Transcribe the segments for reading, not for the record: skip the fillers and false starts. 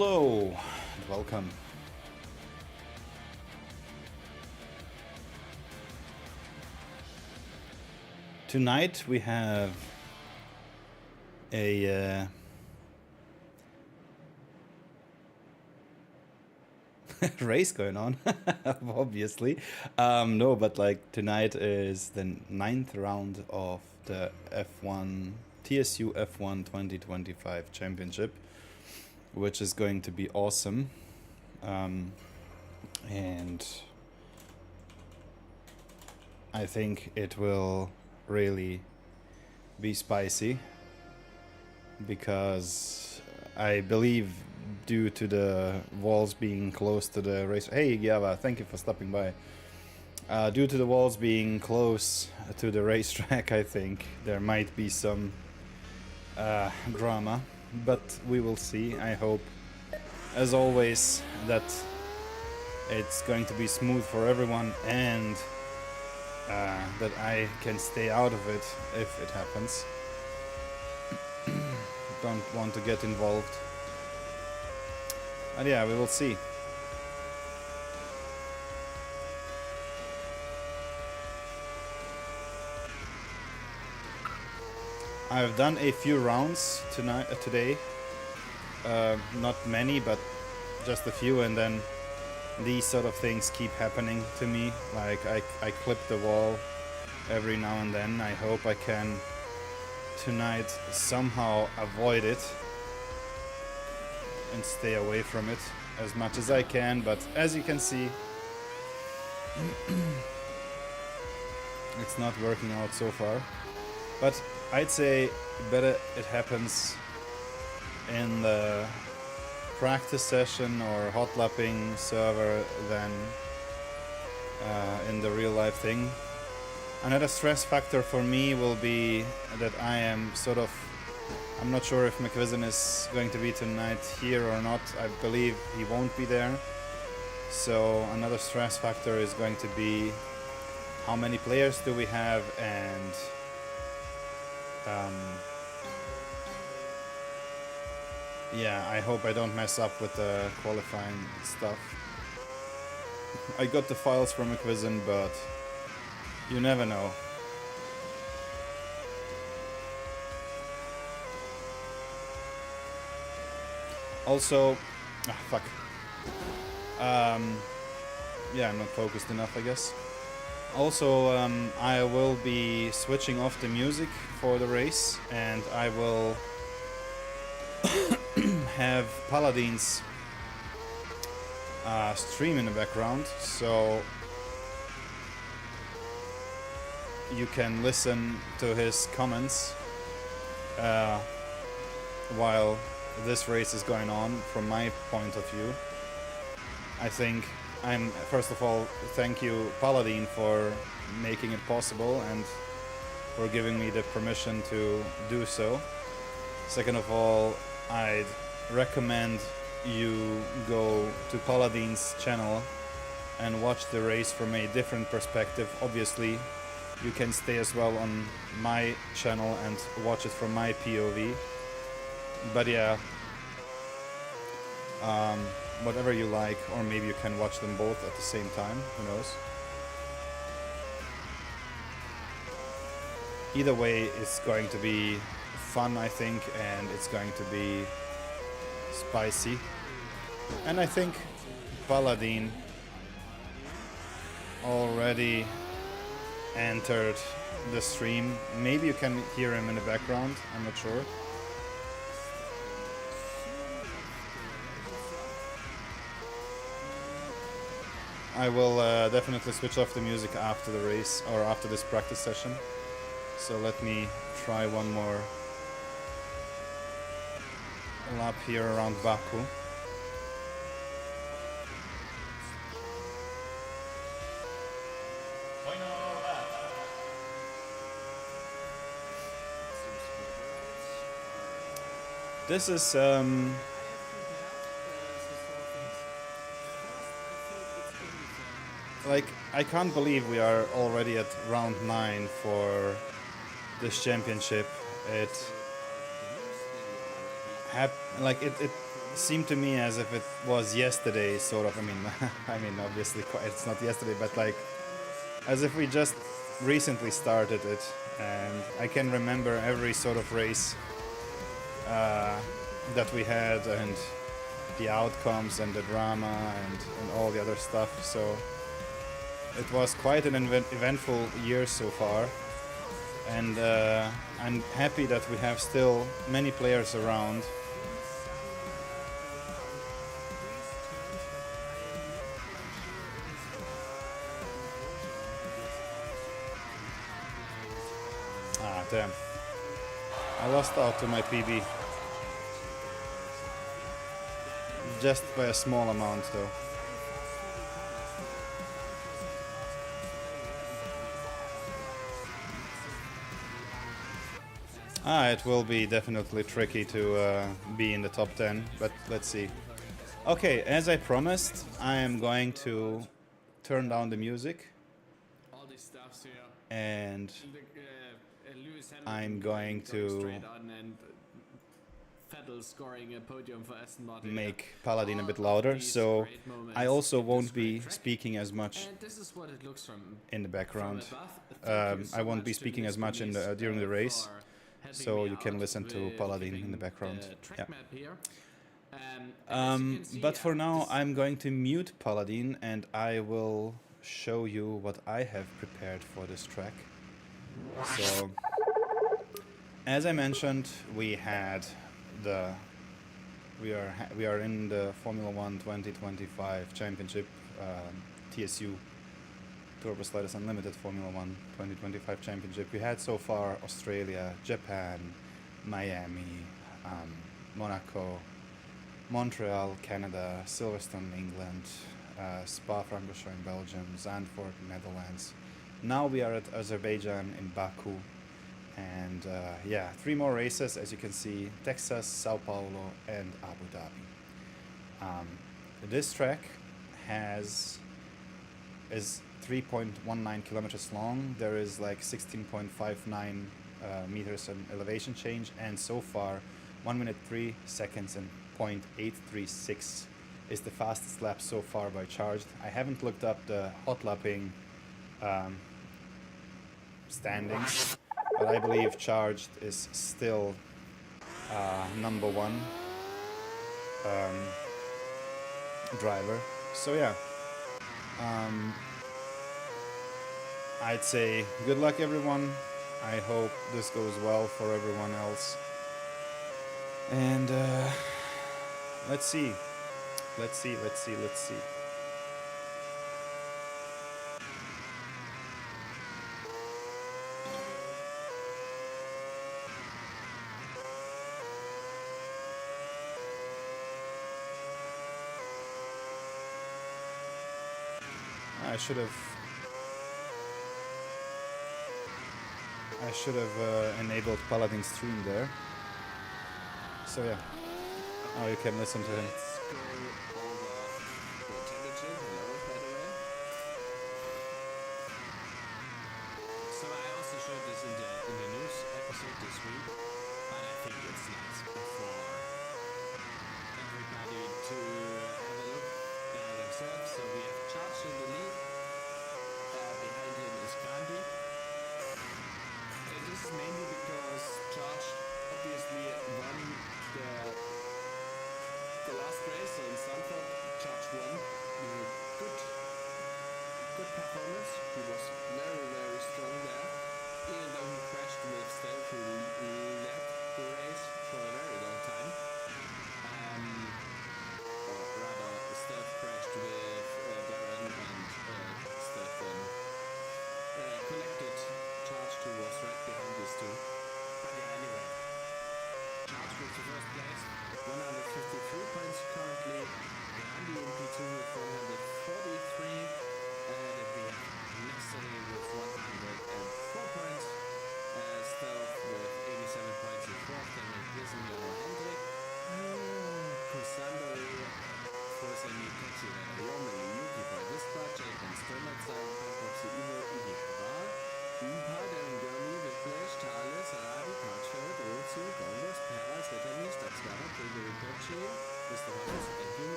Hello and welcome. Tonight we have a race going on, obviously. No, but like tonight is the 9th round of the F1 TSU F1 2025 championship, which is going to be awesome. And I think it will really be spicy because I believe due to the walls being close to the race. Hey Gyava, thank you for stopping by. Due to the walls being close to the racetrack, I think there might be some drama, but we will see. I hope, as always, that it's going to be smooth for everyone and that I can stay out of it if it happens. Don't want to get involved. And yeah, we will see. I've done a few rounds today. Not many, but just a few, and then these sort of things keep happening to me. Like I clip the wall every now and then. I hope I can tonight somehow avoid it and stay away from it as much as I can, but as you can see, it's not working out so far. But I'd say better it happens in the practice session or hot lapping server than in the real life thing. Another stress factor for me will be that I am I'm not sure if McVision is going to be tonight here or not. I believe he won't be there. So another stress factor is going to be how many players do we have, and yeah, I hope I don't mess up with the qualifying stuff. I got the files from McVision, but you never know. Also, fuck. Yeah, I'm not focused enough, I guess. Also, I will be switching off the music for the race, and I will have Paladin's stream in the background, so you can listen to his comments while this race is going on from my point of view. I think first of all, thank you Paladin for making it possible and for giving me the permission to do so. Second of all, I'd recommend you go to Paladin's channel and watch the race from a different perspective. Obviously, you can stay as well on my channel and watch it from my POV. But yeah, whatever you like, or maybe you can watch them both at the same time, who knows. Either way, it's going to be fun, I think, and it's going to be spicy. And I think Paladin already entered the stream. Maybe you can hear him in the background, I'm not sure. I will definitely switch off the music after the race, or after this practice session. So let me try one more lap here around Baku. This is like, I can't believe we are already at round 9 for this championship. It seemed to me as if it was yesterday, sort of. I mean, obviously, it's not yesterday, but like as if we just recently started it, and I can remember every sort of race that we had, and the outcomes, and the drama, and all the other stuff. So it was quite an eventful year so far, and I'm happy that we have still many players around. Ah, damn. I lost out to my PB. Just by a small amount, though. It will be definitely tricky to be in the top 10, but let's see. Okay, as I promised, I am going to turn down the music. And I'm going to make Paladin a bit louder, so I also won't be speaking as much in the background. I won't be speaking as much in during the race, so you can listen to Paladin in the background. Yeah. But for now, I'm going to mute Paladin, and I will show you what I have prepared for this track. So, as I mentioned, we are in the Formula 1 2025 Championship, TSU Turbo Sliders Unlimited Formula 1 2025 Championship. We had so far Australia, Japan, Miami, Monaco, Montreal, Canada, Silverstone, England, Spa-Francorchamps in Belgium, Zandvoort, Netherlands. Now we are at Azerbaijan in Baku, and yeah, 3 more races, as you can see: Texas, Sao Paulo, and Abu Dhabi. This track is 3.19 kilometers long. There is like 16.59 meters in elevation change, and so far 1 minute 3 seconds and 0.836 is the fastest lap so far by Charged. I haven't looked up the hot lapping standings, but I believe Charged is still number 1 driver. So yeah, I'd say good luck everyone. I hope this goes well for everyone else. And let's see. I should have enabled Paladin stream there. So yeah, now you can listen to him.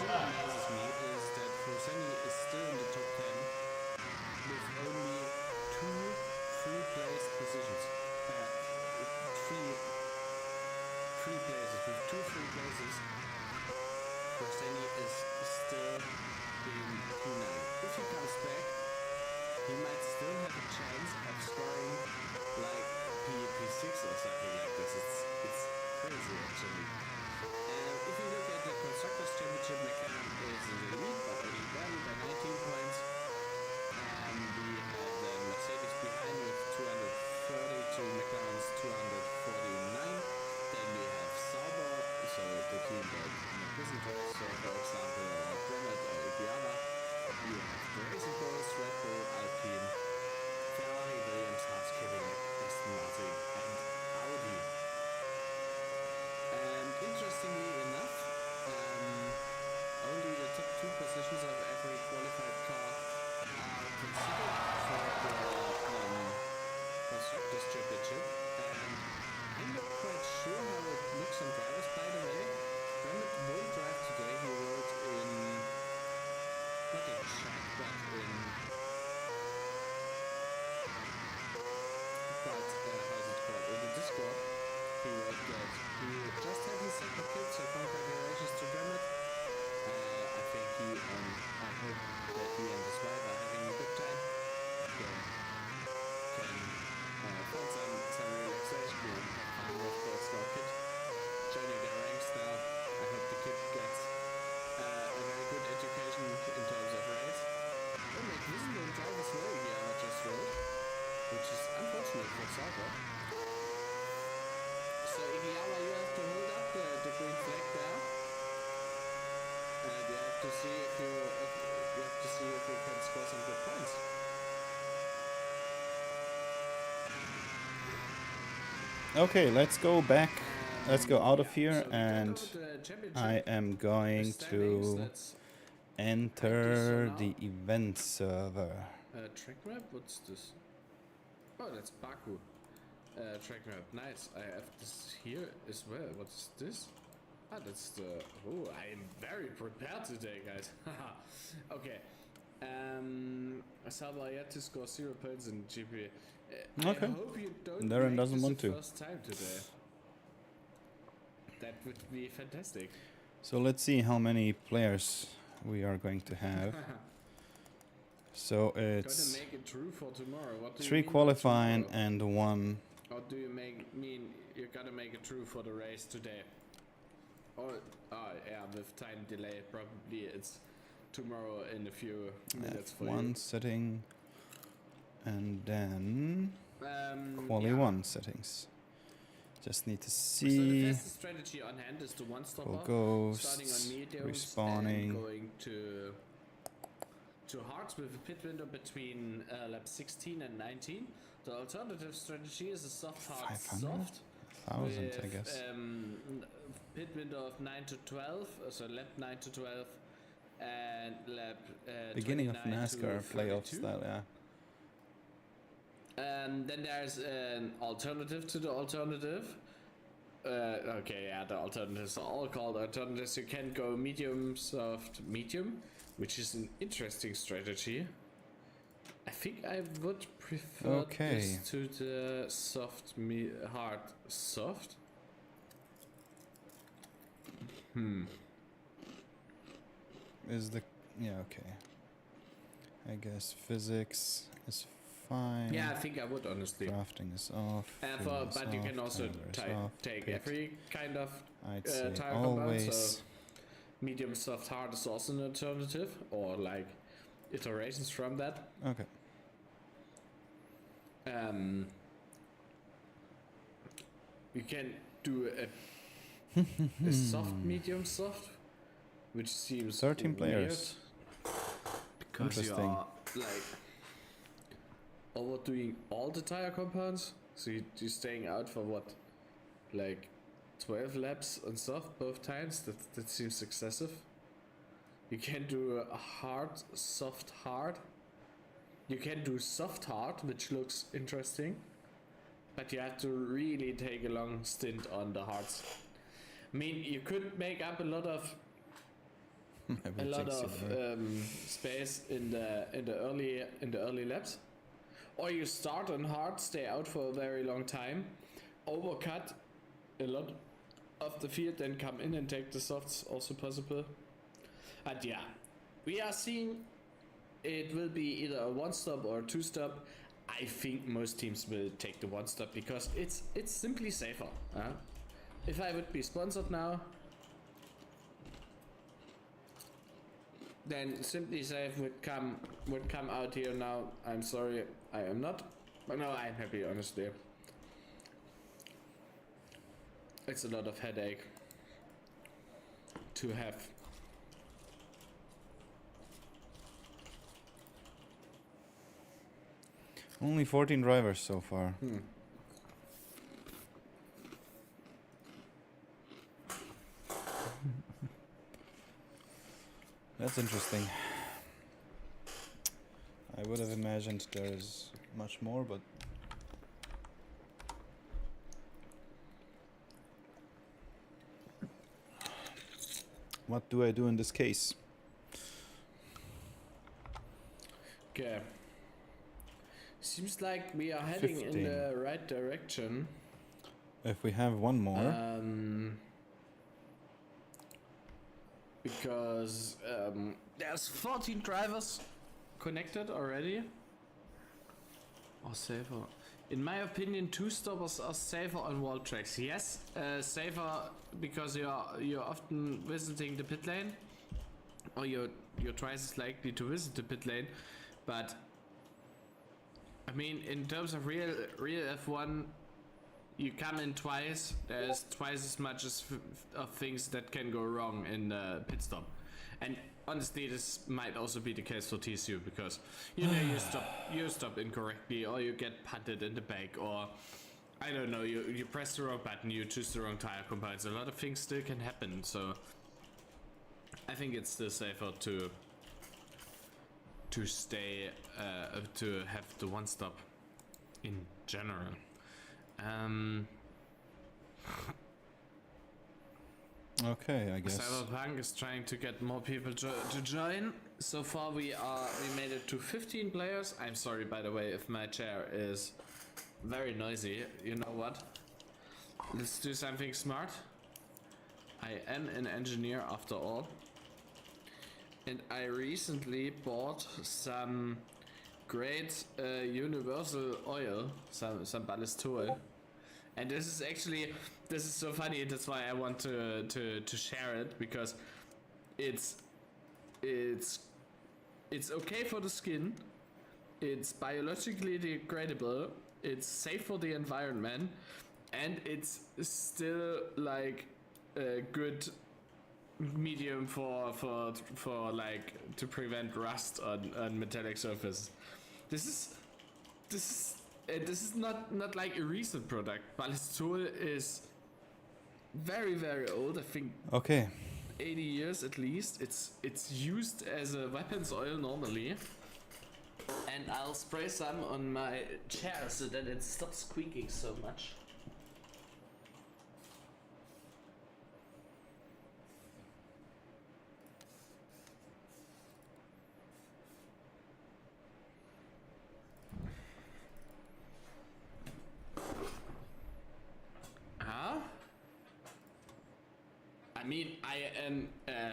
what amazes me is that Frosinone is still in the top 10 with only 2 free place positions. Free places, with 2 free places. Frosinone is still in P9. If he comes back, he might still have a chance of scoring like P6 or something like this. It's crazy actually. If you look at the Constructors' Championship, McLaren is in the lead, but only barely by 19 points. We have the Mercedes behind with 230 to McLaren's 249. Then we have Sauber, so the team that doesn't drive, so for example, Bennett or Ibiana. We have the Racing Bulls, Red Bull, Alpine, Ferrari, Williams, Haas, Cadillac, Aston Martin, and Audi. And interestingly enough, only the top 2 positions of every qualified car are considered for the Constructors' Championship. And I'm not quite sure how it looks on drivers, by the way. Bennett won't drive today. He wrote in, not in chat, but in, how's it called? In the Discord, he wrote that he just had his second kid, so congratulations to Bennett. I think I hope that he and his wife are having a good time. They can find some relaxation and have fun with their small kid. Joining their ranks now. I hope the kid gets a very good education in terms of race. Oh, McVision don't drive as well here, I just wrote, which is unfortunate for Sauber. So Igiawa, you have to hold up the green flag there. And you have to see if you can score some good points. Okay, let's go back. Let's go out of here, and I am going to enter the event server. Track map? What's this? Oh, that's Baku. Track map. Nice. I have this here as well. What's this? Ah, that's the... Oh, I am very prepared today, guys. Okay. Salva yet to score 0 points in GP. Okay. I hope you don't Darren make doesn't this want the to. first time today. That would be fantastic. So let's see how many players we are going to have. So it's Gotta make it true for tomorrow. What do 3 you mean qualifying by tomorrow? and 1. Or do you mean you gotta make it true for the race today? Or yeah, with time delay, probably it's tomorrow in a few minutes for F1 you. setting, and then quali 1 settings. Just need to So the see. fastest strategy on hand is the Full one-stopper, ghosts, starting on mediums respawning. and going to hards with a pit window between lap 16 and 19. The alternative strategy is a soft hard 500? soft. 1,000, with, I guess. Pit window of 9 to 12, so lap 9 to 12, and lap Beginning of 29 NASCAR to playoff 32. style, yeah. Then there's an alternative to the alternative. Okay, yeah, the alternatives are all called alternatives. You can go medium, soft, medium, which is an interesting strategy. I think I would prefer this to the soft, hard, soft. Is the... yeah, okay. I guess physics is fine. Yeah, I think I would, honestly. Drafting is off. fuel is But you off, can also timer is off, take pit. every kind of I'd say tire compound. always. So medium, soft, hard is also an alternative, or like iterations from that. Okay. You can do a soft, medium, soft, which seems 13 weird, players. because you Interesting. are like overdoing all the tire compounds. So you're staying out for what, like 12 laps on soft both times. That seems excessive. You can do a hard, soft, hard. You can do soft hard, which looks interesting, but you have to really take a long stint on the hards. I mean, you could make up a lot of I a would lot think so, of yeah. space in the early laps, or you start on hard, stay out for a very long time, overcut a lot of the field, then come in and take the softs, also possible. But yeah, we are seeing it will be either a one stop or a two stop. I think most teams will take the one stop because it's simply safer. If I would be sponsored now, then Simply Safe would come out here now. I'm sorry, I am not. But no, I'm happy, honestly. It's a lot of headache to have. Only 14 drivers so far. That's interesting. I would have imagined there's much more, but what do I do in this case? Okay. Seems like we are heading 15. in the right direction. If we have one more, because there's 14 drivers connected already. Or safer. In my opinion, two stoppers are safer on wall tracks. Yes, safer because you're often visiting the pit lane, or you're twice as likely to visit the pit lane. But I mean, in terms of real F1, you come in twice. There's twice as much of things that can go wrong in the pit stop, and honestly, this might also be the case for TSU because you stop incorrectly, or you get punted in the back, or I don't know, you press the wrong button, you choose the wrong tire compounds. A lot of things still can happen. So I think it's still safer to stay to have the one stop in general. okay, I guess. Cyberpunk is trying to get more people to join. So far we made it to 15 players. I'm sorry, by the way, if my chair is very noisy. You know what? Let's do something smart. I am an engineer after all. And I recently bought some great universal oil, some ballast oil. And this is so funny. That's why I want to share it, because it's okay for the skin. It's biologically degradable. It's safe for the environment, and it's still like a good medium for like to prevent rust on metallic surface. This is not like a recent product. Ballistol is very, very old. I think Okay. 80 years at least. It's used as a weapons oil normally. And I'll spray some on my chair so that it stops squeaking so much. I mean, I am a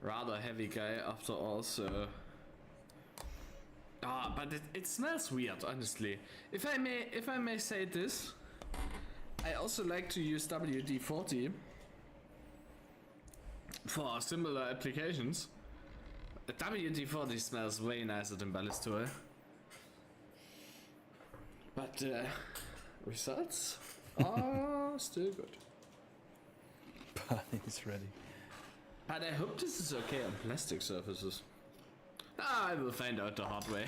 rather heavy guy after all, so... but it smells weird, honestly. If I may say this, I also like to use WD-40 for similar applications. WD-40 smells way nicer than ballast oil. But results are still good. It's ready. But I hope this is okay on plastic surfaces. I will find out the hard way.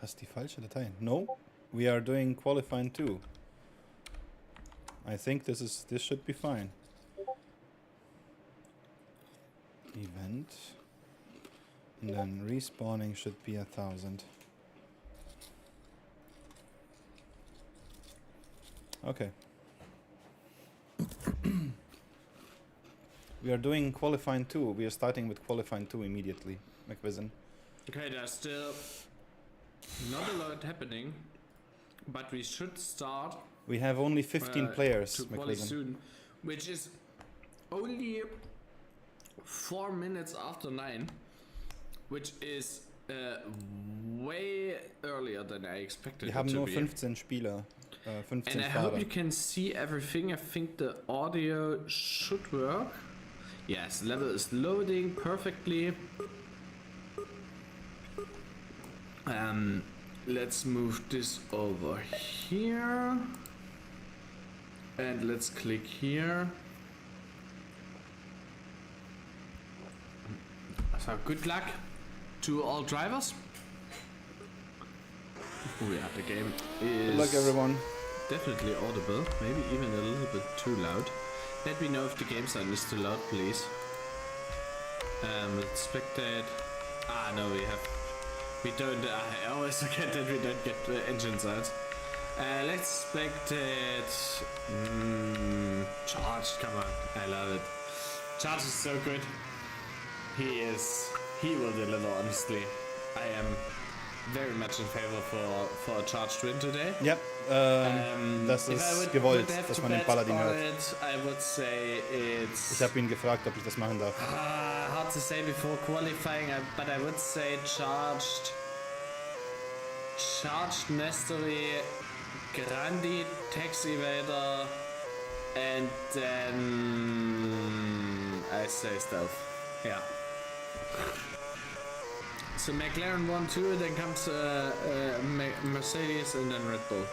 Hast die falsche Datei? No, we are doing qualifying 2. I think this should be fine. event. And then respawning should be 1,000. Okay. We are doing qualifying 2. We are starting with qualifying 2 immediately, McVision. Okay, there's still not a lot happening, but we should start. We have only 15 players, to qualify McVision. soon, which is only 4 minutes after 9, which is way earlier than I expected Wir it haben to nur be. 15 Spieler, 15 And I hope Fahrer. you can see everything. I think the audio should work. Yes, level is loading perfectly. Let's move this over here. And let's click here. So good luck to all drivers. Oh yeah, the game is Good luck, everyone. definitely audible, maybe even a little bit too loud. Let me know if the game sound is too loud, please. Let's spectate. Ah, no, we don't. I always forget that we don't get the engine sounds. Let's spectate. Charged, come on, I love it. Charged is so good. He will deliver, honestly. I am very much in favor for a charged win today. Yep, das ist gewollt, dass man den Paladin hört. I would say it's Ich habe ihn gefragt, ob ich das machen darf. hard to say before qualifying, but I would say charged Nestory, Grandi, Tax Evader, and then I say Stealth. Yeah. So McLaren 1, 2, then comes Mercedes and then Red Bull.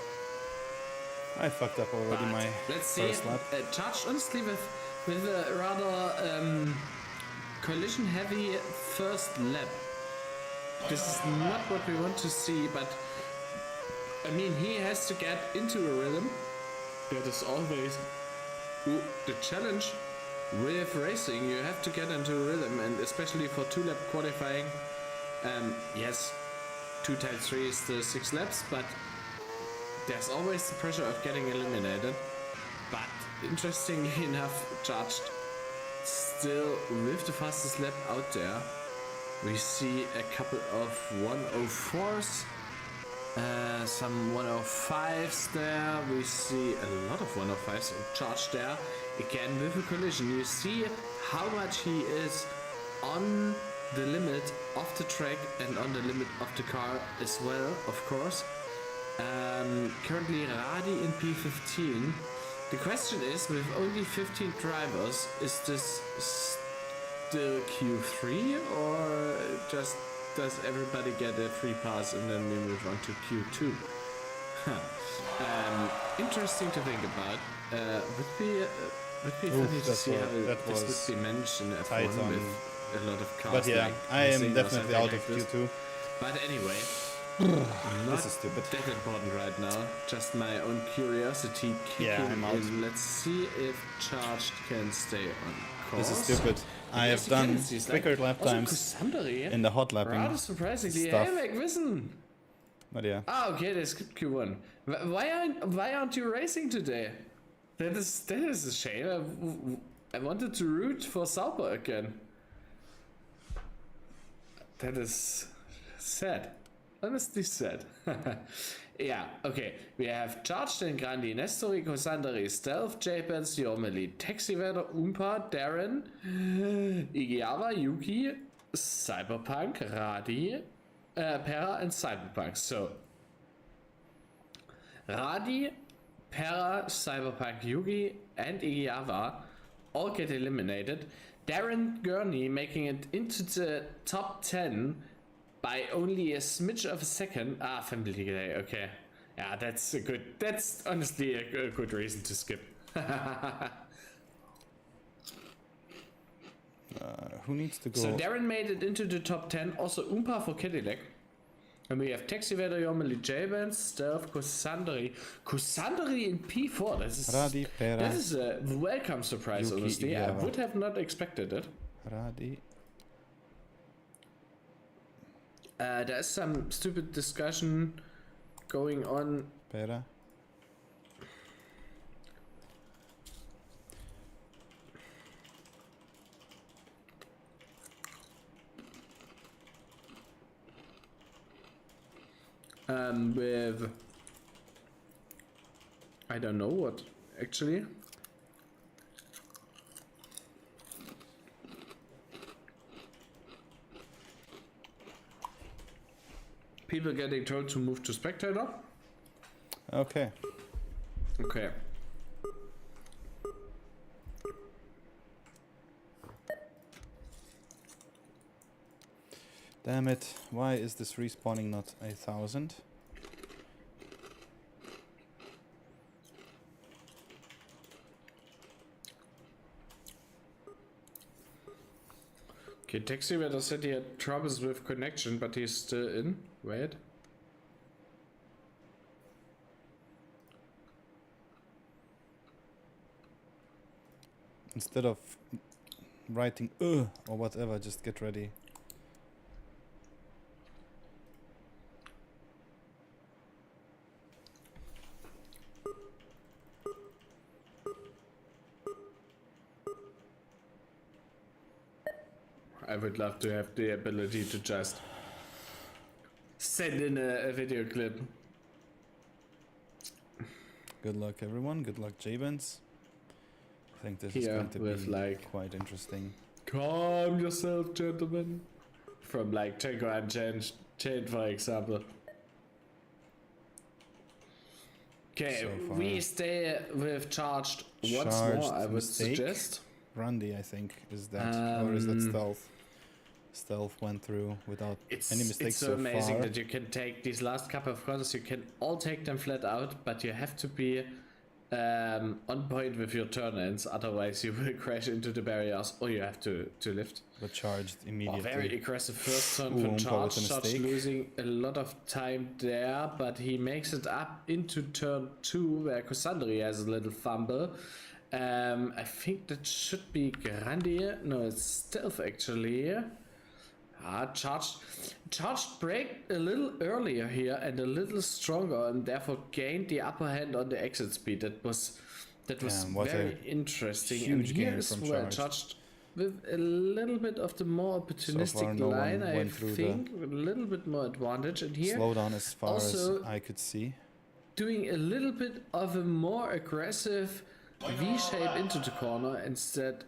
I fucked up already my Let's see. first lap. Charged honestly with a rather collision heavy first lap. This is not what we want to see, but I mean he has to get into a rhythm. That is always the challenge with racing. You have to get into a rhythm, and especially for 2-lap qualifying. Yes, 2 times 3 is the 6 laps, but there's always the pressure of getting eliminated. But interestingly enough, Charged still with the fastest lap out there. We see a couple of 104s, some 105s there. We see a lot of 105s Charged there. Again with a collision. You see how much he is on the limit of the track and on the limit of the car as well, of course. Currently Radi in P15. The question is, with only 15 drivers, is this still Q3 or just does everybody get a free pass and then we move on to Q2? Interesting to think about. Would be funny to see how this would be managed in F1 with a lot of cars. But yeah, like I am racing or definitely something out like of this. Q2. But anyway, This is stupid. that important right now. Just my own curiosity kicking Yeah, I'm out. in. Let's see if Charged can stay on course. This is stupid. I have done quicker lap times in the hot lapping rather surprisingly. stuff. Hey, McVision! But yeah, Ah, okay, that's Q1. Why aren't you racing today? That is a shame. I wanted to root for Sauber again. That is sad. Honestly sad. Yeah, okay. We have Charged and Grandi, Nestori, Kosandari, Stealth, J-Pens, Yomeli, Taxivader, Umpa, Darren, Igiava, Yuki, Cyberpunk, Radi, Pera, and Cyberpunk. So, Radi, Pera, Cyberpunk, Yugi, and Igiava all get eliminated. Darren Gurney making it into the top 10 by only a smidge of a second. Ah, Family Day, okay. Yeah, that's honestly a good reason to skip. who needs to go? So Darren made it into the top 10. Also Umpa for Cadillac. And we have Taxivader, Yomeli, J-Bands, Stealth, Kosandari. Kosandari in P4. Radi, Pera, That is a welcome surprise, Yuki, honestly. I Igiava. would have not expected it. Radi, There's some stupid discussion going on. Better. With I don't know what actually. People getting told to move to spectator. Okay. Okay. Damn it. Why is this respawning not 1,000? Okay, Taxi Weather said he had troubles with connection, but he's still in. Wait. Instead of writing or whatever, just get ready. I would love to have the ability to just send in a video clip. Good luck, everyone. Good luck, J-Vans. I think this is Here going to with be like, quite interesting. calm yourself, gentlemen. From like Tango Unchained, for example. Okay, So far. we stay with charged once Charged more, I would mistake. suggest. Randy, I think, is that, or is that Stealth? Stealth went through without any mistakes It's so so amazing far. that you can take these last couple of corners, you can all take them flat out, but you have to be on point with your turn-ins, otherwise you will crash into the barriers, or you have to lift. But charged Oh, immediately. very aggressive first turn Ooh, for Umpa Charge. with a Charge mistake. losing a lot of time there, but he makes it up into turn 2 where Cassandri has a little fumble. I think that should be Grandi. No, it's Stealth actually. Charged braked a little earlier here and a little stronger, and therefore gained the upper hand on the exit speed. That was Damn, what very a interesting. huge And here gain is from where Charged. Charged with a little bit of the more opportunistic far, no one line, I went through think, with a little bit more advantage. And here, Slow down as far also as I could see. doing a little bit of a more aggressive V shape into the corner instead,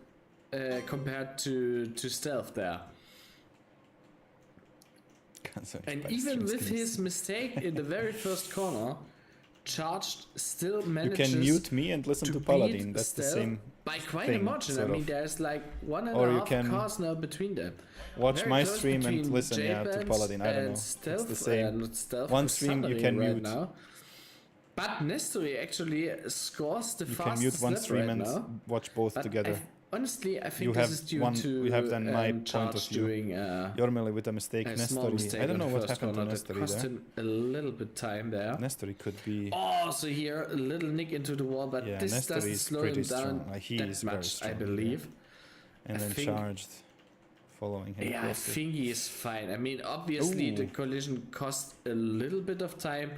compared to Stealth there. And even with his mistake in the very first corner, Charged still You manages can mute me and listen to beat Paladin. That's the Stealth same by quite thing, a margin. I sort mean, of. there's like one and Or a you half can cars now between them. Watch Very my close stream and between listen to J-Bands Paladin. I don't and know. Stealth, It's the same. and Stealth One is stream you thundering can right mute. now. But Nestori actually scores the You can fastest mute one lap stream right and now. watch both But together. honestly, I think You this have is due one- to you have then my point Charge of view. doing Yormeli with a mistake. a small Nestori. mistake I don't on know the what first happened to corner that Nestori cost there. him a little bit time there. Nestori could be. Oh, so here a little nick into the wall, but Yeah, this Nestori doesn't is slow pretty him down strong. Like, he that is very much, strong, I yeah. believe. And I then think- charged, following him Yeah, I closely. think he is fine. I mean, obviously the Ooh. collision cost a little bit of time,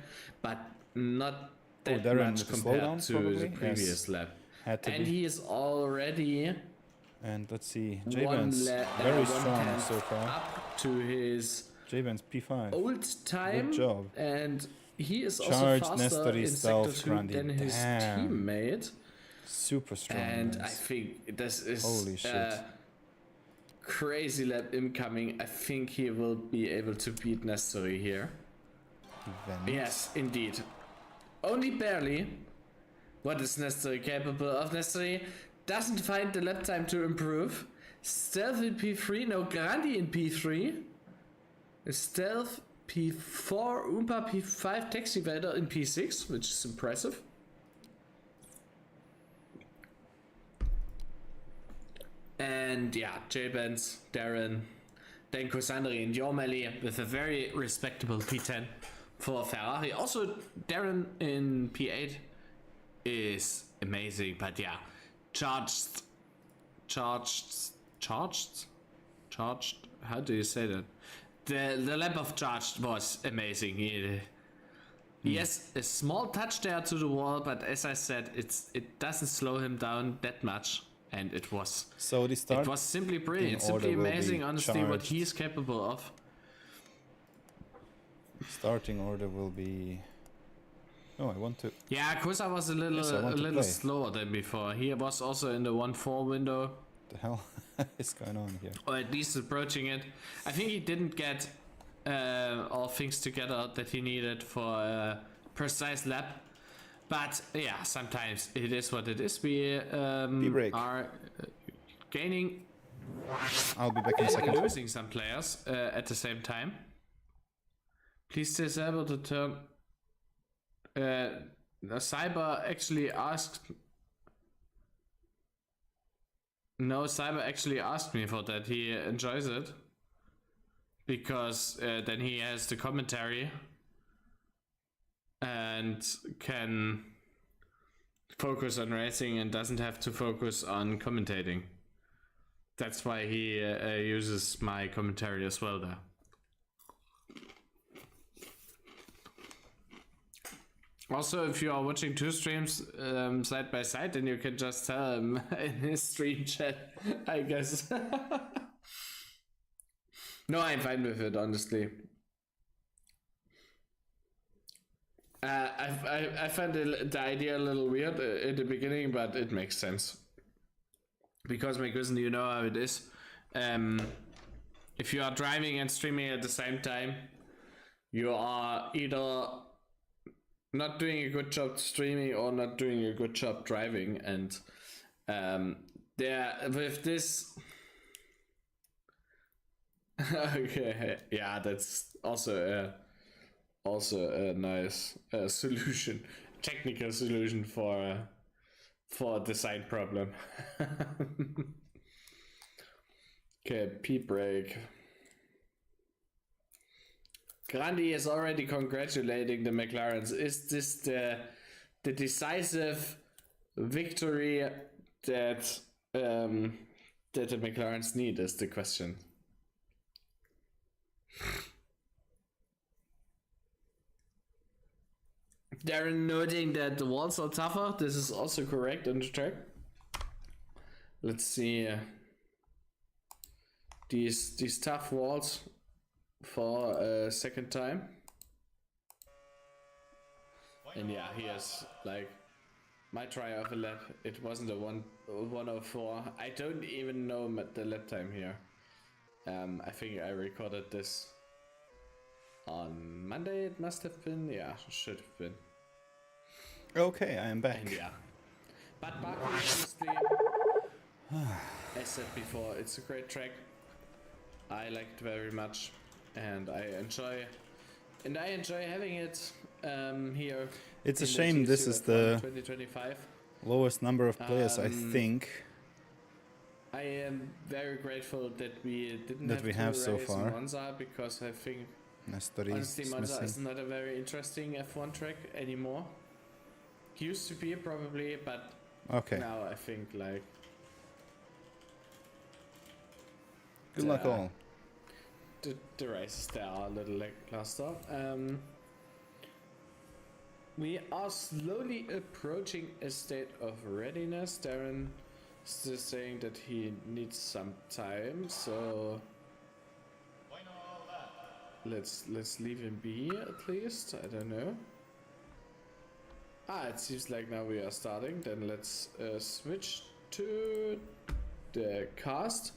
but not that Darren much with the compared slowdown, to probably? the previous Yes. lap. Had to And be. he is already And let's see. one J-Vans lap very strong so far. up to his J-Vans P5. old time. Good job. And he is also Charged, faster Nestori, in Stealth, Sector 2 Grandi. than his Damn. teammate. Super strong. And I guys. think this is Holy shit. crazy lap incoming. I think he will be able to beat Nestori here. Event. Yes, indeed. Only barely. What is Nestori capable of? Nestori doesn't find the lap time to improve. Stealth in P3, no, Grandi in P3. Stealth P4, Umpa P5, Taxi Vader in P6, which is impressive. And yeah, J-Benz, Darren, then Cassandri and Yormeli with a very respectable P10 for Ferrari. Also, Darren in P8 is amazing, but yeah, charged, how do you say that? The lap of charge was amazing. He has a small touch there to the wall, but as I said, it doesn't slow him down that much, and it was simply brilliant, simply amazing. Honestly, what he is capable of. Starting order will be. Oh, I want to. Yeah, Kusa was a little slower than before. He was also in the 1-4 window. The hell is going on here? Or at least approaching it. I think he didn't get all things together that he needed for a precise lap. But yeah, sometimes it is what it is. We are gaining. I'll be back in a second. Losing some players at the same time. Please disable the turn. Cyber actually asked. No, Cyber actually asked me for that. He enjoys it because then he has the commentary and can focus on racing and doesn't have to focus on commentating. That's why he uses my commentary as well there. Also, if you are watching two streams side by side, then you can just tell him in his stream chat, I guess. No, I'm fine with it, honestly. I found the idea a little weird at the beginning, but it makes sense. Because, my cousin, you know how it is. If you are driving and streaming at the same time, you are either not doing a good job streaming or not doing a good job driving, and there with this okay, yeah, that's also a nice solution, technical solution for a design problem. Okay, P-brake. Grandi is already congratulating the McLarens. Is this the decisive victory that the McLarens need? Is the question. Darren noting that the walls are tougher. This is also correct on the track. Let's see these tough walls for a second time. And yeah, here's like my try of a lap. It wasn't a 1:04. I don't even know the lap time here. I think I recorded this on Monday. It must have been. Yeah, should have been. Okay, I am back. And yeah, but Baku, honestly, as said before, it's a great track. I like it very much. And I enjoy having it here. It's a shame this is the 2025 lowest number of players, I think. I am very grateful that we didn't have to so race far. Monza, because I think Nestori honestly Monza missing. is not a very interesting F1 track anymore. Used to be probably, but okay. Now I think like Good luck all. The races there are a little lackluster. We are slowly approaching a state of readiness. Darren is still saying that he needs some time, so let's leave him be at least. I don't know. It seems like now we are starting. Then let's switch to the cast.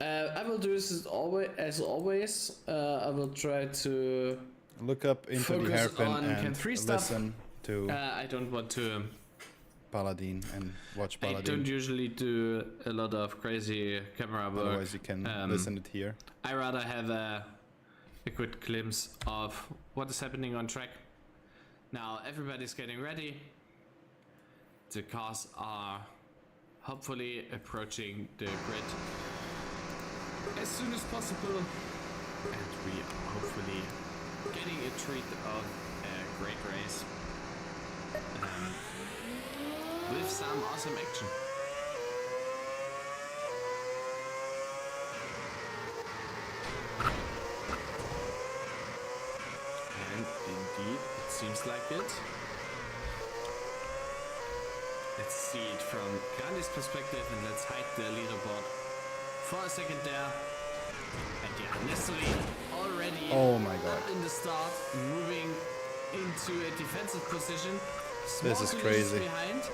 I will do this as always. I will try to look up into the hairpin and listen to I don't want to Paladin and watch Paladin. I don't usually do a lot of crazy camera work. Otherwise you can listen it here. I rather have a good glimpse of what is happening on track. Now everybody's getting ready. The cars are hopefully approaching the grid as soon as possible, and we are hopefully getting a treat of a great race with some awesome action. seems like it. Let's see it from Grandi's perspective and let's hide the leaderboard for a second there. And yeah, Nestle already Oh my god. up in the start, moving into a defensive position. This is Small crazy. behind.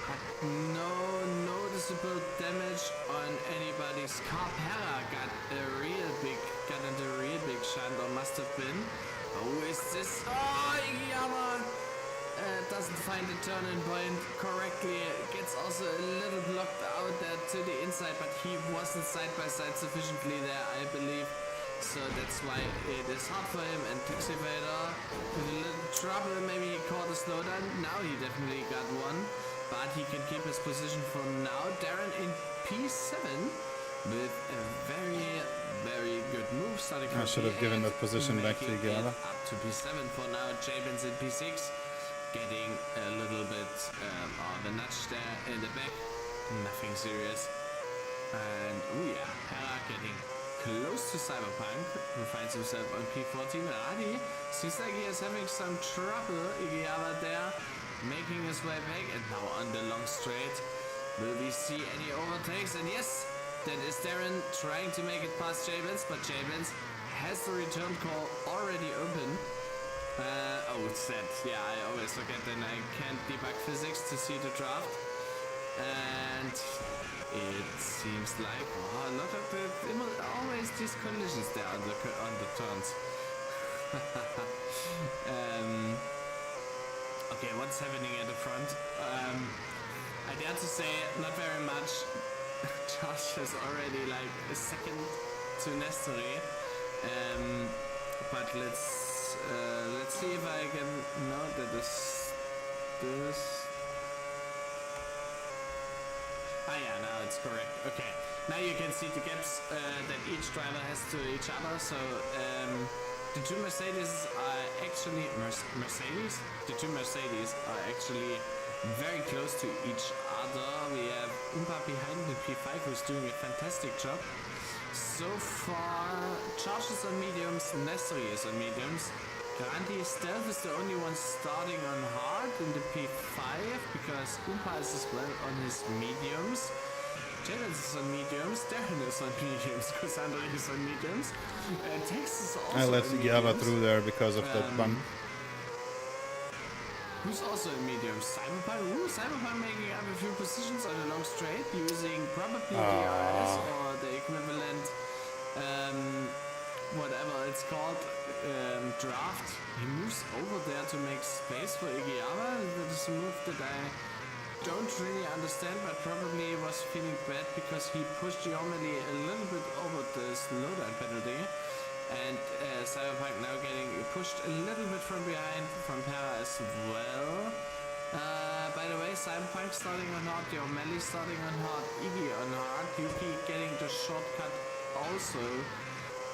But no noticeable damage on anybody's car. Hera got into a real big shunt, or must have been. Who is this? Oh, Igiyama doesn't find the turning point correctly. Gets also a little blocked out there to the inside, but he wasn't side by side sufficiently there, I believe. So that's why it is hard for him. And Taxi Vader with a little trouble, maybe he caught a slowdown. Now he definitely got one, but he can keep his position for now. Darren in P7 with a very, very good move. Starting from I should have P8, given that position back to making it Igiyama. up to P7 for now. Jabin's in P6, getting a little bit of a nudge there in the back. Nothing serious. And oh yeah, Hera getting close to Cyberpunk, who finds himself on P14. Radi seems like he is having some trouble. Igiyama there, making his way back, and now on the long straight. Will we see any overtakes? And yes, that is Darren trying to make it past Jabins, but Jabins has the return call already open. Oh, it's set. Yeah, I always forget that I can't debug physics to see the draft. And it seems like a lot of always these collisions there on the turns. Okay, what's happening at the front? I dare to say not very much. Josh is already like a second to Nestori. But let's see if I can know that this. Ah yeah, now it's correct. Okay, now you can see the gaps that each driver has to each other. So the two Mercedes are actually The two Mercedes are actually very close to each other. We have Umpa behind in P5, who's doing a fantastic job. So far, Charge is on mediums, Nestori is on mediums. Grandi Stealth is the only one starting on hard in the P5 because Umpa is as well on his mediums. Jalen is on mediums, Darren is on mediums, Cassandra is on mediums, Tex is also I let on Igiyama mediums. through there because of that bump. Who's also in mediums? Cyberpunk making up a few positions on a long straight using probably DRS or the equivalent whatever it's called, draft. He moves over there to make space for Igiyama. That is a move that I don't really understand, but probably was feeling bad because he pushed Yomeli a little bit over the slowdown penalty. And Cyberpunk now getting pushed a little bit from behind from Hera as well. By the way, Cyberpunk starting on hard, Yomeli starting on hard, Iggy on hard, Yuki getting the shortcut also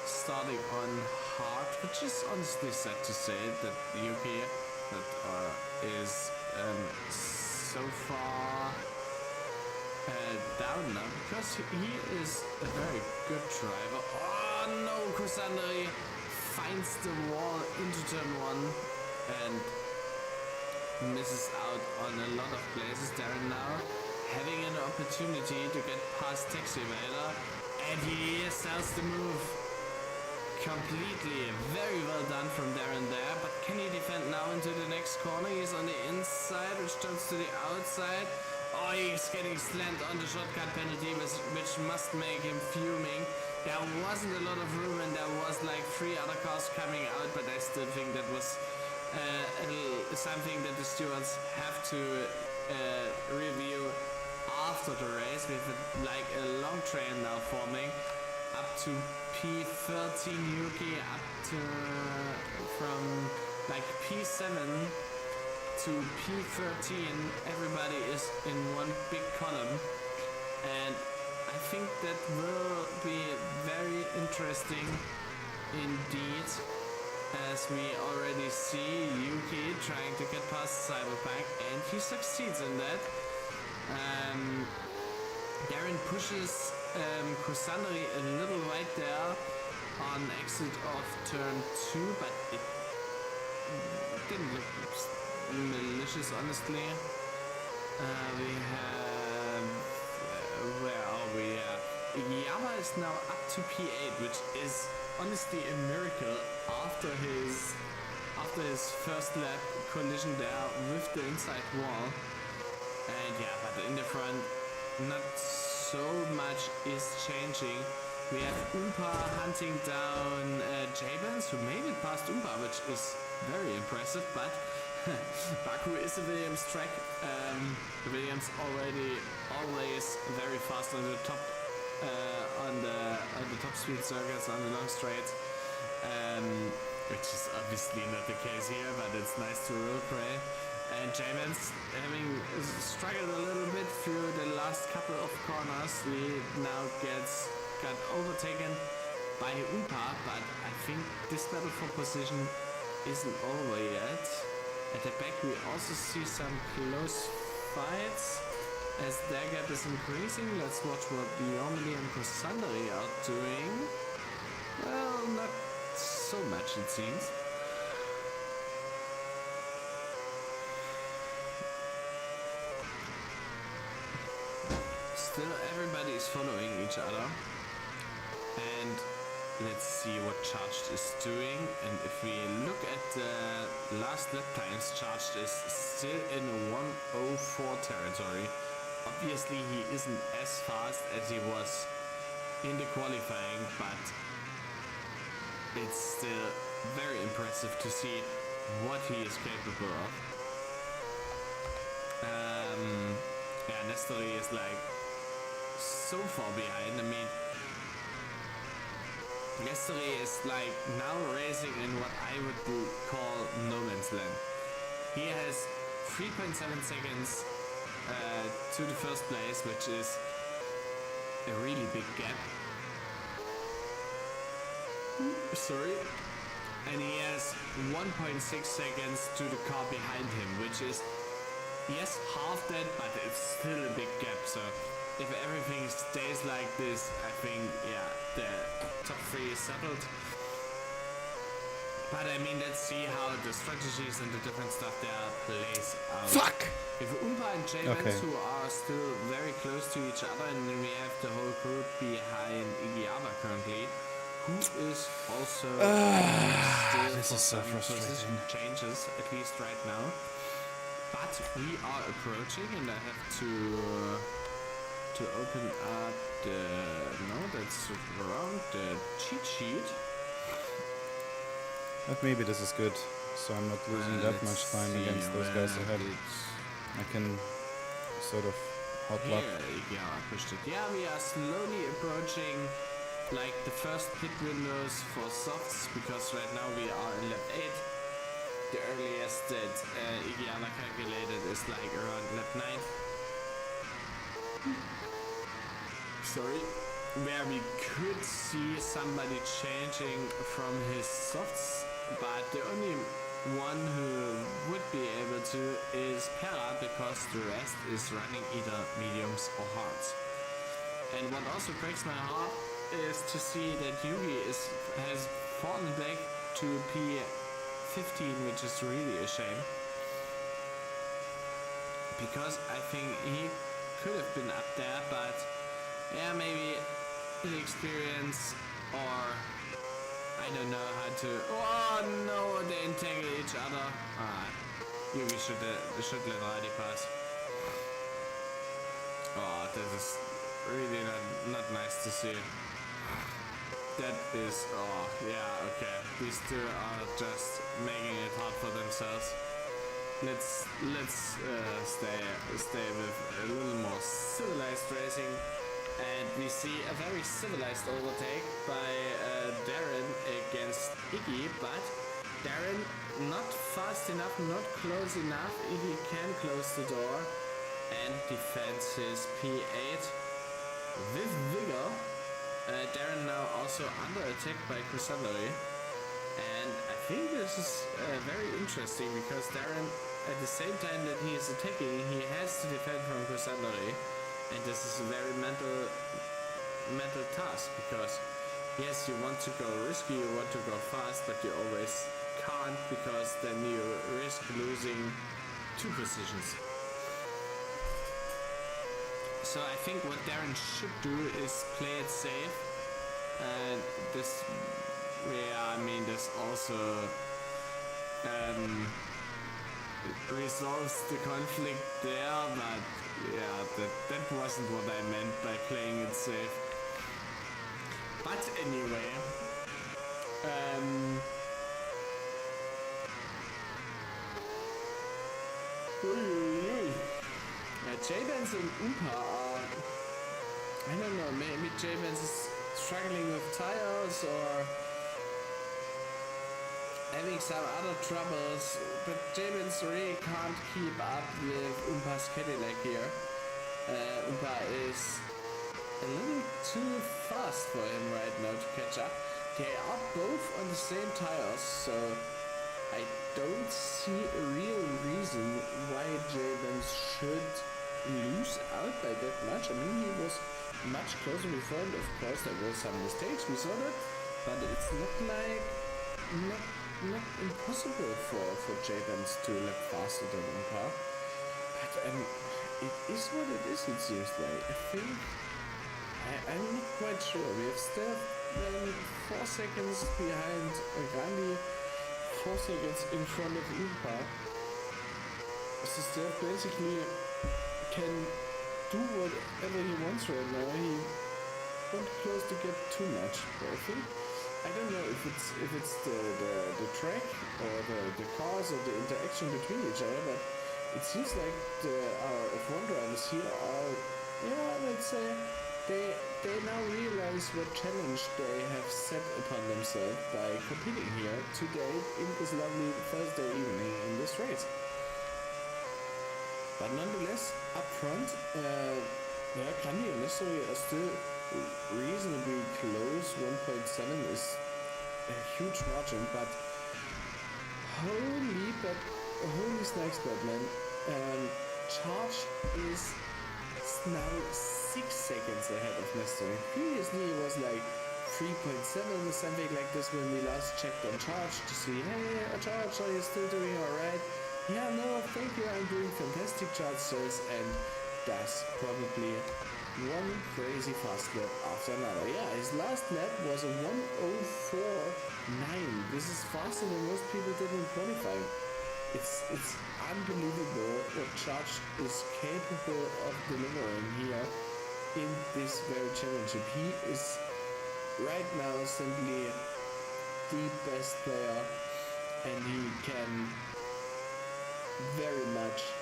starting on hard, which is honestly sad to say that Yuki is so far down now because he is a very good driver. Oh no, Kusandari finds the wall into turn 1 and misses out on a lot of places. Darren now having an opportunity to get past Taxi Vader, and he sells the move completely. Very well done from Darren there, but can he defend now into the next corner? He's on the inside, which turns to the outside. Oh, he's getting slammed on the shortcut penalty, which must make him fuming. There wasn't a lot of room and there was like 3 other cars coming out, but I still think that was something that the stewards have to review after the race. We have like a long train now forming up to P13 Yuki, up to from like P7 to P13. Everybody is in one big column, and I think that will be very interesting indeed, as we already see Yuki trying to get past Cyberpunk, and he succeeds in that. Darren pushes Kusandari a little right there on exit of turn 2, but it didn't look malicious, honestly. We have where are we? Yama is now up to P8, which is honestly a miracle after his first lap collision there with the inside wall. And yeah, but in the front, not so much is changing. We have Umpa hunting down Jabens, who made it past Umpa, which is very impressive, but Baku is a Williams track. Williams always very fast on the top on the top speed circuits, on the long straights, which is obviously not the case here, but it's nice to role play. And Jabens, having struggled a little bit through the last couple of corners, he now got overtaken by Umpa, but I think this battle for position isn't over yet. At the back we also see some close fights as their gap is increasing. Let's watch what Diomedy and Kosandari are doing. Well, not so much it seems. Still everybody is following each other. And let's see what Charged is doing, and if we look at the last lap times, Charged is still in a 104 territory. Obviously he isn't as fast as he was in the qualifying, but it's still very impressive to see what he is capable of. Yeah, Nestori is like so far behind. I mean, Nestori is like now racing in what I would call no man's land. He has 3.7 seconds to the first place, which is a really big gap. Sorry. And he has 1.6 seconds to the car behind him, which is, yes, half that, but it's still a big gap. So if everything stays like this, I think, yeah, the top 3 is settled. But I mean, let's see how the strategies and the different stuff there plays out. Fuck! If Umpa and Jabens, who are still very close to each other, and then we have the whole group behind Igiyama currently, who is also still this is so frustrating. Changes, at least right now. But we are approaching, and I have to open up the, no, that's wrong, the cheat sheet. But maybe this is good, so I'm not losing that much time against those guys ahead. I can sort of hot lap. Yeah, I pushed it. Yeah, we are slowly approaching like the first pit windows for softs, because right now we are in lap 8. The earliest that Igiyama calculated is like around lap 9. Sorry. Where we could see somebody changing from his softs, but the only one who would be able to is Pera, because the rest is running either mediums or hards. And what also breaks my heart is to see that Yugi has fallen back to P15, which is really a shame, because I think he could have been up there, but yeah, maybe the experience, or I don't know how to. Oh no, they entangle each other. Yugi should let Radi pass. Oh, this is really not nice to see. That is, oh yeah, okay. These two are just making it hard for themselves. Let's stay with a little more civilized racing. And we see a very civilized overtake by Darren against Iggy, but Darren not fast enough, not close enough. Iggy can close the door and defends his P8 with vigor. Darren now also under attack by Crusadari, and I think this is very interesting, because Darren, at the same time that he is attacking, he has to defend from Crusadari. And this is a very mental task, because yes, you want to go risky, you want to go fast, but you always can't, because then you risk losing 2 positions. So I think what Darren should do is play it safe, and this, yeah, I mean, this also resolves the conflict there, but yeah, that wasn't what I meant by playing it safe. But anyway, J-Benz and Umpa are, I don't know, maybe J-Benz is struggling with tires or having some other troubles, but J-Benz really can't keep up with Umpa's Cadillac here. Umpa is a little too fast for him right now to catch up. They are both on the same tires, so I don't see a real reason why J-Benz should lose out by that much. I mean, he was much closer before, and of course there were some mistakes, we saw that, but it's not like, not impossible for J-Benz to lap faster than Umpa. But it is what it is, it seems like. I think, I'm not quite sure. We have still 4 seconds behind Gandhi, 4 seconds in front of Umpa. So Steph basically can do whatever he wants right now. He won't close to get too much, but I think, I don't know if it's the track or the cars or the interaction between each other, but it seems like our F1 drivers here are, yeah, let's say, they now realize what challenge they have set upon themselves by competing here today in this lovely Thursday evening in this race. But nonetheless, up front, Kandi and Nestori are still reasonably close. 1.7 is a huge margin, but holy snakes, man. Charge is now 6 seconds ahead of Nestori. Previously it was like 3.7 or something like this when we last checked on Charge to see, hey, Charge, are you still doing alright? Yeah, no, thank you, I'm doing fantastic, Charge says, and does probably one crazy fast lap after another. Yeah, his last lap was a 1:04.9. This is faster than most people did in qualifying. It's unbelievable what Charge is capable of delivering here in this very championship. He is right now simply the best player, and he can very much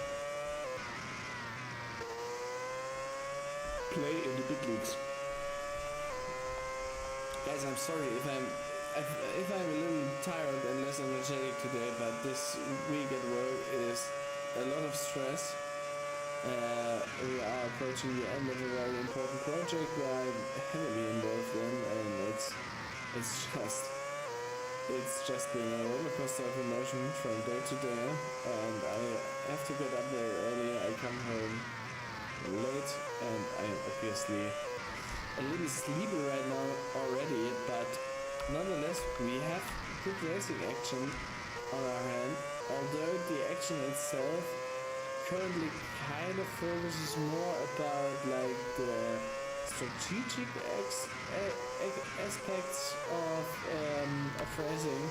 play in the big leagues. Guys, I'm sorry if I'm a little tired and less energetic today, but this week at work is a lot of stress. We are approaching the end of a very important project where I'm heavily involved in, and it's just been a roller coaster of emotion from day to day, and I have to get up very early. I come home late, and I am obviously a little sleepy right now already, but nonetheless, we have good racing action on our hand, although the action itself currently kind of focuses more about like the strategic aspects of racing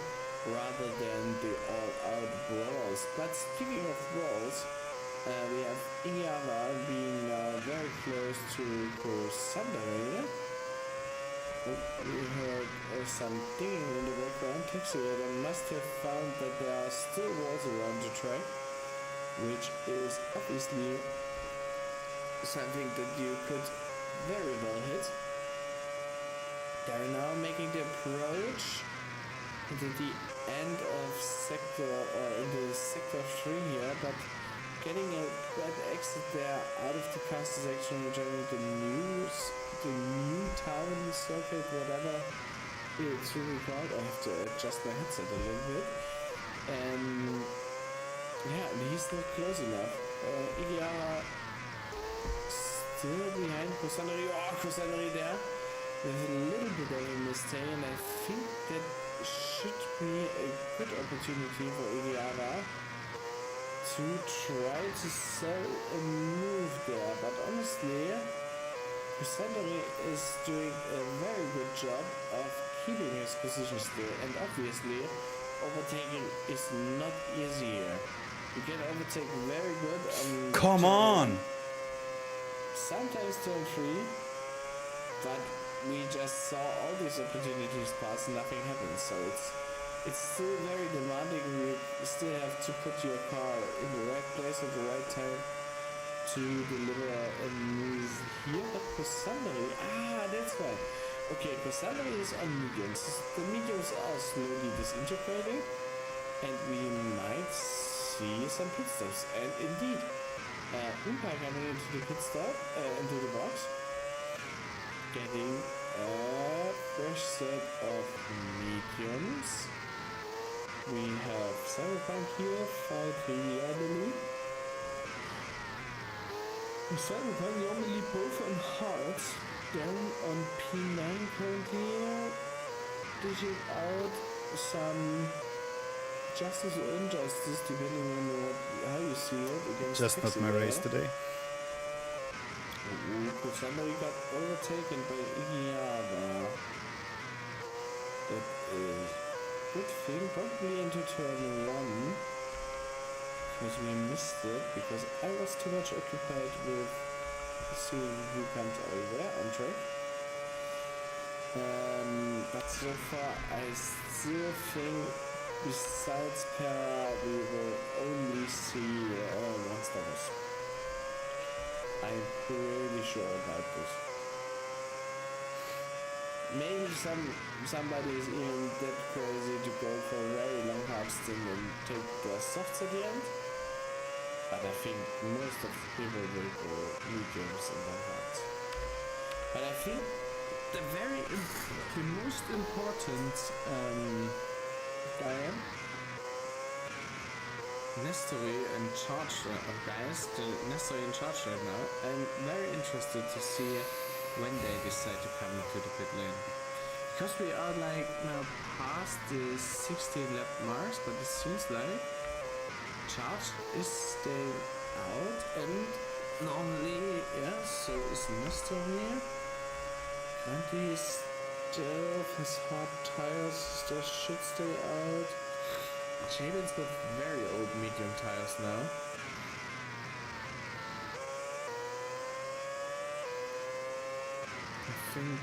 rather than the all-out brawls. But speaking of brawls, we have Inyava being very close to Kusandari. We heard some dinging in the background. Taxiator must have found that there are still walls around the track, which is obviously something that you could very well hit. They're now making the approach into the end of sector, or into sector 3 here, but getting a bad exit there out of the caster section, joining the new town circuit, whatever it's really called. I have to adjust my headset a little bit. Yeah, and he's not close enough. Igiara still behind Kusandari. Oh, Kusandari there with a little bit of a mistake, and I think that should be a good opportunity for Iliana to try to sell a move there. But honestly, Kusandari is doing a very good job of keeping his position still, and obviously overtaking is not easy here. You can overtake very good on Come turn on! one, sometimes turn 3, but we just saw all these opportunities pass and nothing happens, so it's still very demanding. You still have to put your car in the right place at the right time to deliver a move here. But Kusandari, that's why. Okay, Kusandari is on mediums. The mediums are slowly disintegrating, and we might see some pit stops. And indeed, Umpa coming into the pit stop, into the box, getting a fresh set of mediums. We have Cyberpunk here fighting Yardley. Cyberpunk normally both on hard, down on P9 currently, dishing out some justice or injustice depending on how you see it against Just not my race today. Somebody got overtaken by Iliana. That is good thing, probably into turn 1. Because we missed it, because I was too much occupied with seeing who comes over on track. But so far I still think besides Para we will only see one-stars. I'm pretty sure about this. Maybe somebody is even that crazy to go for a very long hard stint and take the softs at the end. But I think most of the people will go mediums and then hards. But I think the most important guy, Nestori in charge, guys, Nestori in charge right now. I'm very interested to see when they decide to come into the pit lane. Because we are like now past the 16 lap marks, but it seems like Charge is staying out, and normally, yeah, so is Nestori. Currently still his hard tires still should stay out. Jabin's got very old medium tires now. I think.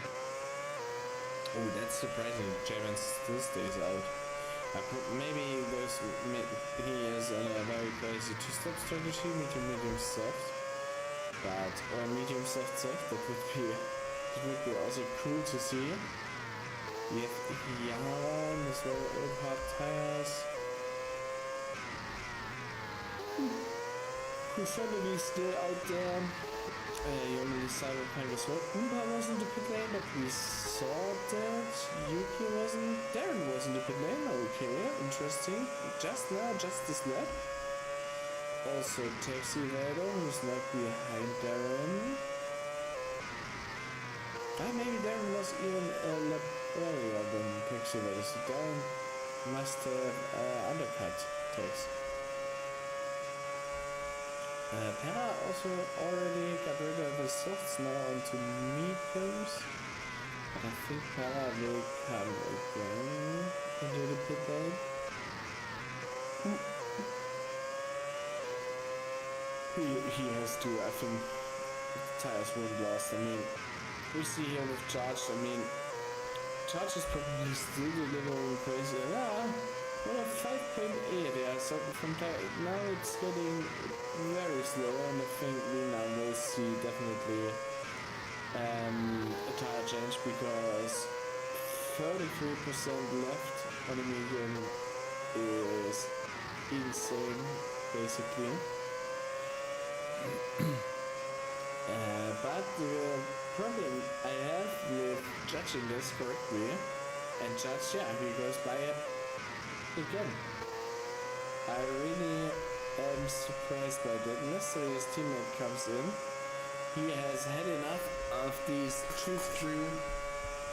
Oh, that's surprising. Jabin still stays out. Maybe he is on a very crazy two-step strategy, medium soft, or medium soft. That would be also cool to see. We have Jan as well, old hard tires. Who's suddenly still out there. Normally Cyberpunk as well. Umba was in the pit lane, but we saw that Yuki wasn't. Darren was in the pit lane. Okay, interesting. Just this lap. Also Taxi Rider, who's not behind Darren. Maybe Darren was even a lap earlier than Taxi Rider, so Darren must have undercut Tax. Para also already got rid of his softs, now onto mediums. But I think Para will come again into the pit lane. He has to, I think tires won't last. I mean, we see here with Charge, Charge is probably still delivering crazy. Well, a 5.8, yeah, so now it's getting very slow, and I think we now will see definitely a tire change, because 33% left on the medium is insane, basically. But the problem I have with judging this correctly, and Judge, yeah, he goes by it again. I really am surprised by that. Necessarily his teammate comes in. He has had enough of these true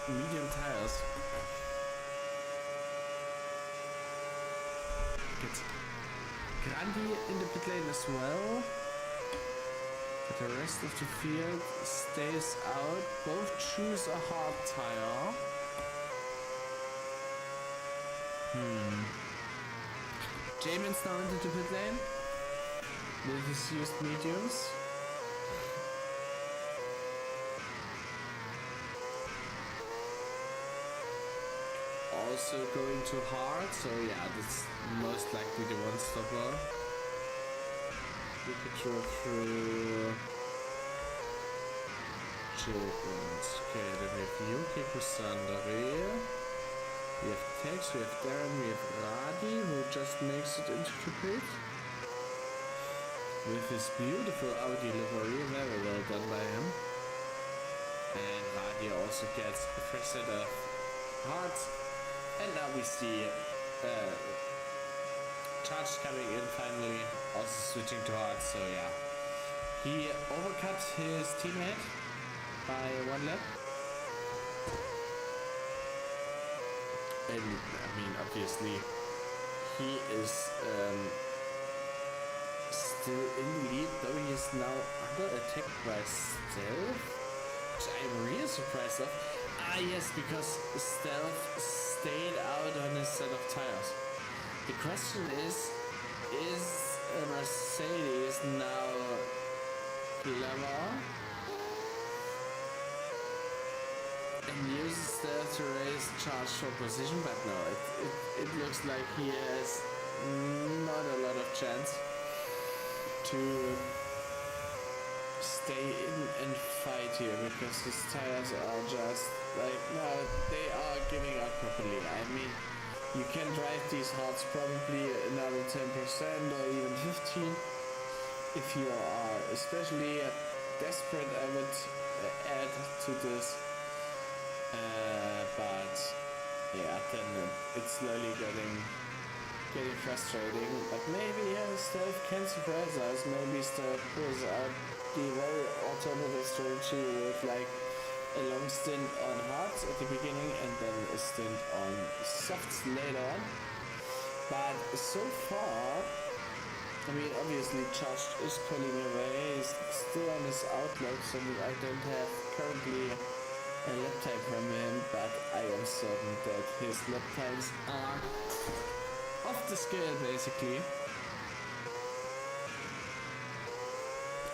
medium tires. it. Grandi in the pit lane as well. But the rest of the field stays out. Both choose a hard tire. Jamin's now into the pit lane with his used mediums. Also going too hard, so yeah, that's most likely the one stopper. We could draw through Children's. Okay, then we have Yuki Kusandare. We have Tex, we have Darren, we have Radi, who just makes it into the pit. With his beautiful Audi livery, very well done by him. And Radi also gets a fresh set of hearts. And now we see Charge coming in finally, also switching to hearts, so yeah. He overcut his teammate by 1 lap. And I mean, obviously, he is still in the lead, though he is now under attack by Stealth, which I'm really surprised of. Ah yes, because Stealth stayed out on his set of tires. The question is Mercedes now clever and uses Stealth to raise Charge for position, but no, it looks like he has not a lot of chance to stay in and fight here, because his tires are just like, no, they are giving out properly. I mean, you can drive these hearts probably another 10% or even 15 if you are especially desperate. I would add to this, but yeah, then it's slowly getting frustrating. But maybe Stealth can surprise us. Maybe Stealth pulls out the very alternative strategy with like a long stint on hards at the beginning and then a stint on softs later on. But so far, I mean, obviously Charged is pulling away. He's still on his outlook, so I don't have currently a lap time from him, but I am certain that his lap times are off the scale basically.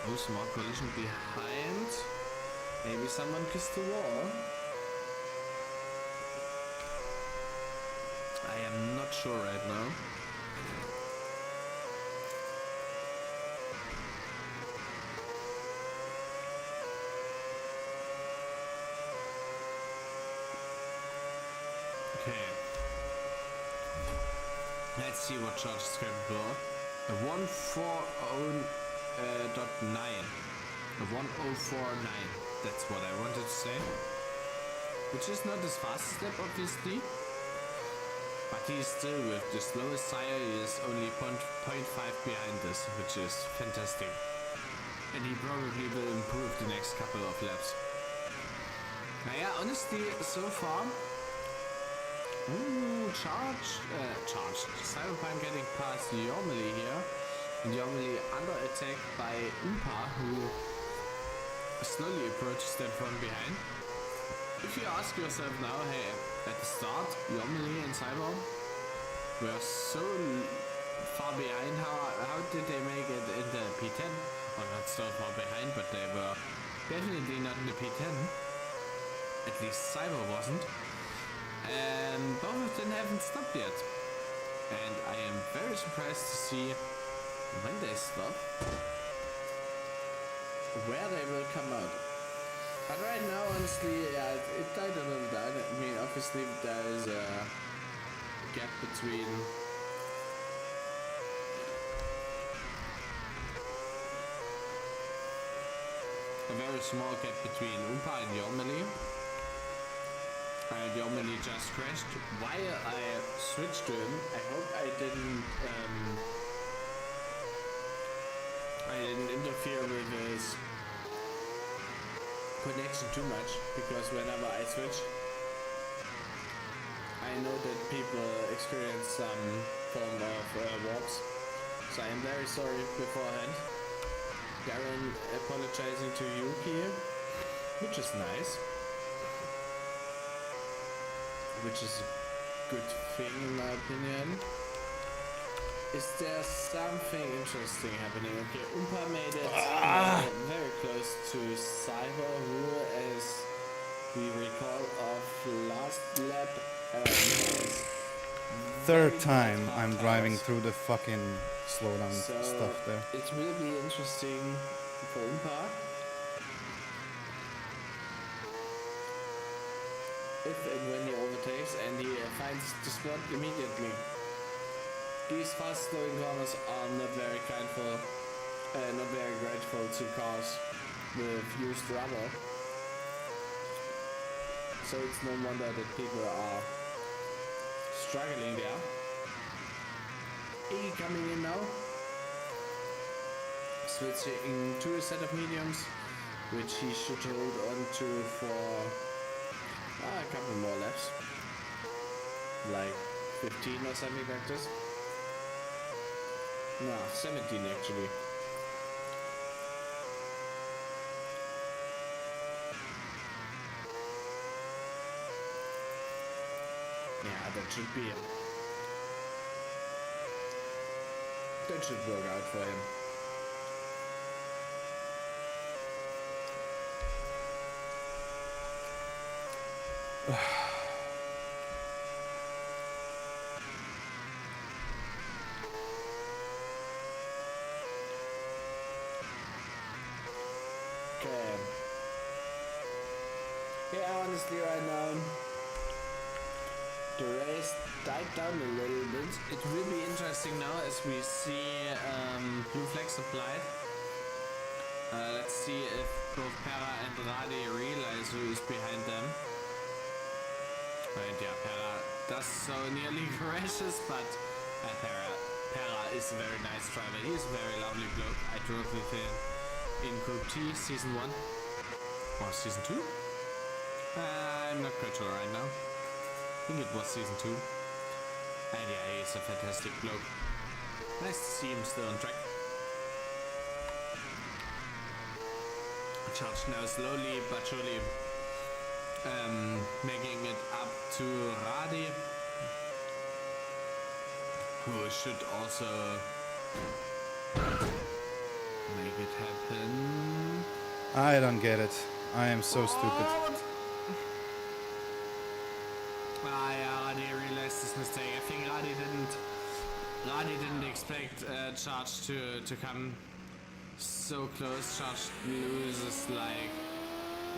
Oh, small collision behind. Maybe someone kissed the wall. I am not sure right now. Okay. Let's see what Charge is capable of. A 140.9. A 1049. That's what I wanted to say. Which is not his fastest lap, obviously. But he is still with the slowest tire. He is only 0.5 behind this, which is fantastic. And he probably will improve the next couple of laps. Naja, honestly, so far... Ooh, Charge. Cyberpunk getting past Yormley here. And Yormley under attack by Umpa, who slowly approaches them from behind. If you ask yourself now, hey, at the start, Yormley and Cyber were so far behind, how did they make it in the P10? Or not so far behind, but they were definitely not in the P10. At least Cyber wasn't. And both of them haven't stopped yet. And I am very surprised to see when they stop, where they will come out. But right now, honestly, yeah, it died a little down. I mean, obviously there is a gap between a very small gap between Umpa and Yormley. And Yormley just crashed while I switched to him. I hope I didn't interfere with his connection too much, because whenever I switch, I know that people experience some form of warps, so I am very sorry beforehand. Darren apologizing to you here, which is nice. Which is a good thing in my opinion. Is there something interesting happening? Okay, Umpa made it very close to Cyber, who, as we recall of last lap, Third time I'm driving through the fucking slowdown so stuff there. it will be interesting for Umpa. If and when he overtakes and he finds the spot immediately. These fast slowing corners are not very kindful, not very grateful to cars with used rubber. So it's no wonder that people are struggling there. Iggy coming in now, switching to a set of mediums, which he should hold on to for a couple more laps, like 15 or something like this. No, 17 actually. Yeah, that should work out for him. Okay. Yeah, honestly right now the race died down a little bit. It will be interesting now as we see blue flags applied. Let's see if both Pera and Rade realize who is behind them. And yeah, Pera does so nearly crashes, but Pera is a very nice driver. He is a very lovely bloke. I drove with him in Group T Season 1 or Season 2? I'm not quite sure right now. I think it was Season 2. And yeah, he's a fantastic bloke. Nice to see him still on track. Charge now slowly but surely making it up to Rade, who should also make it happen. I don't get it. I am so stupid. Yeah, Rade realized his mistake. I think Rade didn't expect Charge to come so close. Charge loses like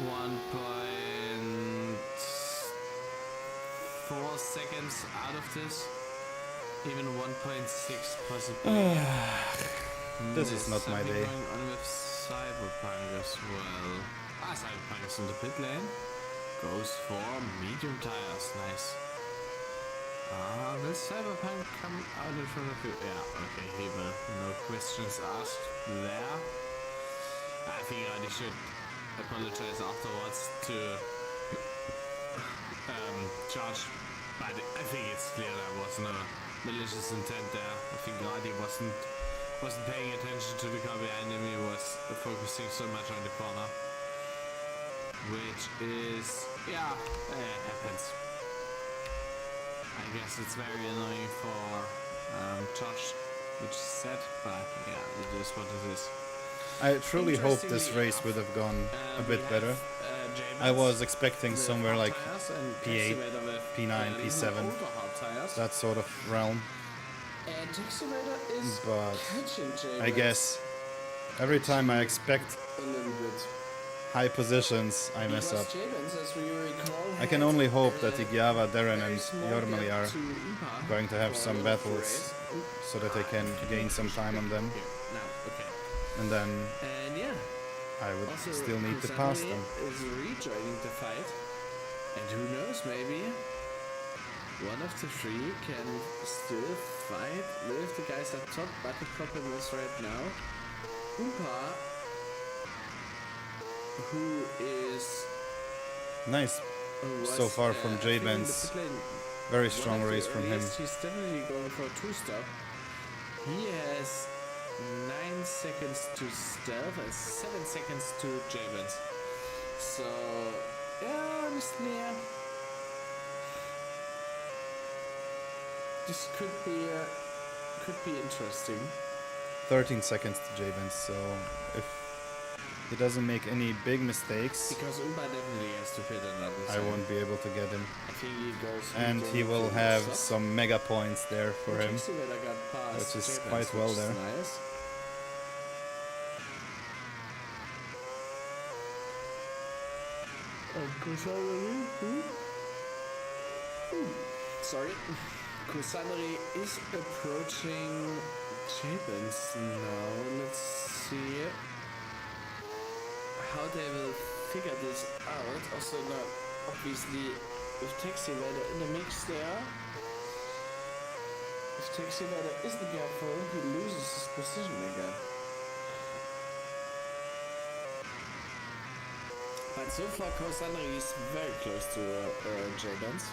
1.4 seconds out of this. Even 1.6 possibly. This is not my day. Going on with Cyberpunk as well. Cyberpunk is in the pit lane. Goes for medium tires. Nice. Will Cyberpunk come out in front of you? Yeah, okay, Hebe. No questions asked there. I think I should apologize afterwards to Charge, but I think it's clear there was no malicious intent there. I think Radi wasn't paying attention to the car behind him. He was focusing so much on the corner, which is happens. I guess it's very annoying for Charge, which is sad, but yeah, it is what it is. I truly hope this race would have gone a bit better. I was expecting somewhere like P8, P9, P7, that sort of realm. But I guess every time I expect high positions, I mess up. I can only hope that Igiava, Darren and Jormali are going to have some battles so that I can gain some time on them. And then I would still need to pass them. Is rejoining the fight, and who knows, maybe one of the three can still fight with the guys at top. But the problem is right now, Umpa, who is nice so far from J-Benz Very strong One of the race from him. earliest, he's definitely going for a 2-stop. He has 9 seconds to stealth and 7 seconds to Jabens. So, yeah, honestly, this could be interesting. 13 seconds to Jabens, so if he doesn't make any big mistakes, Because Umba definitely has to pit another I side. won't be able to get him. I think he goes. And he will have some mega points there for him, which which is quite well there. Nice. Sorry. Kusanari is approaching Jabens now. Let's see how they will figure this out. Also, now, obviously, with Taxi Rider in the mix there, if Taxi Rider isn't careful, he loses his position again. But so far, Kusanari is very close to Jabens.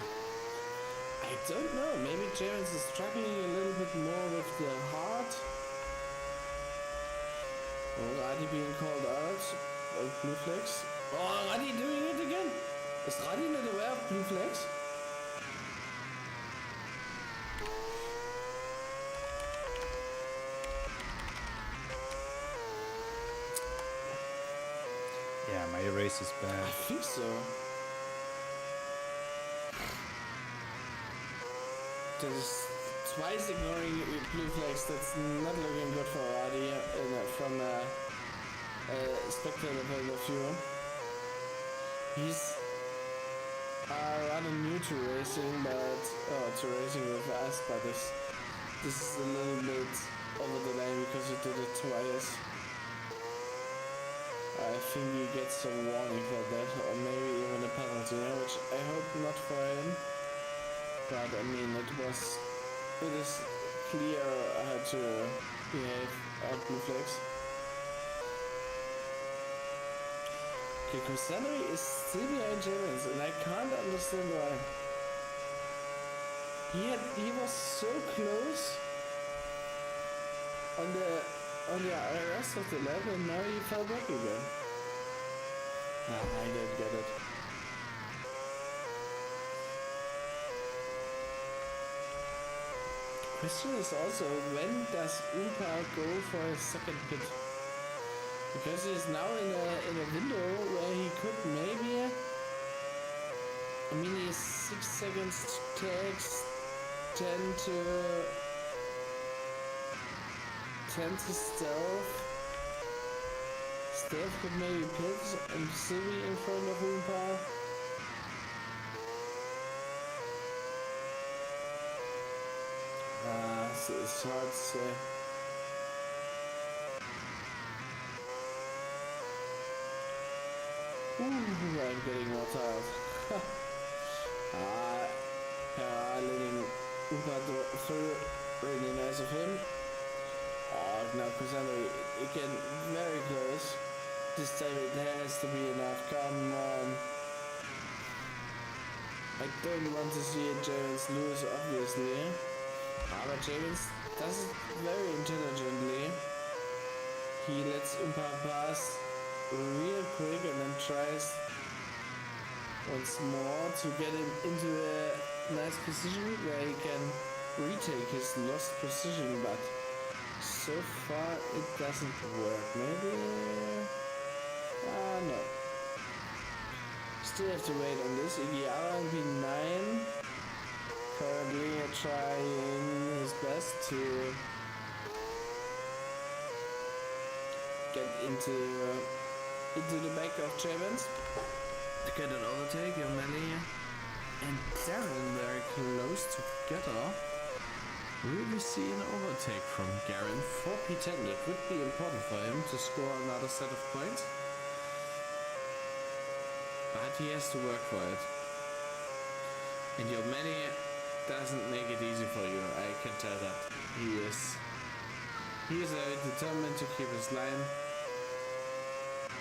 I don't know, maybe Jabens is struggling a little bit more with the heart. Oh, Radi being called out. Oh, blue flags. Oh, Radi doing it again. Is Radi not aware of blue flags? Yeah, my race is bad. I think so. There's twice ignoring blue flags. That's not looking good for Radi from a spectator point of view. He's rather new to racing, to racing with us, but this is a little bit over the line because he did it twice. I think he gets some warning for that, or maybe even a penalty, which I hope not for him. But I mean, it is clear how to behave at blue flags. Okay, Kusanari is still behind Jabens, and I can't understand why. He was so close on the rest of the lap, and now he fell back again. I don't get it. Question is also, when does Umpa go for a second pit? Because he's now in a window where he could maybe. I mean, he's 6 seconds tags, 10 to stealth. Stealth could maybe pit and still be in front of Umpa. So it's hard to say. Ooh, I'm getting more tired. Letting Umpa through, really nice of him. Now Kusanari again very close. This time it has to be enough. Come on. I don't want to see Jabens lose, obviously. But Jabens does it very intelligently. He lets Umpa pass real quick and then tries once more to get him into a nice position where he can retake his lost position, but so far it doesn't work. Maybe no. Still have to wait on this. Igiara will be 9. Currently trying his best to get into the back of Jabens to get an overtake. Yomeli and Darren very close together. Will we see an overtake from Garen for P10? It would be important for him to score another set of points, but he has to work for it. And Yomeli doesn't make it easy for you, I can tell that. He is very determined to keep his line,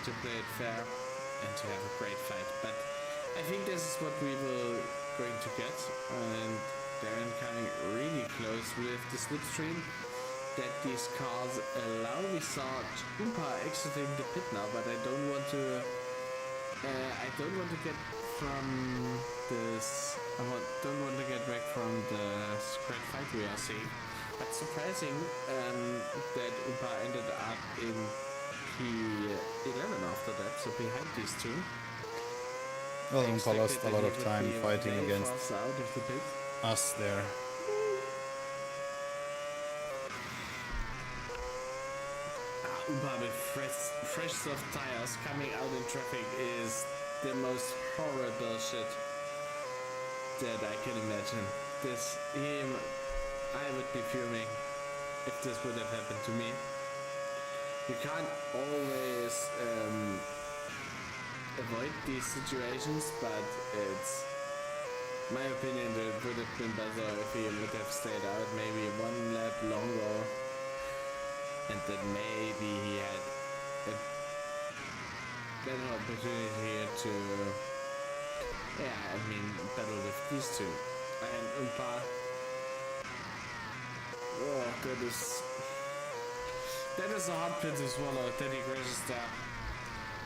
to play it fair, and to have a great fight. But I think this is what we will going to get. And Darren coming really close with the slipstream that these cars allow. We saw Umpa exiting the pit now, but I don't want to get from this. Don't want to get back from the great fight we are seeing. But surprising that Umpa ended up in P11 after that, so behind these two. Well, Umpa lost a lot of time fighting against out of the pit. us there. Umpa with fresh soft tires coming out in traffic is the most horrible shit that I can imagine. I would be fuming if this would have happened to me. You can't always avoid these situations, but it's my opinion that it would have been better if he would have stayed out maybe one lap longer, and that maybe he had a better opportunity to battle with these two. And Umpa, that is a hard pill to swallow that he crashes there.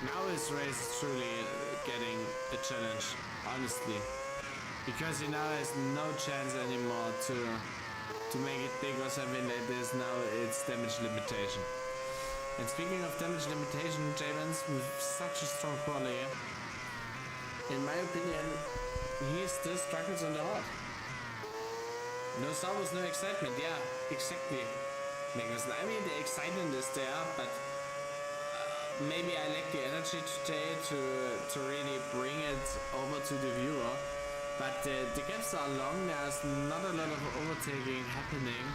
Now his race is truly getting a challenge, honestly, because he now has no chance anymore to make it big or something like this. Now it's damage limitation. And speaking of damage limitation, Javens with such a strong quality, in my opinion, he still struggles on the hard. No servos, no excitement. Yeah, exactly. Because I mean, the excitement is there, but maybe I lack the energy today to really bring it over to the viewer. But the gaps are long. There's not a lot of overtaking happening,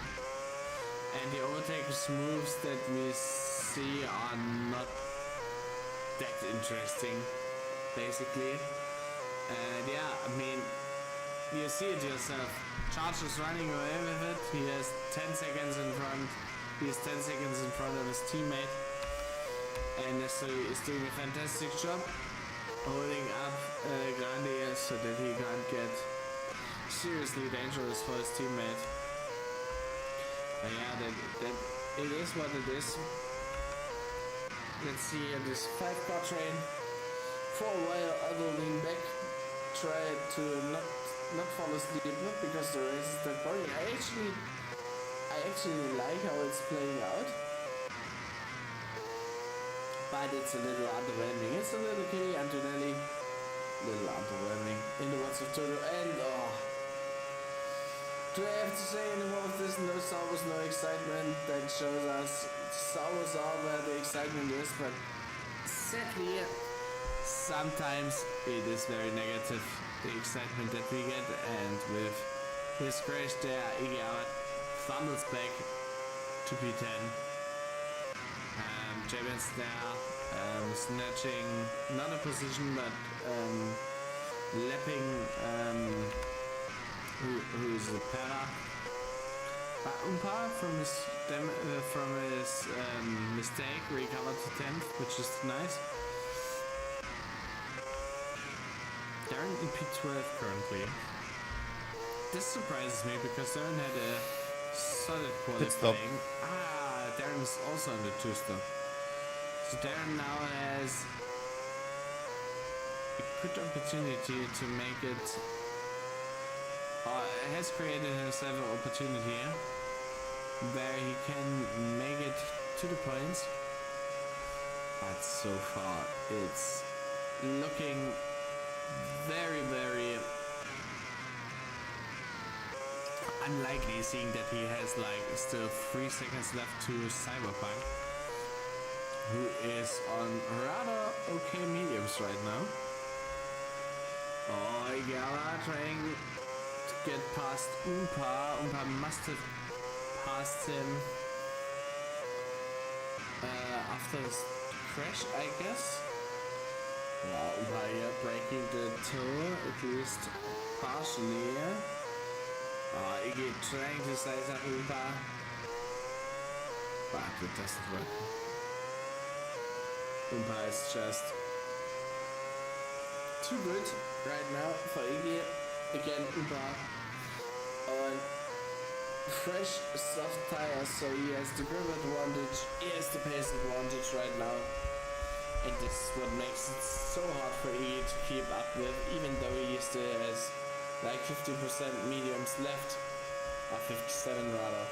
and the overtakers moves that we see are not that interesting, basically. And yeah, I mean, you see it yourself. Charge is running away with it. He has 10 seconds in front. He's 10 seconds in front of his teammate. And so he's doing a fantastic job holding up Grande so that he can't get seriously dangerous for his teammate. And yeah, that it is what it is. Let's see here, this 5-car train. For a while I will lean back, try to not fall asleep, not because the race is that boring. I actually like how it's playing out, but it's a little underwhelming. It's a little Kelly Antonelli, little underwhelming in the words of Toto. And do I have to say any more of this? No servos, no excitement. That shows us servos are where the excitement is, but sadly sometimes it is very negative, the excitement that we get. And with his crash there, Iggy out fumbles back to P10. Javens there, snatching not a position but lapping who's the para. But Umpa from his mistake recovered to 10th, which is nice. Darren in P12 currently. This surprises me because Darren had a solid qualifying. Darren is also in the 2-star. So Darren now has a good opportunity to make it, has created himself an opportunity where he can make it to the points. But so far it's looking very, very unlikely, seeing that he has like still 3 seconds left to Cyberpunk, who is on rather okay mediums right now. Igala trying to get past Umpa. Umpa must have passed him after his crash, I guess. Umpa here breaking the toe, at least partially. Iggy trying to size up Umpa, but it doesn't work. Umpa is just too good right now for Iggy. again Uber on fresh soft tires, so he has the grip advantage, he has the pace advantage right now, and this is what makes it so hard for Iggy to keep up with, even though he still has like 50% mediums left, or 57 rather.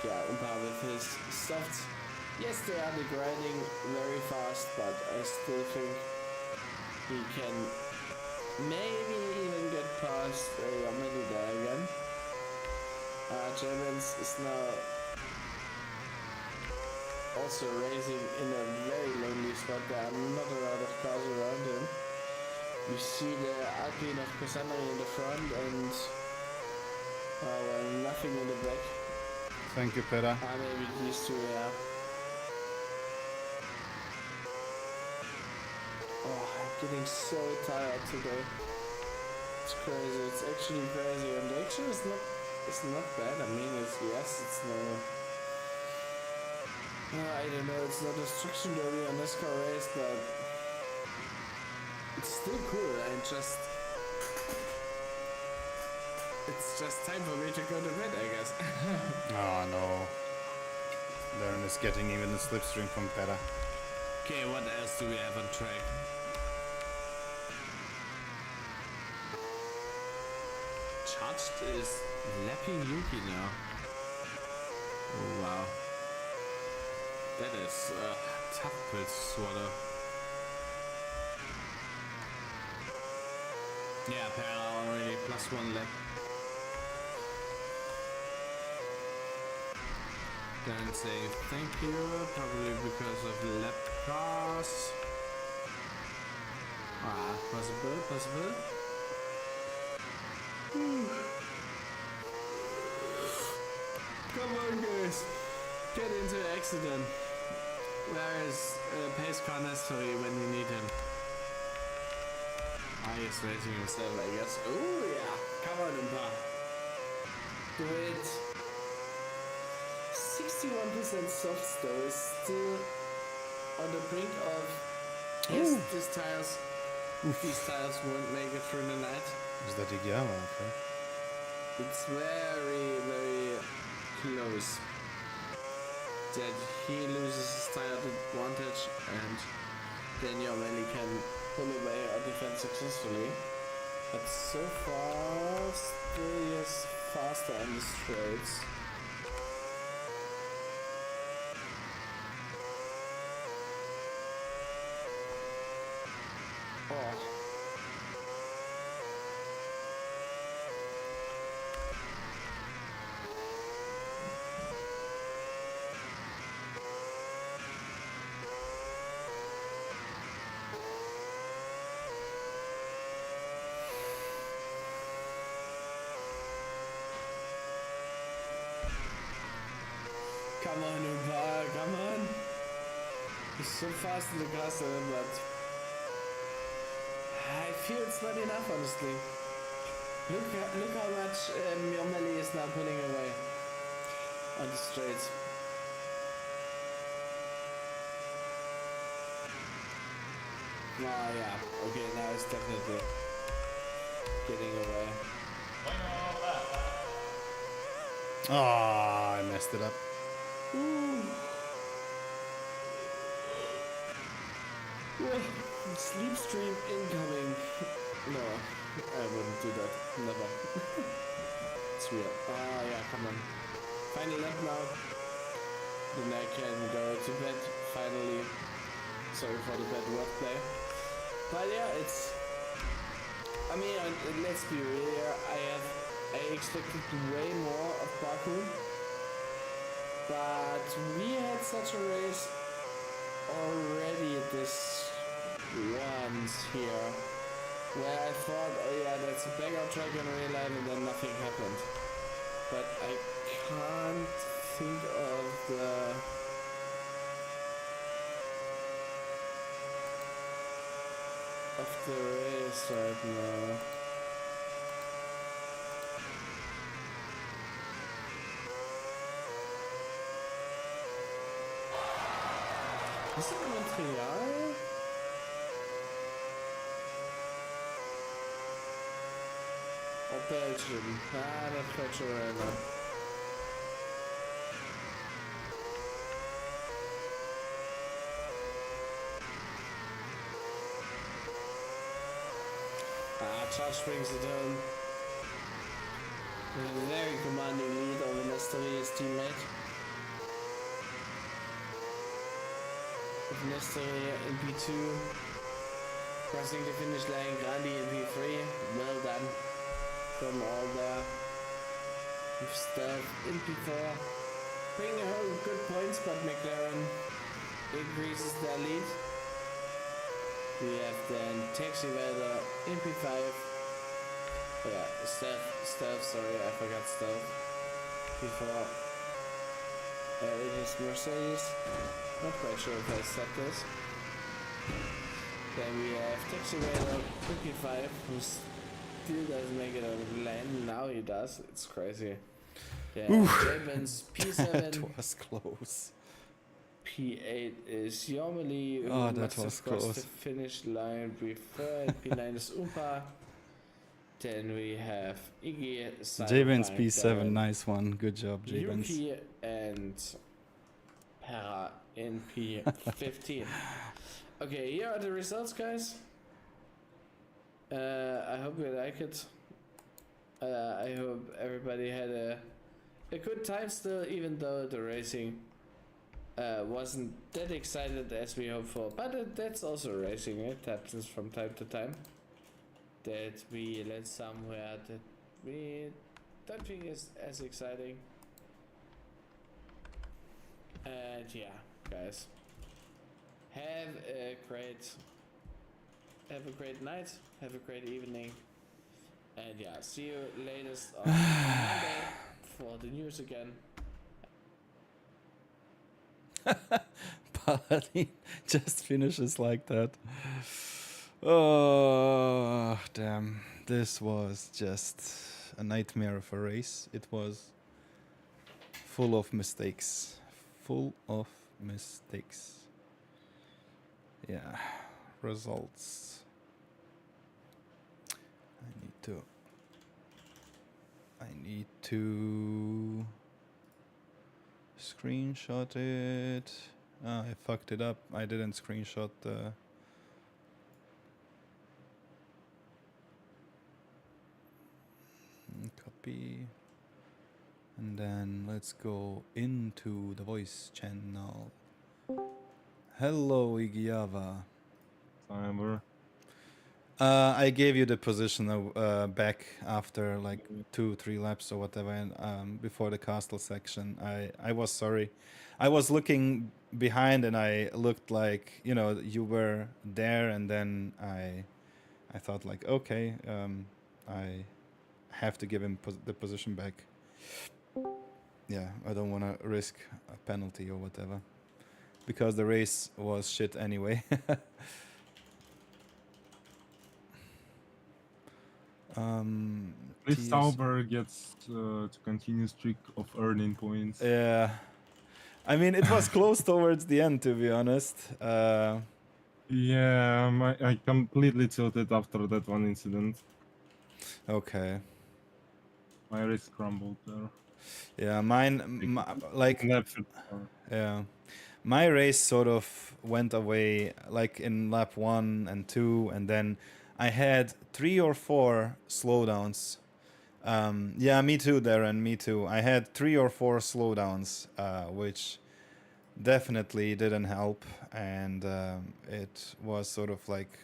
Yeah, Umpa with his softs, yes, they are degrading very fast, but I still think he can maybe even get past Yamani there again. Germans is now also racing in a very lonely spot. There are not a lot of cars around him. You see the Alpine of Cosanari in the front and well, nothing in the back. Thank you, Pera. Maybe these two, yeah. Oh, I'm getting so tired today. It's crazy. It's actually crazy, and the action is not bad. I mean, it's no. I don't know. It's not a destruction derby or NASCAR race, but it's still cool. It's just time for me to go to bed, I guess. Oh no. Darren is getting even a slipstream from Pera. Okay, what else do we have on track? Charged is lapping Yuki now. Oh wow. That is tough pill to swallow. Yeah, Pera already +1 lap. Then say thank you, probably because of lap cars. Possible. Come on, guys. Get into the accident. Where is pace car necessary when you need him? He's racing himself, I guess. Oh yeah, come on, Umpa. Do it. 61% soft though is still on the brink of. Yes, these tires won't make it through the night. Is that Igiama? Okay. It's very, very close that he loses his tire advantage and then Yameli can pull away or defend successfully. But so far, still he is faster on the straights. Oh. Come on, Umpa, come on. He's so fast in the castle, but I feel it's not enough, honestly. Look how much Yomeli is now pulling away on the straights. Oh yeah, okay, now it's definitely getting away. Oh, I messed it up. Ooh. Well, sleep stream incoming. No, I wouldn't do that. Never. It's real. Ah, yeah, come on. Final lap now. Then I can go to bed, finally. Sorry for the bad wordplay. But yeah, it's... I mean, let's be real here. I expected way more of Baku. But we had such a race already this once here, where I thought, oh yeah, that's a backup track in real life, and then nothing happened. But I can't think of the race right now. Is it Montreal? Or Belgium. Ah, not quite sure right now. Charles brings it home. With a very commanding lead over Nestori, his teammate. With Nestori in P2. Crossing the finish line, Grandi in P3. Well done from all there. With Stuff in P4. Bringing home good points, but McLaren increases their lead. We have then Taxi Weather in P5. Oh yeah, Stealth, sorry, I forgot Stealth. P4. It is Mercedes. Not quite sure if I said this. Then we have Taxi Weather in P5, who still doesn't make it over the lane. Now he does, it's crazy. Yeah, Jamin's P7. That was close. P8 is Yormali, who Oh, that must was have crossed close. the finish line before. And P9 is Umpa. Then we have Iggy, Jabens Cyberpunk, P7, Darren, nice one. Good job, Jabens. Yuki, and Para in P15. Okay, here are the results, guys. I hope you like it. I hope everybody had a good time still, even though the racing wasn't that excited as we hoped for. But that's also racing. It happens from time to time that we land somewhere that we don't think is as exciting. And yeah, guys, have a great night, have a great evening, and yeah, see you latest on Monday for the news again. Paladin just finishes like that. Oh, damn. This was just a nightmare of a race. It was full of mistakes. Full of mistakes. Yeah. Results. I need to screenshot it. Ah, I fucked it up. I didn't screenshot the copy. And then let's go into the voice channel. Hello, Igiava. Timer. I gave you the position back after like 2-3 laps or whatever, and before the castle section. I was sorry. I was looking behind and I looked like, you know, you were there, and then I thought like, okay, I have to give him the position back. Yeah, I don't want to risk a penalty or whatever, because the race was shit anyway. At least Sauber gets to continue streak of earning points. Yeah, I mean it was close towards the end, to be honest. Yeah, I completely tilted after that one incident. Okay. My race crumbled there. Yeah, mine, like, yeah, my race sort of went away like in lap 1 and 2, and then I had 3 or 4 slowdowns. Yeah, me too, Darren, me too. I had 3 or 4 slowdowns, which definitely didn't help, and it was sort of like,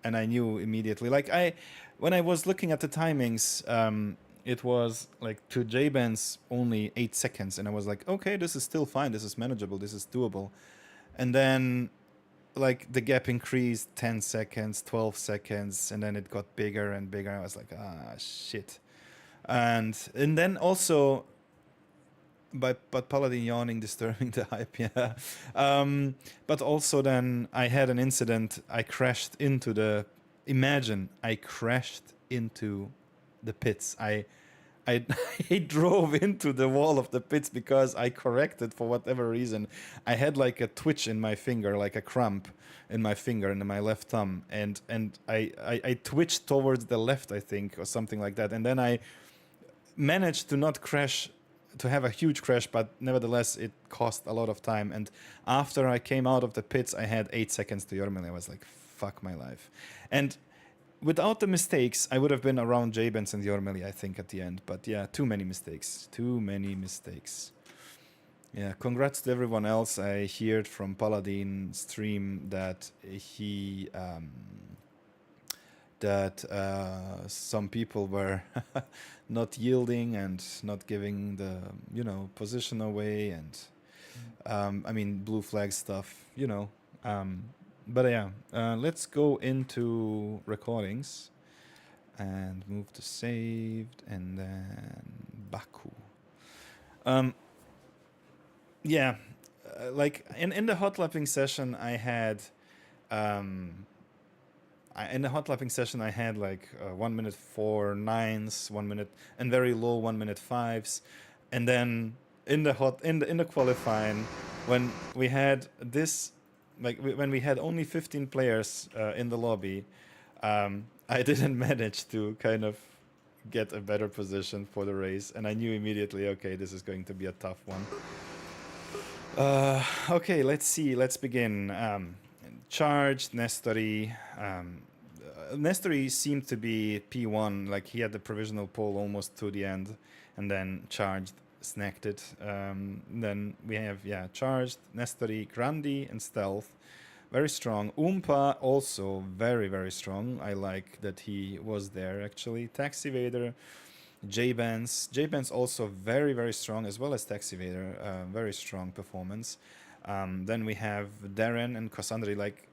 and I knew immediately, like when I was looking at the timings, it was like to J-Ben's only 8 seconds, and I was like, okay, this is still fine, this is manageable, this is doable. And then like the gap increased 10 seconds, 12 seconds, and then it got bigger and bigger. I was like, ah, shit. And then also, but Paladin yawning, disturbing the hype, yeah. But also then I had an incident. I crashed into the, imagine, I crashed into the pits. I I drove into the wall of the pits because I corrected for whatever reason. I had like a twitch in my finger, like a cramp in my finger and in my left thumb, and I twitched towards the left, I think, or something like that, and then I managed to not crash, to have a huge crash, but nevertheless it cost a lot of time. And after I came out of the pits, I had 8 seconds to Jormeli. I was like, fuck my life. And without the mistakes, I would have been around Jabens and Jormeli, I think, at the end. But yeah, too many mistakes. Too many mistakes. Yeah, congrats to everyone else. I heard from Paladin stream that he some people were not yielding and not giving the position away, and I mean blue flag stuff, but yeah, let's go into recordings and move to saved and then Baku. Yeah, like in the hot lapping session I had in the hot lapping session I had like 1 minute 4 nines, 1 minute and very low 1 minute 5s, and then in the qualifying, when we had this, like when we had only 15 players in the lobby, I didn't manage to kind of get a better position for the race, and I knew immediately, okay, this is going to be a tough one. Okay, let's see. Let's begin. Charged Nestori. Nestori seemed to be P1, like he had the provisional pole almost to the end, and then charged, snacked it. Then we have, charged, Nestori, Grandi, and Stealth. Very strong. Oompa also very, very strong. I like that he was there actually. Taxi Vader, J-Bands. J-Bands also very, very strong, as well as Taxi Vader. Very strong performance. Then we have Darren and Cassandra. Like,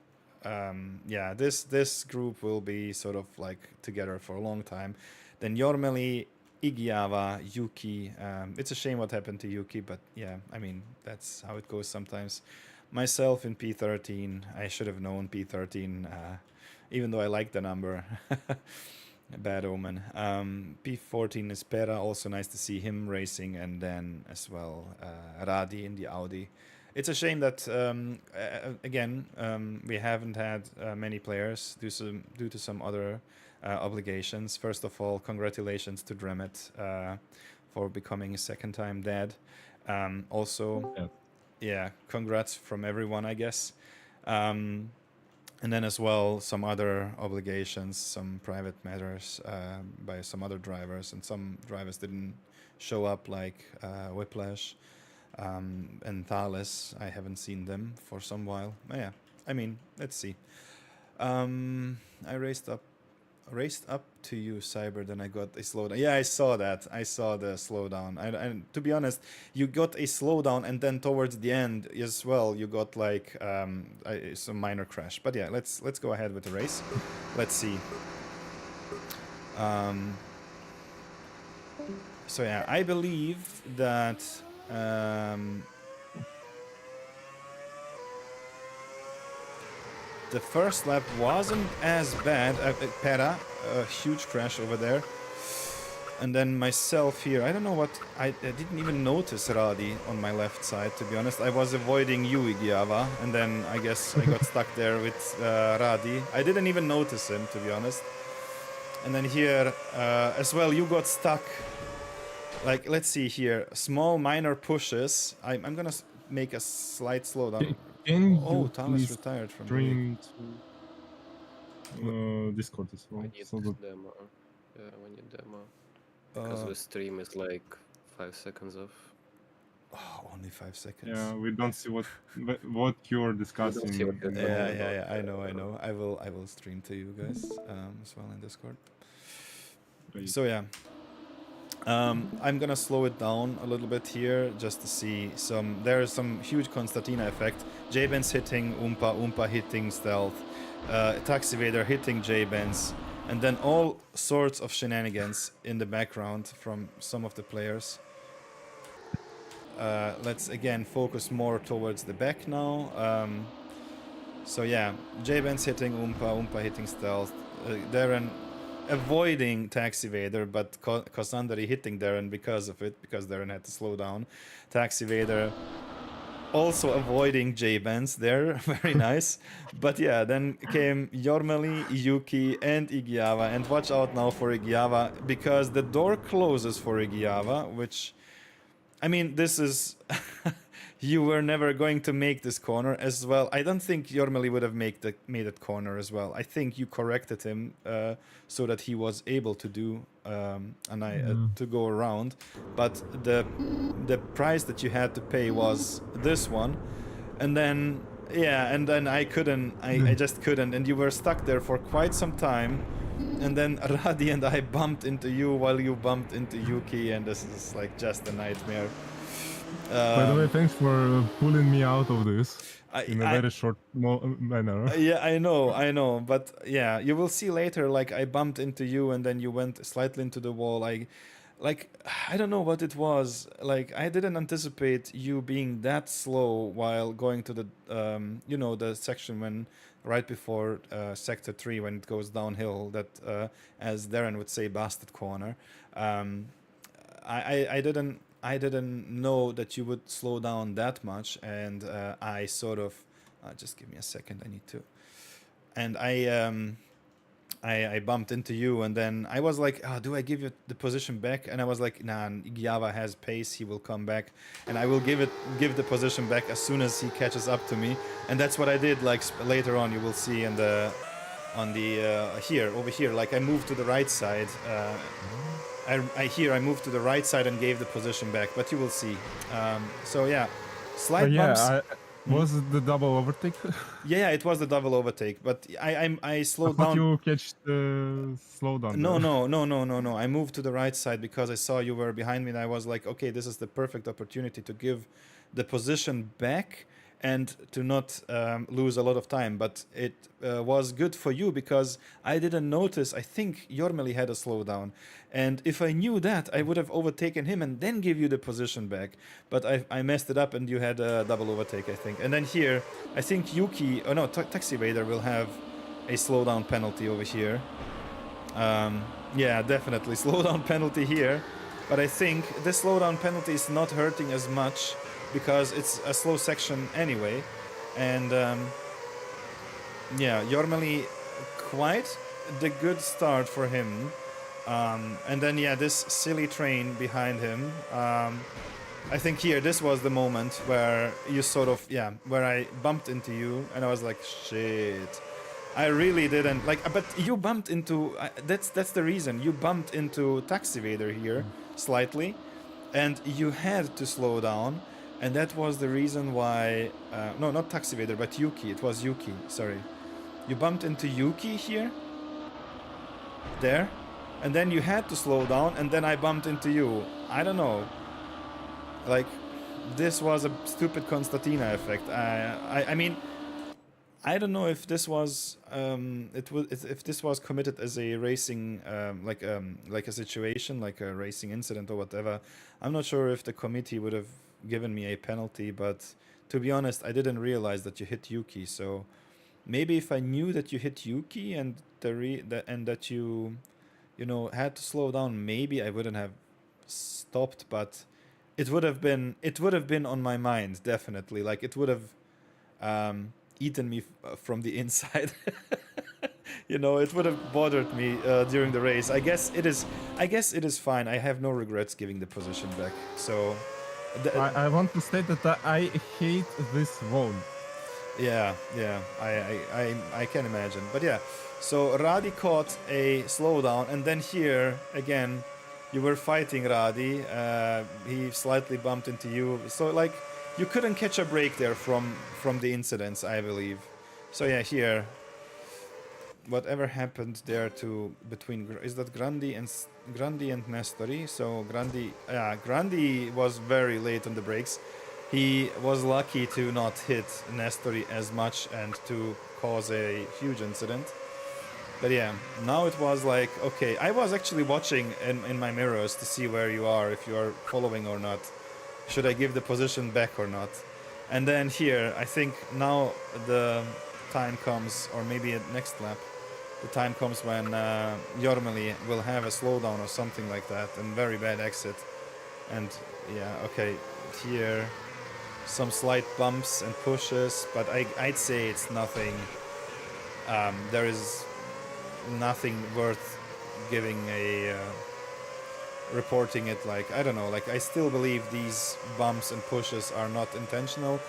this group will be sort of like together for a long time. Then Jormeli, Igiava, Yuki. It's a shame what happened to Yuki, but yeah, I mean, that's how it goes sometimes. Myself in P13. I should have known P13, even though I like the number. Bad omen. P14 is Pera, also nice to see him racing, and then as well Radi in the Audi. It's a shame that again we haven't had many players due to some other obligations. First of all, congratulations to Dremet for becoming a second-time dad. Also, yeah, congrats from everyone, I guess. And then as well, some other obligations, some private matters by some other drivers, and some drivers didn't show up, like Whiplash and Thales. I haven't seen them for some while. Yeah, I mean, let's see. I raced up to you, Cyber, then I got a slowdown. Yeah, I saw that. I saw the slowdown. And to be honest, you got a slowdown, and then towards the end as well, you got like some minor crash. But yeah, let's go ahead with the race. Let's see. So yeah, I believe that the first lap wasn't as bad. Pera, a huge crash over there. And then myself here. I don't know what... I didn't even notice Radi on my left side, to be honest. I was avoiding you, Igiava. And then I guess I got stuck there with Radi. I didn't even notice him, to be honest. And then here as well, you got stuck. Like, let's see here. Small minor pushes. I'm gonna make a slight slowdown. Thomas retired from the league. To Discord as well. We need So that demo. Yeah, we need demo. Because the stream is like 5 seconds off. Oh, only 5 seconds. yeah, we don't see what you're discussing. see what you're talking Yeah. I know. I will stream to you guys as well in Discord. Right. So yeah. I'm gonna slow it down a little bit here just to see there's some huge Constantina effect. J-Benz hitting Oompa hitting Stealth, Taxi Vader hitting J-Benz, and then all sorts of shenanigans in the background from some of the players. Let's again focus more towards the back now. So yeah, J-Benz hitting Oompa hitting Stealth, Darren avoiding Taxi Vader, but Kosandari hitting Darren because of it, because Darren had to slow down. Taxi Vader also avoiding J-Benz there, very nice. But yeah, then came Jormeli, Yuki, and Igiava, and watch out now for Igiava, because the door closes for Igiava, which, I mean, this is... You were never going to make this corner as well. I don't think Jormeli would have made that corner as well. I think you corrected him so that he was able to do to go around. But the price that you had to pay was this one, and then I couldn't. I just couldn't, and you were stuck there for quite some time. And then Radi and I bumped into you while you bumped into Yuki, and this is like just a nightmare. By the way, thanks for pulling me out of this in a very short manner. Yeah, I know, but yeah, you will see later. Like I bumped into you, and then you went slightly into the wall. I don't know what it was. Like I didn't anticipate you being that slow while going to the the section when right before sector 3 when it goes downhill. That as Darren would say, bastard corner. I didn't know that you would slow down that much, and I sort of just give me a second. I need to, and I bumped into you, and then I was like, do I give you the position back? And I was like, nah, Igiava has pace, he will come back, and I will give the position back as soon as he catches up to me, and that's what I did. Like later on, you will see in the over here, like I moved to the right side. I moved to the right side and gave the position back, but you will see. So yeah, slight bumps. Was it the double overtake? Yeah, it was the double overtake, but I slowed I down. You catch the slowdown. No. I moved to the right side because I saw you were behind me, and I was like, okay, this is the perfect opportunity to give the position back and to not lose a lot of time. But it was good for you because I didn't notice. I think Jormeli had a slowdown, and if I knew that, I would have overtaken him and then give you the position back. But I messed it up, and you had a double overtake, I think. And then here, I think Yuki, Taxi Vader will have a slowdown penalty over here. Yeah, definitely slowdown penalty here. But I think this slowdown penalty is not hurting as much because it's a slow section anyway. And yeah, Jormeli, quite the good start for him. And then yeah, this silly train behind him. I think here, this was the moment where you sort of, where I bumped into you, and I was like, shit. I really didn't like, but you bumped into, that's the reason, you bumped into Taxi Vader here slightly, and you had to slow down, and that was the reason why, no, not Taxi Vader, but Yuki, it was Yuki, sorry. You bumped into Yuki here, there, and then you had to slow down, and then I bumped into you. I don't know, like, this was a stupid Konstantina effect. I mean, I don't know if this was if this was committed as a racing like a situation, like a racing incident or whatever. I'm not sure if the committee would have given me a penalty, but to be honest, I didn't realize that you hit Yuki. So maybe if I knew that you hit Yuki and that you had to slow down, maybe I wouldn't have stopped. But it would have been on my mind, definitely. Like it would have eaten me from the inside. It would have bothered me during the race. I guess it is fine. I have no regrets giving the position back. So I want to state that I hate this wall. Yeah, I can imagine. But yeah, so Radi caught a slowdown, and then here again you were fighting Radi. He slightly bumped into you, so like you couldn't catch a break there from the incidents, I believe. So yeah, here, whatever happened there between, is that Grandi and Nestori? So Grandi was very late on the brakes. He was lucky to not hit Nestori as much and to cause a huge incident. But yeah, now it was like, okay, I was actually watching in my mirrors to see where you are, if you are following or not. Should I give the position back or not? And then here, I think now the time comes, or maybe at next lap, the time comes when Jormeli will have a slowdown or something like that, and very bad exit. And yeah, okay, here some slight bumps and pushes, but I'd say it's nothing. There is nothing worth giving a reporting it. Like, I don't know, like I still believe these bumps and pushes are not intentional.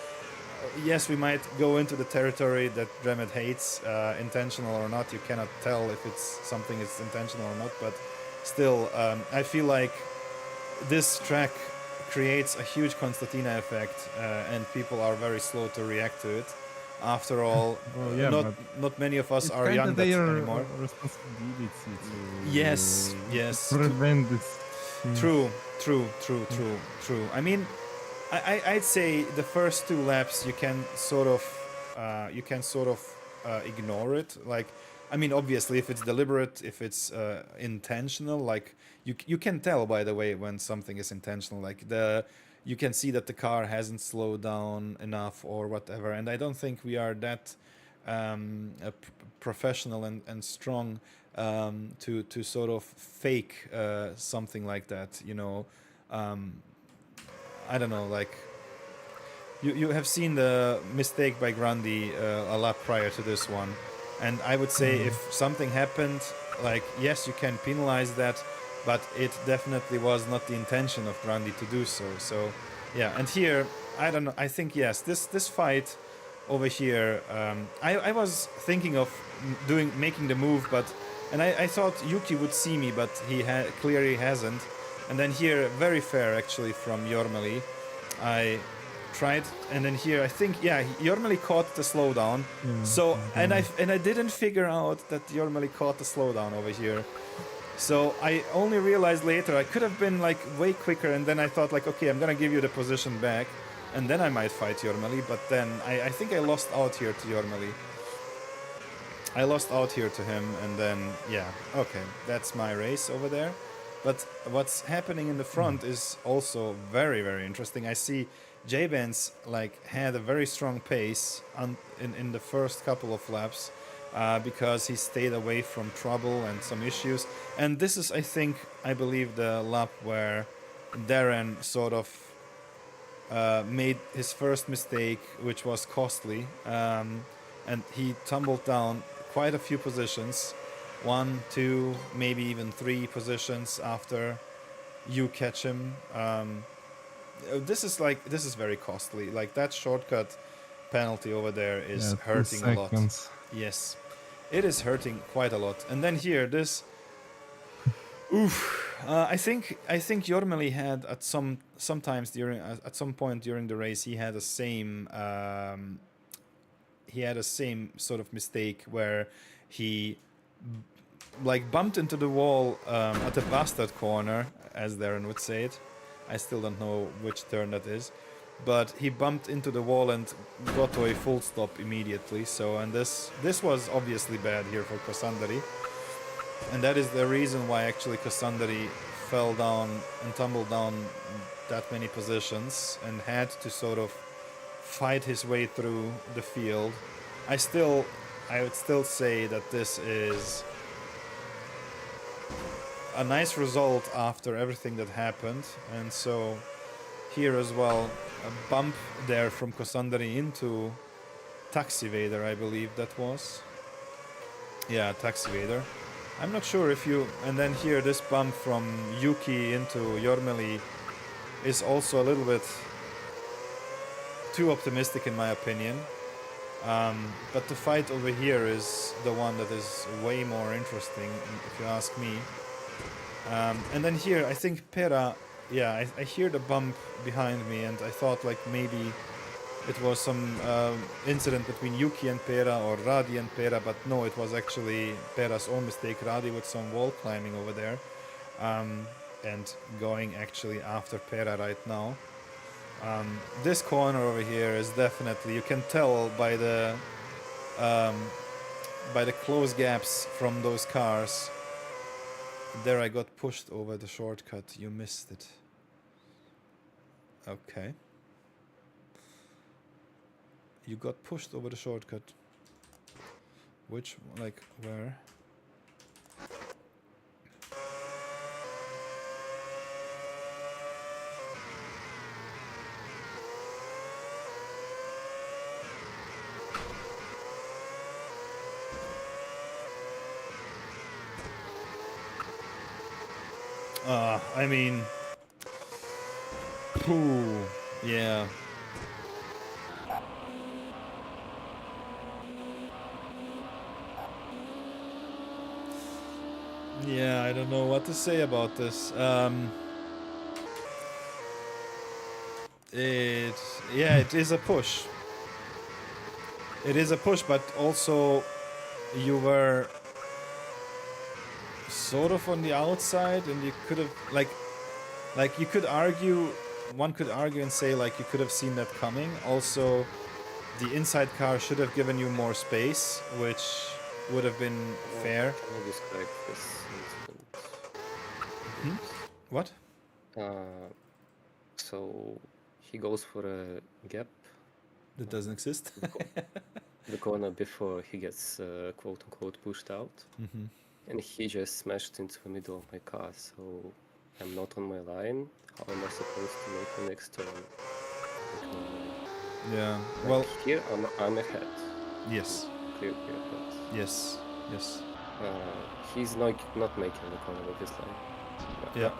Yes, we might go into the territory that Dremet hates, intentional or not. You cannot tell if it's something is intentional or not, but still, I feel like this track creates a huge Constantina effect, and people are very slow to react to it. After all, well, yeah, not many of us it's are young anymore. Responsibility to Yes, prevent this. True. I mean, I'd say the first 2 laps you can sort of ignore it. Like, I mean, obviously, if it's deliberate, if it's intentional, like you can tell, by the way, when something is intentional. Like you can see that the car hasn't slowed down enough or whatever. And I don't think we are that professional and strong to sort of fake something like that. You know, I don't know, like. You have seen the mistake by Grandi a lap prior to this one, and I would say if something happened, like, yes, you can penalize that, but it definitely was not the intention of Grandi to do so. So, yeah, and here, I don't know, I think, yes, this fight over here, I was thinking of making the move, and I thought Yuki would see me, but he clearly hasn't. And then here, very fair actually from Jormeli. I tried, and then here I think, yeah, Jormeli caught the slowdown. So and I didn't figure out that Jormeli caught the slowdown over here. So I only realized later I could have been like way quicker, and then I thought like, okay, I'm gonna give you the position back, and then I might fight Jormeli. But then I think I lost out here to Jormeli. I lost out here to him, and then yeah, okay, that's my race over there. But what's happening in the front is also very, very interesting. I see J-Benz like had a very strong pace in the first couple of laps because he stayed away from trouble and some issues. And this is, I believe, the lap where Darren sort of made his first mistake, which was costly. And he tumbled down quite a few positions. 1, 2, maybe even 3 positions after you catch him. This is very costly. Like, that shortcut penalty over there is hurting a lot. Yes, it is hurting quite a lot. And then here, this. Oof. I think Jormeli had at some point during the race he had the same sort of mistake where he like bumped into the wall at the bastard corner, as Darren would say it. I still don't know which turn that is, but he bumped into the wall and got to a full stop immediately. So, and this was obviously bad here for Kosandari, and that is the reason why actually Kosandari fell down and tumbled down that many positions and had to sort of fight his way through the field. I would still say that this is a nice result after everything that happened. And so here as well, a bump there from Kosandari into Taxivader, I believe that was. Yeah, Taxivader. I'm not sure if you... And then here, this bump from Yuki into Jormeli is also a little bit too optimistic in my opinion. But the fight over here is the one that is way more interesting, if you ask me. And then here, I think Pera, yeah, I hear the bump behind me, and I thought like maybe it was some incident between Yuki and Pera or Radi and Pera, but no, it was actually Pera's own mistake. Radi with some wall climbing over there, and going actually after Pera right now. This corner over here is definitely, you can tell by the close gaps from those cars. There I got pushed over the shortcut. You missed it. Okay. You got pushed over the shortcut. Which, like, where? I mean, phew, yeah. Yeah, I don't know what to say about this. It is a push. It is a push, but also you were sort of on the outside, and you could have like you could argue. One could argue and say like you could have seen that coming. Also, the inside car should have given you more space, which would have been fair. Can you describe this incident? Hmm? What? So he goes for a gap. That doesn't exist. The corner before he gets quote unquote pushed out. Mm-hmm. And he just smashed into the middle of my car, so I'm not on my line. How am I supposed to make the next turn? Like, yeah. like well, here I'm ahead. Yes. Clearly ahead. Yes. Yes. He's not making the corner with his line. Yeah.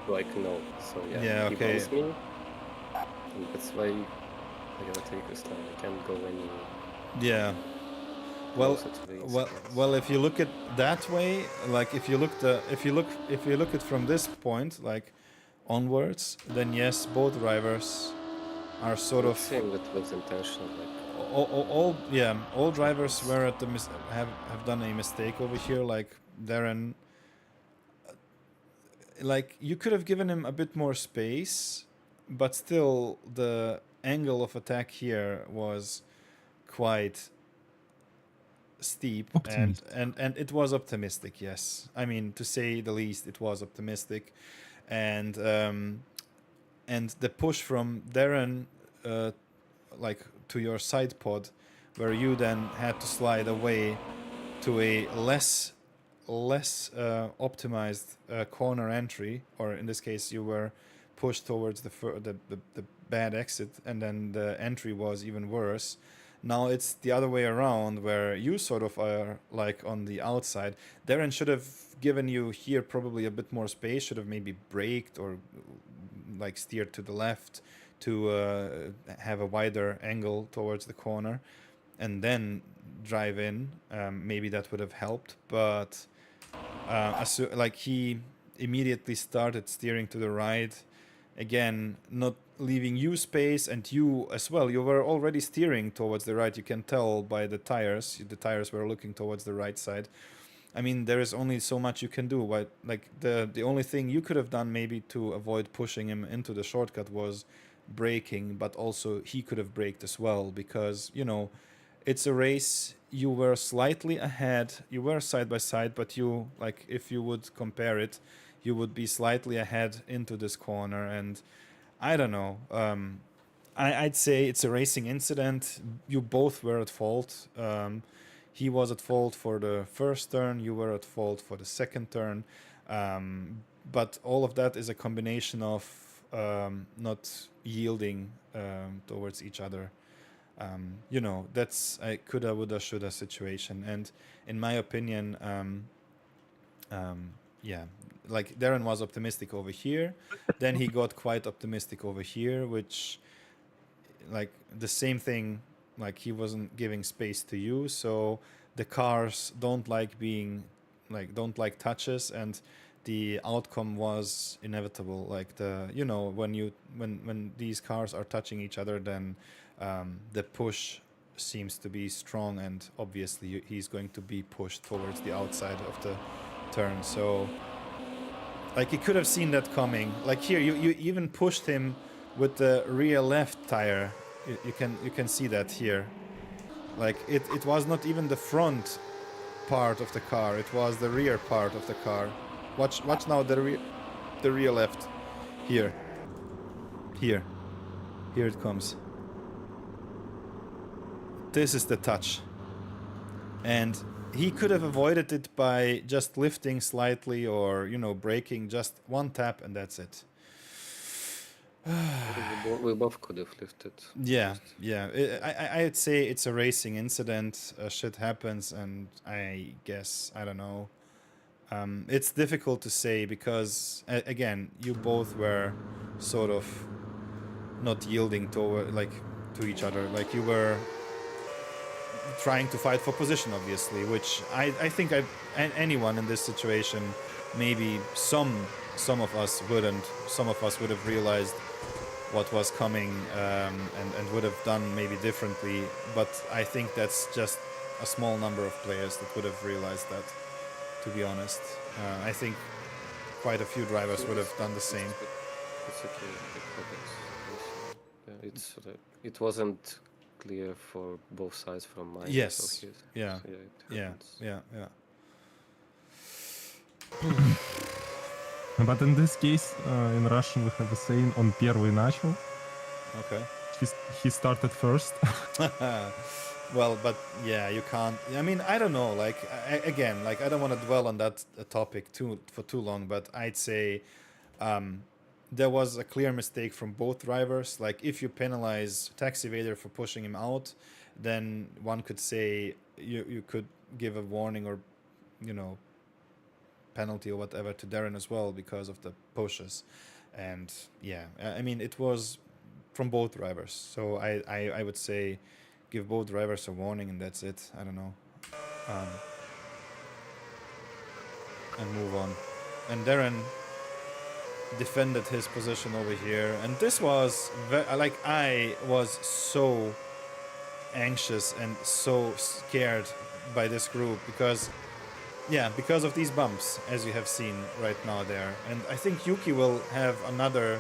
Like no. So yeah. Yeah. He Okay. bumps me, and that's why I gotta take this line. I can't go any. Yeah. Well, if you look at that way, like if you look it from this point, like onwards, then yes, both drivers are sort of saying that was intentional. Like all drivers were at the have done a mistake over here. Like Darren, like you could have given him a bit more space, but still the angle of attack here was quite steep and it was optimistic. Yes, I mean, to say the least, it was optimistic, and the push from Darren like to your side pod, where you then had to slide away to a less optimized corner entry, or in this case you were pushed towards the bad exit, and then the entry was even worse. Now it's the other way around, where you sort of are like on the outside. Darren should have given you here probably a bit more space, should have maybe braked or like steered to the left to have a wider angle towards the corner and then drive in. Maybe that would have helped, but like he immediately started steering to the right, again not leaving you space, and you as well, you were already steering towards the right. You can tell by the tires were looking towards the right side. I mean, there is only so much you can do. But like the only thing you could have done maybe to avoid pushing him into the shortcut was braking, but also he could have braked as well, because it's a race. You were slightly ahead, you were side by side, but you, like, if you would compare it, you would be slightly ahead into this corner. And I don't know, I'd say it's a racing incident. You both were at fault. He was at fault for the first turn, you were at fault for the second turn. But all of that is a combination of not yielding towards each other. That's a coulda, woulda, shoulda situation. And in my opinion, like Darren was optimistic over here, then he got quite optimistic over here, which, like, the same thing, like he wasn't giving space to you. So the cars don't like touches, and the outcome was inevitable. Like when these cars are touching each other, then the push seems to be strong, and obviously he's going to be pushed towards the outside of the turn. So like you could have seen that coming. Like here, you even pushed him with the rear left tire. You can see that here. Like it was not even the front part of the car, it was the rear part of the car. Watch now the rear left. Here it comes. This is the touch, and he could have avoided it by just lifting slightly, or braking, just one tap, and that's it. We both could have lifted. Yeah. I'd say it's a racing incident. Shit happens, and I guess, I don't know. It's difficult to say because again, you both were sort of not yielding to each other. Like you were trying to fight for position, obviously, which I think anyone in this situation, maybe some of us wouldn't. Some of us would have realized what was coming and would have done maybe differently. But I think that's just a small number of players that would have realized that, to be honest. I think quite a few drivers would have done the same. It's okay. It wasn't clear for both sides from my yes. Yeah. So Yeah. But in this case, in Russian, we have a saying "on первый начал." Okay. He started first. Well, but yeah, you can't. I mean, I don't know. Like again, like I don't want to dwell on that topic for too long. But I'd say there was a clear mistake from both drivers. Like if you penalize Taxi Vader for pushing him out, then one could say you could give a warning or, you know, penalty or whatever to Darren as well because of the pushes. And yeah, I mean, it was from both drivers. So I would say give both drivers a warning and that's it. I don't know. And move on. And Darren defended his position over here. And this was like, I was so anxious and so scared by this group because of these bumps, as you have seen right now there. And I think Yuki will have another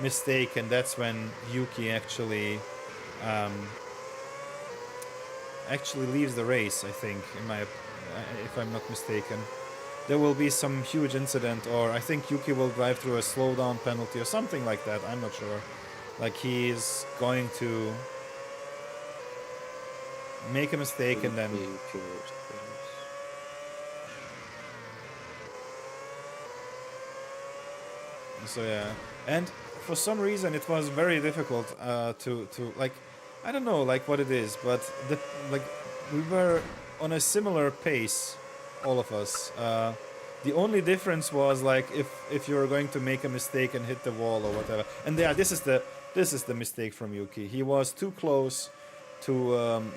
mistake, and that's when Yuki actually leaves the race, I think, if I'm not mistaken. There will be some huge incident, or I think Yuki will drive through a slowdown penalty or something like that. I'm not sure. Like he's going to make a mistake and then... So yeah, and for some reason it was very difficult to like, I don't know like what it is, but we were on a similar pace, all of us. The only difference was like if you were going to make a mistake and hit the wall or whatever. And yeah, this is the mistake from Yuki. He was too close to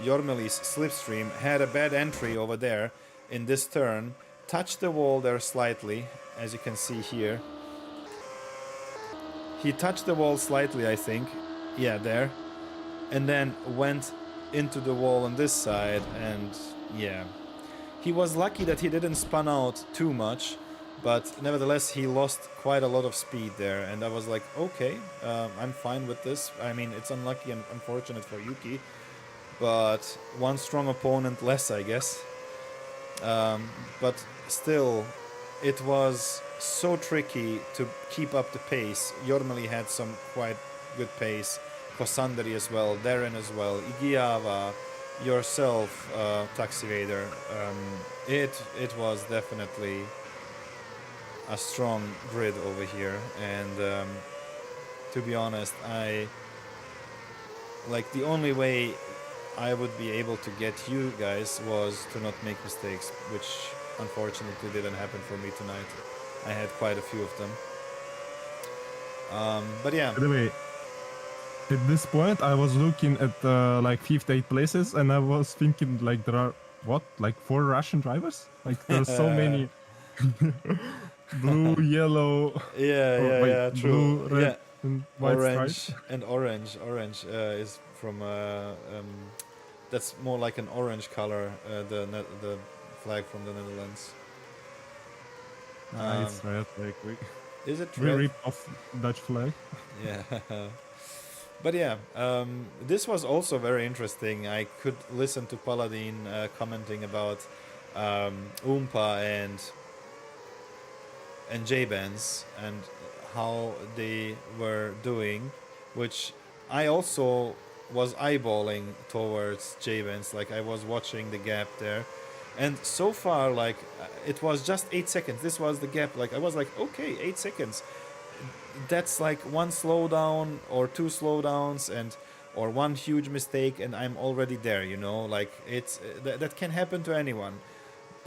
Jormeli's slipstream, had a bad entry over there in this turn, touched the wall there slightly, as you can see here. He touched the wall slightly, I think. Yeah, there. And then went into the wall on this side, and yeah. He was lucky that he didn't spun out too much, but nevertheless he lost quite a lot of speed there, and I was like, okay, I'm fine with this. I mean, it's unlucky and unfortunate for Yuki, but one strong opponent less, I guess. But still, it was so tricky to keep up the pace. Jormeli had some quite good pace, Kosandari as well, Darren as well, Igiava, yourself, Taxi Vader. It was definitely a strong grid over here, and to be honest, the only way I would be able to get you guys was to not make mistakes, which unfortunately didn't happen for me tonight. I had quite a few of them. But yeah. By the way, at this point, I was looking at like 58 places, and I was thinking like there are like 4 Russian drivers? Like there's so many. Blue, yellow. Yeah, true. Blue, red, and white orange stripes. and orange. Orange is from that's more like an orange color. The flag from the Netherlands. It's red, like is it we red? ripped off Dutch flag. Yeah. But yeah, this was also very interesting. I could listen to Paladin commenting about Oompa and J-Bands and how they were doing, which I also was eyeballing towards J-Bands. Like I was watching the gap there, and so far, like it was just 8 seconds. This was the gap. Like I was like, okay, 8 seconds. That's like one slowdown or 2 slowdowns or one huge mistake, and I'm already there. You know, like it's that can happen to anyone.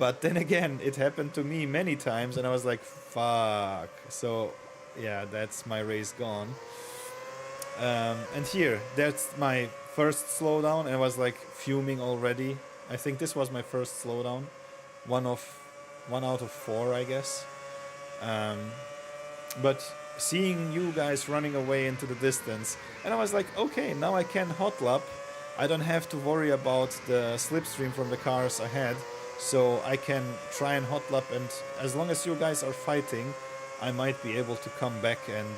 But then again, it happened to me many times, and I was like, fuck. So, yeah, that's my race gone. And here, that's my first slowdown, and I was like fuming already. I think this was my first slowdown. One out of 4, I guess. Um, but seeing you guys running away into the distance, and I was like, okay, now I can hot lap. I don't have to worry about the slipstream from the cars ahead, so I can try and hot lap, and as long as you guys are fighting, I might be able to come back and,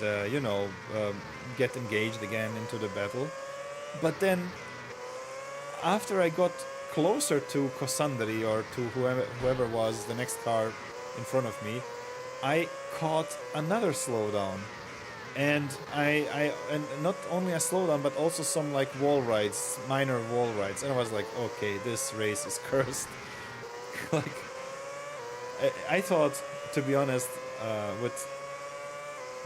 get engaged again into the battle. But then, after I got closer to Kosandri, or to whoever was the next car in front of me, I caught another slowdown. And and not only a slowdown, but also some like wall rides, minor wall rides. And I was like, okay, this race is cursed. Like, I thought, to be honest,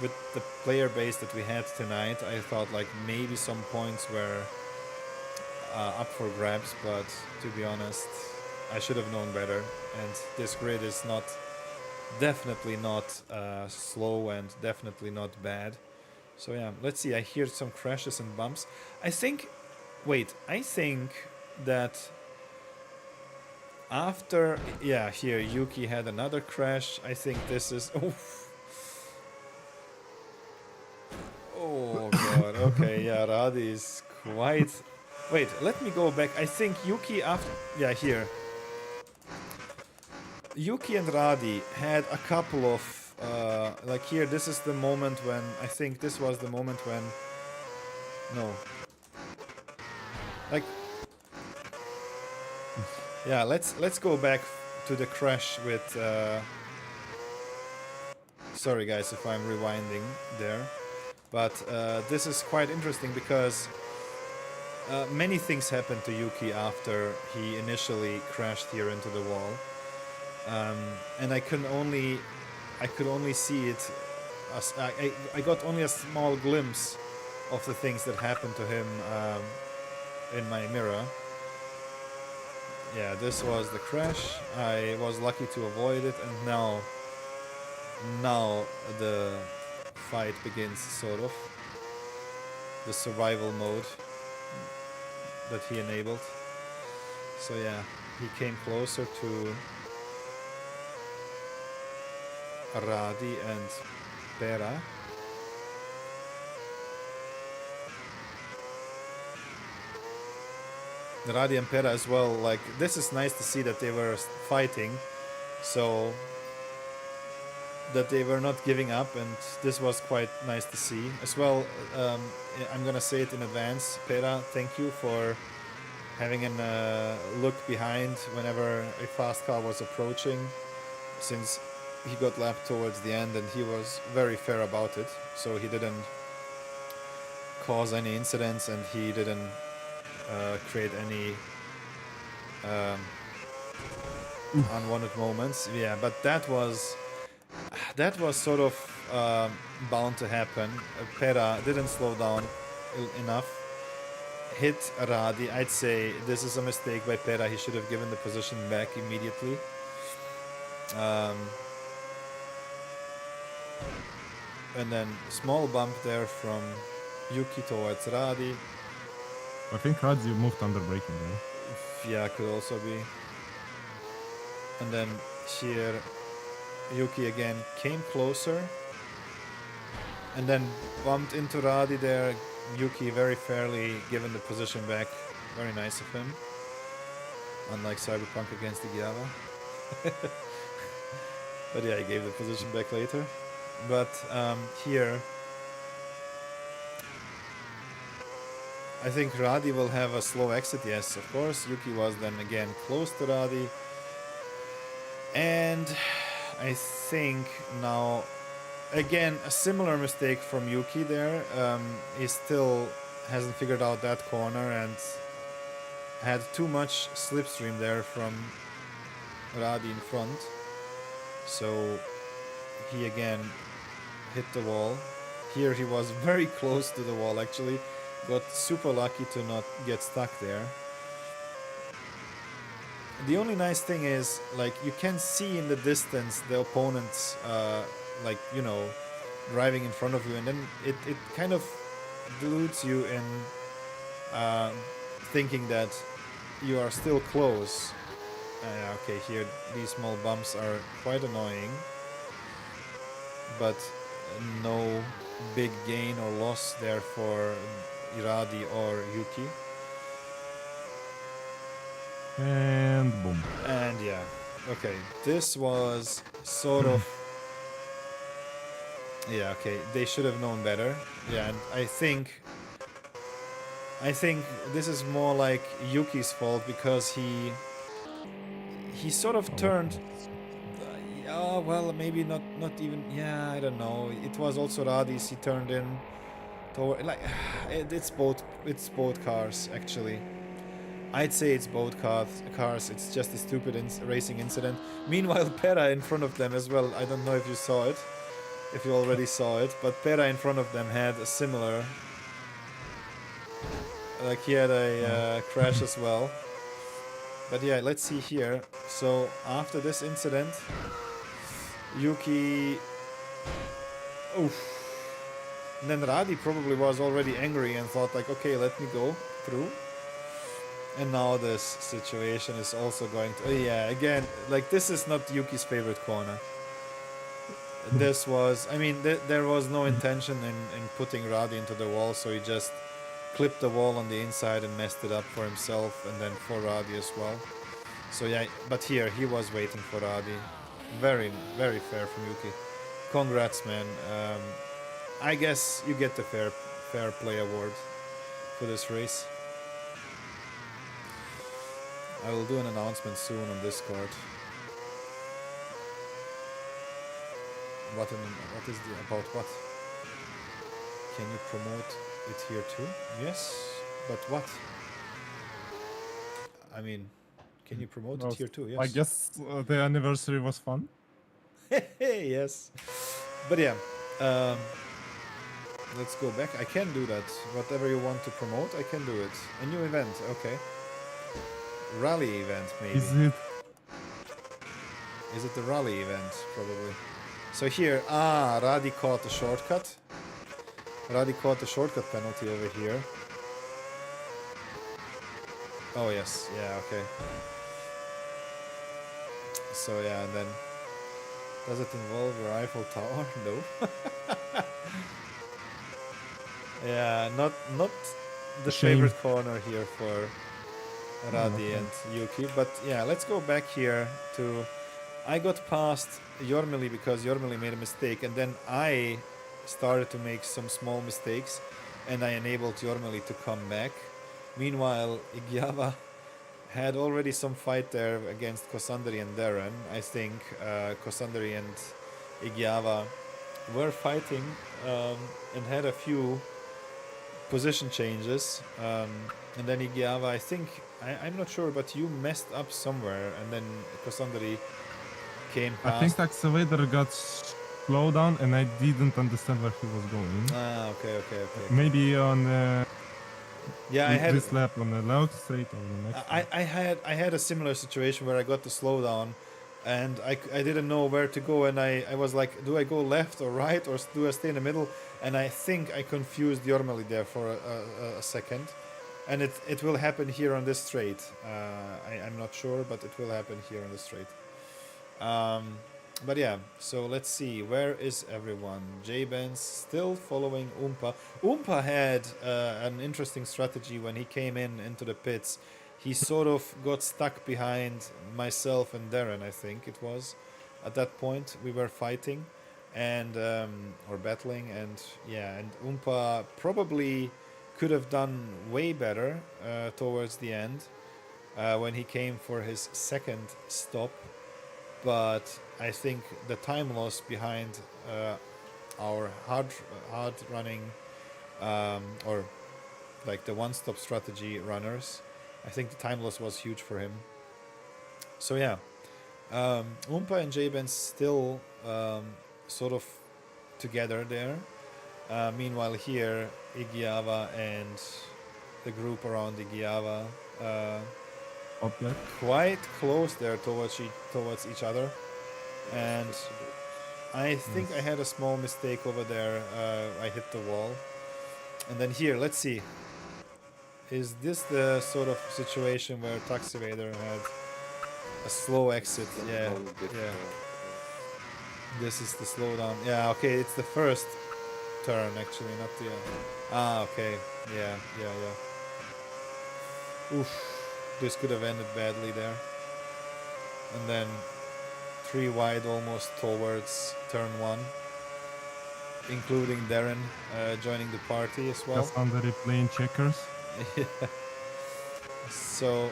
with the player base that we had tonight, I thought like maybe some points were up for grabs, but to be honest, I should have known better. And this grid is definitely not slow, and definitely not bad. So yeah, let's see. I hear some crashes and bumps. I think that after, yeah, here Yuki had another crash. I think this is, oh god. Okay, yeah, Radi is quite. Wait, let me go back. I think Yuki after, yeah, here. Yuki and Radi had a couple of, like here, this is the moment when, I think this was the moment when, no. Like, yeah, let's go back to the crash with, sorry guys if I'm rewinding there, but this is quite interesting because many things happened to Yuki after he initially crashed here into the wall. And I could only see it. I got only a small glimpse of the things that happened to him in my mirror. Yeah, this was the crash. I was lucky to avoid it, and now the fight begins, sort of. The survival mode that he enabled. So yeah, he came closer to Radi and Pera. Radi and Pera as well, like, this is nice to see that they were fighting, so that they were not giving up, and this was quite nice to see. As well, I'm gonna say it in advance, Pera, thank you for having a look behind whenever a fast car was approaching, since he got lapped towards the end, and he was very fair about it, so he didn't cause any incidents, and he didn't create any unwanted moments. Yeah, but that was sort of bound to happen. Pera didn't slow down enough, hit Radi. I'd say this is a mistake by Pera. He should have given the position back immediately. And then small bump there from Yuki towards Radi. I think Radi moved under braking there. Yeah, could also be. And then here Yuki again came closer and then bumped into Radi there. Yuki very fairly given the position back. Very nice of him. Unlike Cyberpunk against the Giava. But yeah, he gave the position back later. But here I think Radi will have a slow exit, yes, of course. Yuki was then again close to Radi. And I think now, again, a similar mistake from Yuki there. He still hasn't figured out that corner and had too much slipstream there from Radi in front. So he again hit the wall. Here he was very close to the wall actually. Got super lucky to not get stuck there. The only nice thing is, like, you can see in the distance the opponents, like, you know, driving in front of you, and then it kind of deludes you in uh, thinking that you are still close. Okay, here these small bumps are quite annoying, but no big gain or loss there for Iradi or Yuki. And boom. And yeah, okay, this was sort of, yeah, okay, they should have known better. Yeah, and I think this is more like Yuki's fault, because he sort of Oh, turned. Oh well, maybe not even. Yeah, I don't know. It was also Radis. He turned in toward, like, it's both cars actually. I'd say it's both cars. It's just a stupid racing incident. Meanwhile, Pera in front of them as well. I don't know if you saw it, if you already saw it, but Pera in front of them had a similar. Like, he had a crash as well. But yeah, let's see here. So after this incident, Yuki. Oof. And then Radi probably was already angry and thought like, okay, let me go through. And now this situation is also going to... yeah, again, like, this is not Yuki's favorite corner. This was... I mean, there was no intention in putting Radi into the wall, so he just clipped the wall on the inside and messed it up for himself, and then for Radi as well. So yeah, but here, he was waiting for Radi. Very, very fair from Yuki. Congrats, man. I guess you get the fair play award for this race. I will do an announcement soon on Discord. What is the about what? Can you promote it here too? Yes, but what? I mean, can you promote it here too? Yes. I guess the anniversary was fun. Yes, but yeah. Let's go back. I can do that. Whatever you want to promote, I can do it. A new event, okay. Rally event, maybe. Is it the rally event? Probably. So here, Radi caught the shortcut. Radi caught the shortcut penalty over here. Oh yes, yeah, okay. So yeah, and then does it involve your Eiffel Tower? No. Yeah, not the Shame. favorite corner here for Radi and Yuki. But yeah, let's go back here to... I got past Jormili because Jormili made a mistake, and then I started to make some small mistakes, and I enabled Jormili to come back. Meanwhile, Igiava had already some fight there against Kosandri and Darren. I think Kosandri and Igiava were fighting and had a few position changes, and then Igiava, I think, I'm not sure, but you messed up somewhere, and then Kosandri came past. I think the accelerator got slowed down, and I didn't understand where he was going. Okay. Maybe on Yeah, I had this lap on the left straight or the next. I had a similar situation where I got the slowdown, and I didn't know where to go, and I was like, do I go left or right, or do I stay in the middle? And I think I confused Jormali there for a second, and it will happen here on this straight. I'm not sure, but it will happen here on the straight. But yeah, so let's see, where is everyone? J-Benz still following Oompa. Oompa had an interesting strategy when he came into the pits. He sort of got stuck behind myself and Darren, I think it was. At that point, we were fighting and or battling, and yeah, and Oompa probably could have done way better towards the end when he came for his second stop. But I think the time loss behind our hard running or like the one-stop strategy runners, I think the time loss was huge for him. So yeah, Oompa and J-Ben still sort of together there. Meanwhile here, Igiava and the group around Igiava object. quite close there towards each other, and I think I had a small mistake over there. I hit the wall, and then here, let's see. Is this the sort of situation where Taxi Vader had a slow exit? Yeah, Down before, yeah. This is the slowdown. Yeah, okay, it's the first turn actually, not the end. Ah, okay. Yeah, yeah, yeah. Oof. This could have ended badly there. And then 3 wide almost towards turn 1, including Darren joining the party as well. Cassandra playing checkers. Yeah. So,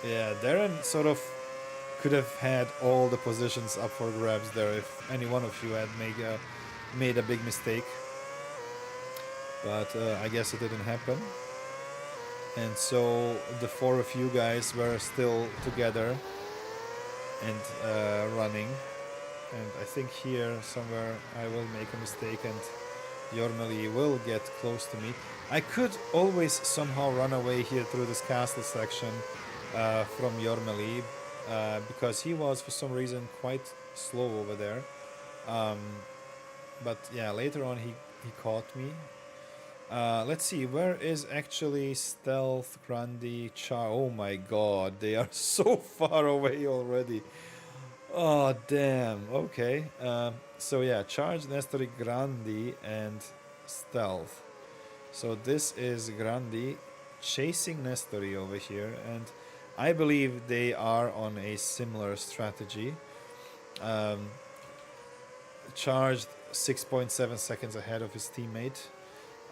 yeah, Darren sort of could have had all the positions up for grabs there if any one of you had made a big mistake. But I guess it didn't happen. And so the 4 of you guys were still together and running. And I think here somewhere I will make a mistake and Jormeli will get close to me. I could always somehow run away here through this castle section from Jormeli because he was for some reason quite slow over there. But yeah, later on he caught me. Let's see, where is actually Stealth, Grandi, Char? Oh my god, they are so far away already. Oh damn, okay. So yeah, Charge, Nestori, Grandi, and Stealth. So this is Grandi chasing Nestori over here, and I believe they are on a similar strategy. Charged 6.7 seconds ahead of his teammate.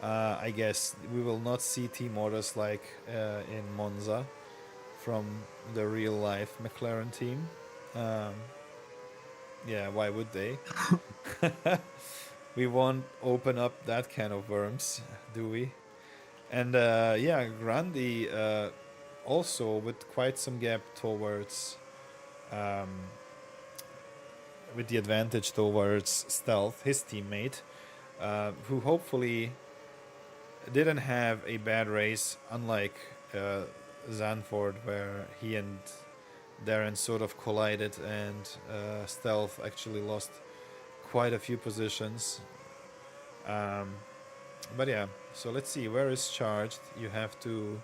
I guess we will not see team orders like in Monza from the real life McLaren team. Yeah, why would they? We won't open up that can of worms, do we? And yeah, Grandi also with quite some gap towards with the advantage towards Stealth, his teammate, who hopefully didn't have a bad race, unlike Zanford, where he and Darren sort of collided and Stealth actually lost quite a few positions. But yeah, so let's see, where is Charged? You have to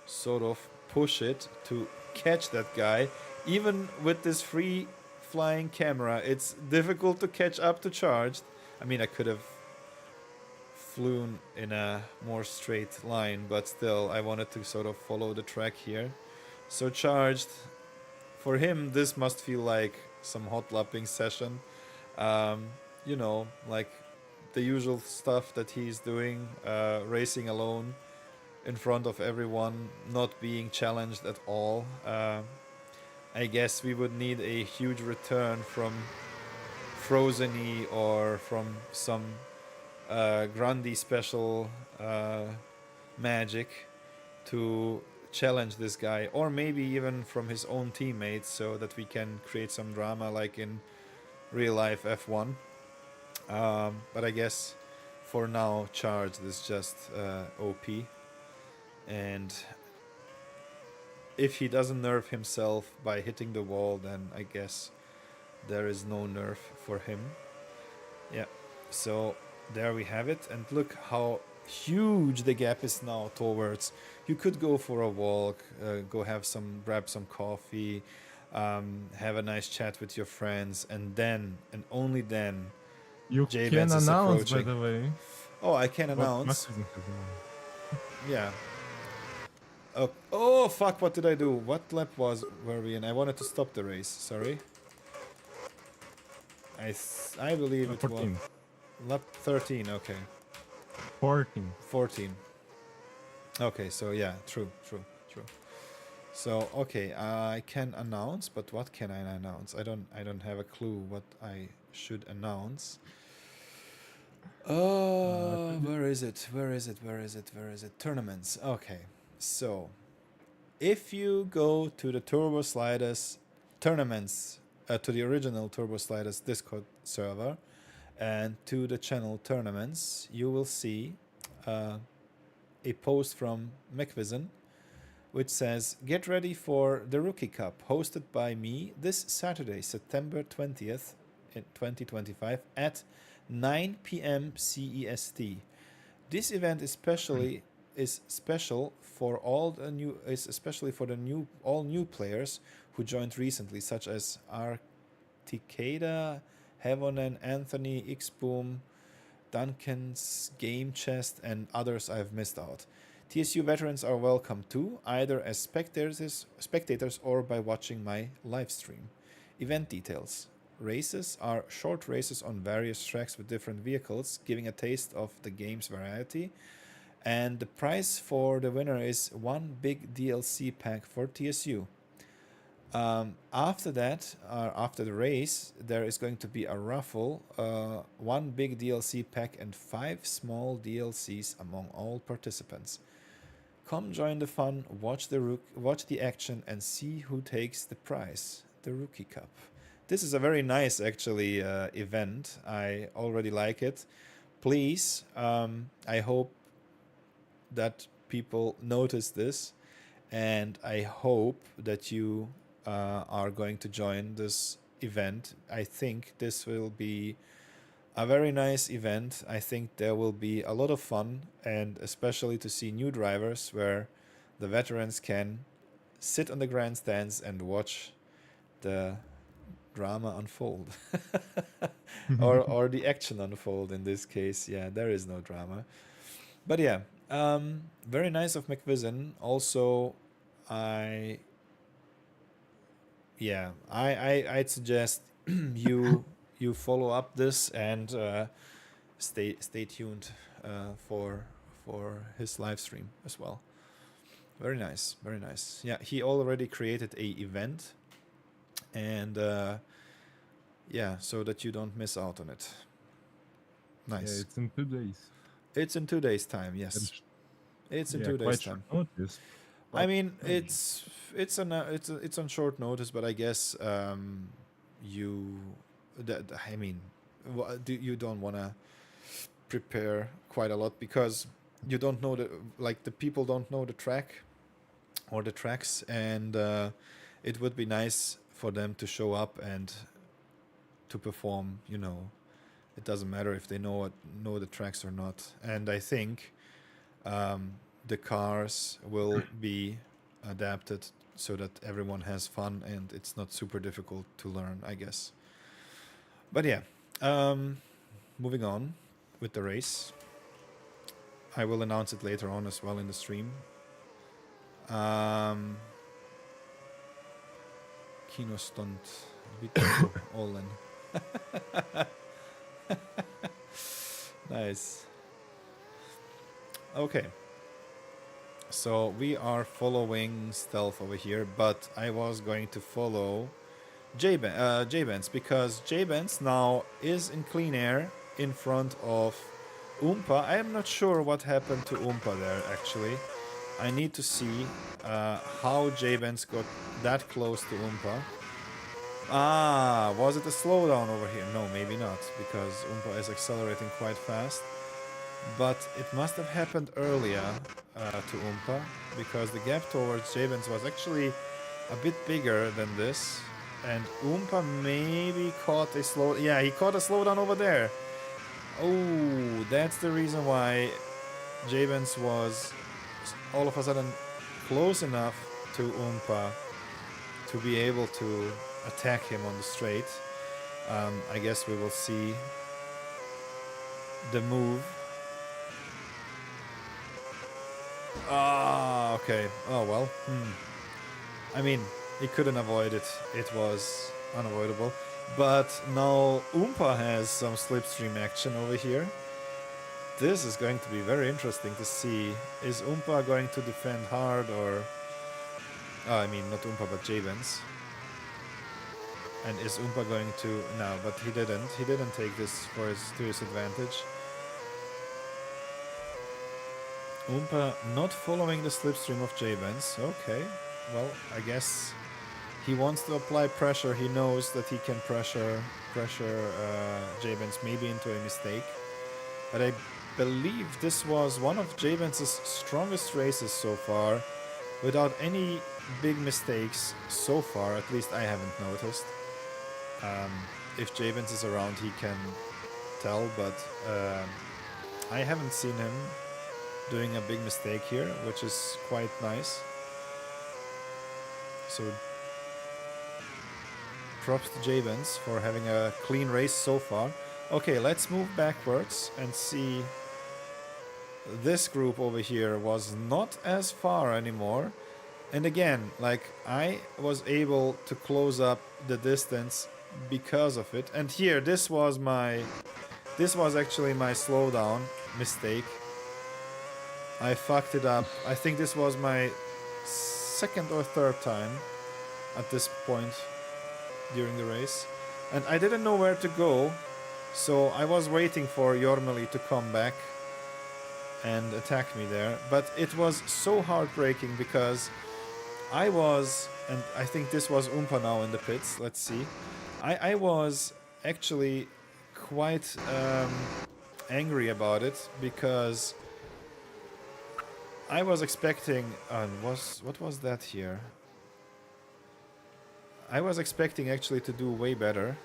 sort of push it to catch that guy. Even with this free flying camera, it's difficult to catch up to Charged. I mean, I could have flown in a more straight line, but still I wanted to sort of follow the track here. So Charged, for him this must feel like some hot lapping session, you know, like the usual stuff that he's doing, racing alone in front of everyone, not being challenged at all. I guess we would need a huge return from Frozeny or from some Grandi special magic to challenge this guy, or maybe even from his own teammates, so that we can create some drama like in real life F1. But I guess for now Charged is just OP, and if he doesn't nerf himself by hitting the wall, then I guess there is no nerf for him. Yeah, so there we have it, and look how huge the gap is now towards. You could go for a walk, go grab some coffee, have a nice chat with your friends, and then and only then You J-Vance can is announce, by approaching. the way. Oh, I can what announce. Magnussen has announced. Yeah. Oh fuck! What did I do? What lap were we in? I wanted to stop the race. Sorry. I believe it 14. was lap 13. Okay. 14. 14. Okay, so yeah, true. So okay, I can announce, but what can I announce? I don't have a clue what I should announce. Where is it? Tournaments. Okay, so if you go to the Turbo Sliders tournaments, to the original Turbo Sliders Discord server, and to the channel tournaments, you will see a post from McVision which says, "Get ready for the Rookie Cup, hosted by me this Saturday, September 20th, in 2025, at 9 p.m. CEST. This event is special for all the new is especially for the all new players who joined recently, such as Articada, Heavonen, Anthony, Xboom, Duncan's Game Chest, and others I've missed out. TSU veterans are welcome too, either as spectators or by watching my live stream. Event details. Races are short races on various tracks with different vehicles, giving a taste of the game's variety. And the prize for the winner is one big DLC pack for TSU. After that, after the race, there is going to be a raffle, one big DLC pack and 5 small DLCs among all participants. Come join the fun, watch the action, and see who takes the prize, the Rookie Cup. This is a very nice, actually, event. I already like it. Please, I hope that people notice this, and I hope that you are going to join this event. I think this will be a very nice event. I think there will be a lot of fun, and especially to see new drivers where the veterans can sit on the grandstands and watch the drama unfold. or the action unfold in this case. Yeah, there is no drama. But yeah, very nice of McVision. Also, I'd suggest you follow up this and stay tuned for his live stream as well. Very nice, very nice. Yeah, he already created a event, and yeah, so that you don't miss out on it. Nice. Yeah, it's in 2 days. It's in 2 days' time. Yes, it's in 2 days' quite time. short notice. I mean, it's on short notice, but I guess you don't want to prepare quite a lot because you don't know the people don't know the track or the tracks, and it would be nice for them to show up and to perform. It doesn't matter if they know the tracks or not. And I think the cars will be adapted so that everyone has fun and it's not super difficult to learn, I guess. But yeah, moving on with the race. I will announce it later on as well in the stream. Kinostund Vito Olen. Nice. Okay. So we are following Stealth over here, but I was going to follow J-Benz because J-Benz now is in clean air in front of Oompa. I am not sure what happened to Oompa there, actually. I need to see how J-Benz got that close to Oompa. Was it a slowdown over here? No, maybe not, because Oompa is accelerating quite fast. But it must have happened earlier to Oompa, because the gap towards J-Benz was actually a bit bigger than this. And Oompa maybe caught a he caught a slowdown over there. Oh, that's the reason why J-Benz was all of a sudden close enough to Oompa to be able to attack him on the straight. I guess we will see the move. Okay. Oh, well. I mean, he couldn't avoid it. It was unavoidable. But now Oompa has some slipstream action over here. This is going to be very interesting to see. Is Oompa going to defend hard or... I mean, not Oompa, but J-Benz. And is Oompa going to... No, but he didn't. He didn't take this to his advantage. Oompa not following the slipstream of J-Benz. Okay, well, I guess he wants to apply pressure. He knows that he can pressure J-Benz maybe into a mistake. But I believe this was one of J-Benz's strongest races so far, without any big mistakes so far. At least I haven't noticed. If Javens is around, he can tell, but I haven't seen him doing a big mistake here, which is quite nice. So props to Javens for having a clean race so far. Okay, let's move backwards and see. This group over here was not as far anymore. And again, like, I was able to close up the distance because of it. And here, this was actually my slowdown mistake. I fucked it up. I think this was my second or third time at this point during the race. And I didn't know where to go, so I was waiting for Jormeli to come back and attack me there. But it was so heartbreaking because I was, and I think this was Umpa now in the pits, let's see. I was actually quite angry about it because I was expecting, what was that here? I was expecting actually to do way better.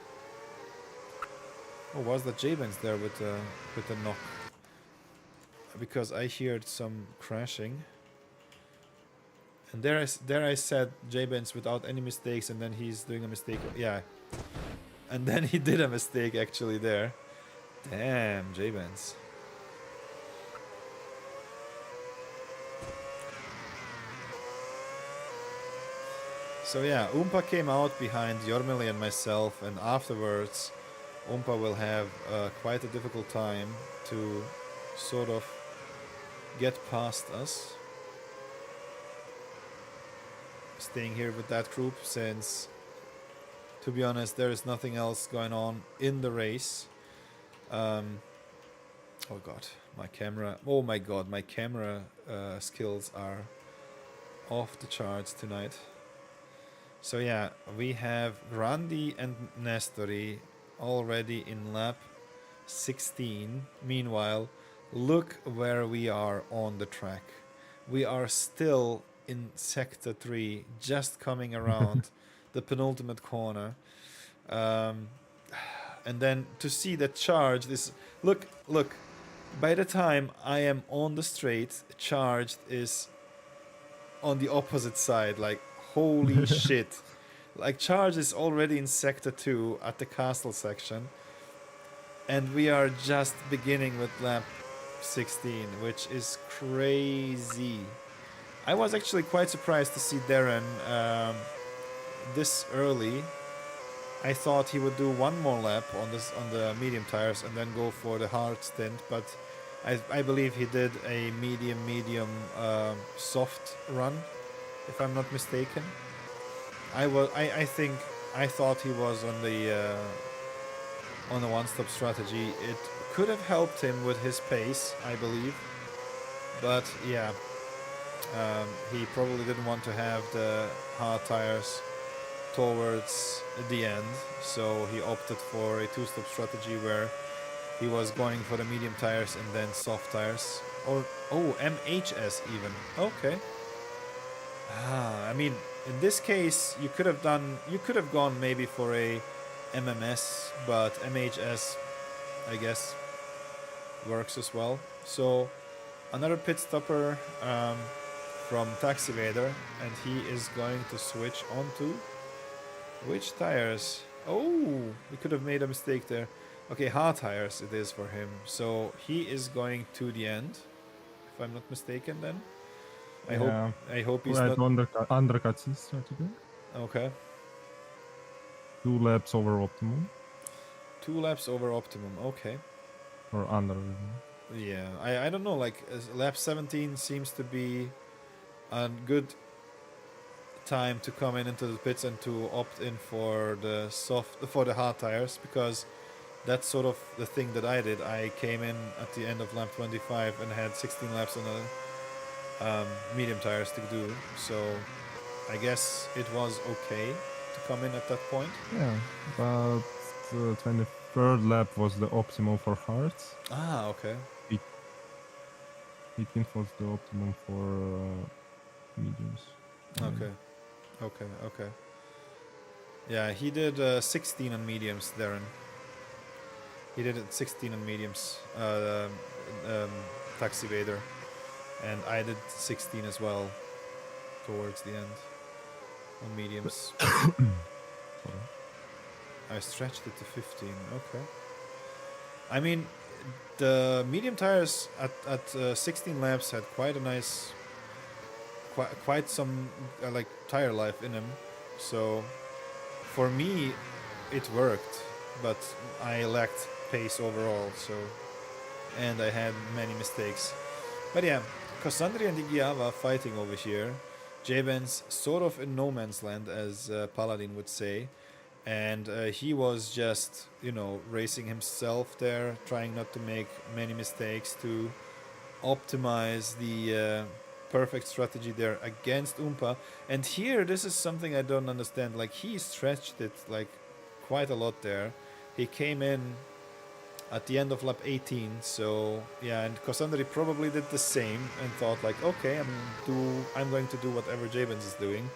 Oh, was that Javens there with the knock? Because I heard some crashing. And there I said Javens without any mistakes, and then he's doing a mistake. Yeah. And then he did a mistake actually there. Damn, Javens. So yeah, Umpa came out behind Jormeli and myself, and afterwards Umpa will have quite a difficult time to sort of get past us. Staying here with that group since, to be honest, there is nothing else going on in the race. Oh god, my camera. Oh my god, my camera skills are off the charts tonight. So yeah, we have Grandi and Nestori already in lap 16. Meanwhile, look where we are on the track. We are still in sector 3, just coming around the penultimate corner. And then to see the charge, this look, by the time I am on the straight, charged is on the opposite side. Like, holy shit. Like, charge is already in sector 2 at the castle section, and we are just beginning with lap 16, which is crazy. I was actually quite surprised to see Darren this early. I thought he would do one more lap on the medium tires and then go for the hard stint, but I believe he did a medium soft run, if I'm not mistaken. I thought he was on the one-stop strategy. It could have helped him with his pace, I believe, but yeah. He probably didn't want to have the hard tires towards the end, so he opted for a two-step strategy where he was going for the medium tires and then soft tires. Or MHS even. Okay. I mean, in this case, you could have gone maybe for a MMS, but MHS, I guess, works as well. So another pit stopper. From Taxi Vader, and he is going to switch onto which tires? Oh, we could have made a mistake there. Okay, hard tires it is for him. So he is going to the end, if I'm not mistaken. Then I hope he's not undercuts his strategy. Okay. 2 laps over optimum. 2 laps over optimum. Okay. Or under. Yeah, I don't know. Like lap 17 seems to be a good time to come into the pits and to opt in for the hard tires, because that's sort of the thing that I did. I came in at the end of lap 25 and had 16 laps on the medium tires to do, so I guess it was okay to come in at that point. Yeah, but the 23rd lap was the optimum for hards. Ah, okay. 18th was the optimum for mediums. Okay. Okay. Yeah, he did 16 on mediums, Darren. He did it 16 on mediums, Taxi Vader. And I did 16 as well towards the end on mediums. I stretched it to 15. Okay. I mean, the medium tires at 16 laps had quite a nice, quite some like tire life in them. So for me, it worked, but I lacked pace overall. So, and I had many mistakes. But yeah, Cassandri and Igiava fighting over here. Jabens sort of in no man's land, as Paladin would say. And he was just, you know, racing himself there, trying not to make many mistakes to optimize the perfect strategy there against Oompa. And here, this is something I don't understand. Like, he stretched it like quite a lot there. He came in at the end of lap 18, so yeah, and Cassandri probably did the same and thought like, okay, I'm going to do whatever Jabens is doing.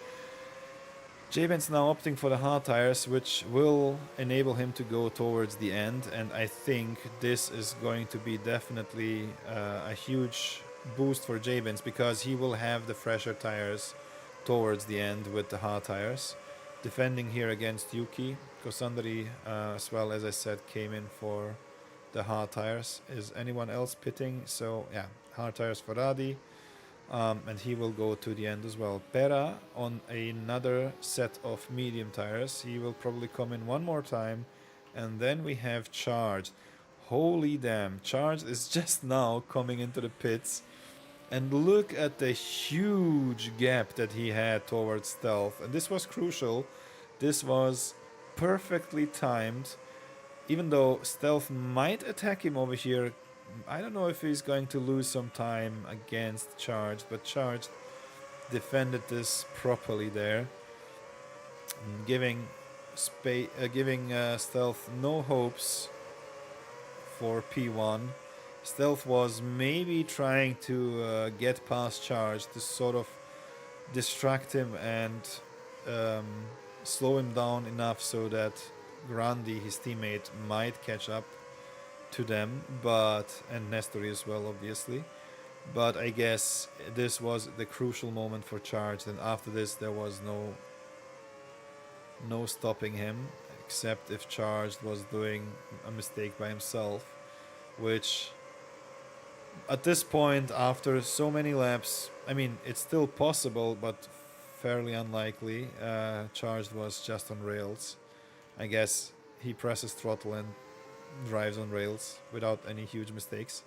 Jabens now opting for the hard tires, which will enable him to go towards the end, and I think this is going to be definitely a huge boost for Jabens because he will have the fresher tires towards the end with the hard tires. Defending here against Yuki, Cassandri, as well as I said, came in for the hard tires. Is anyone else pitting? So yeah, hard tires for Radi. And he will go to the end as well. Pera on another set of medium tires. He will probably come in one more time. And then we have Charged. Holy damn, Charged is just now coming into the pits. And look at the huge gap that he had towards Stealth. And this was crucial. This was perfectly timed. Even though Stealth might attack him over here, I don't know if he's going to lose some time against Charged, but Charged defended this properly there, giving Stealth no hopes for P1. Stealth was maybe trying to get past Charged to sort of distract him and slow him down enough so that Grandi, his teammate, might catch up to them, and Nestori as well, obviously. But I guess this was the crucial moment for Charged, and after this there was no stopping him, except if Charged was doing a mistake by himself, which at this point, after so many laps, I mean, it's still possible, but fairly unlikely. Charged was just on rails. I guess he presses throttle and drives on rails without any huge mistakes.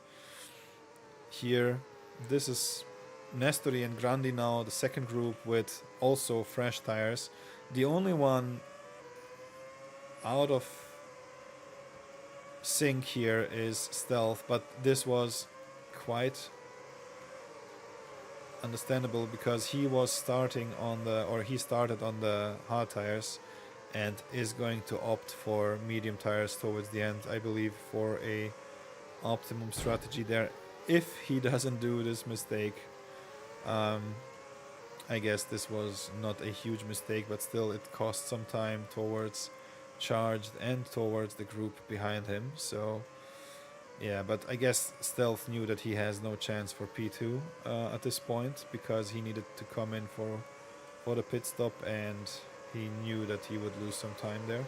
Here, this is Nestori and Grandi now, the second group with also fresh tires. The only one out of sync here is Stealth, but this was quite understandable because he started on the hard tires and is going to opt for medium tires towards the end, I believe, for a optimum strategy there. If he doesn't do this mistake, I guess this was not a huge mistake, but still it cost some time towards Charged and towards the group behind him. So yeah, but I guess Stealth knew that he has no chance for P2 at this point because he needed to come in for the pit stop, and he knew that he would lose some time there.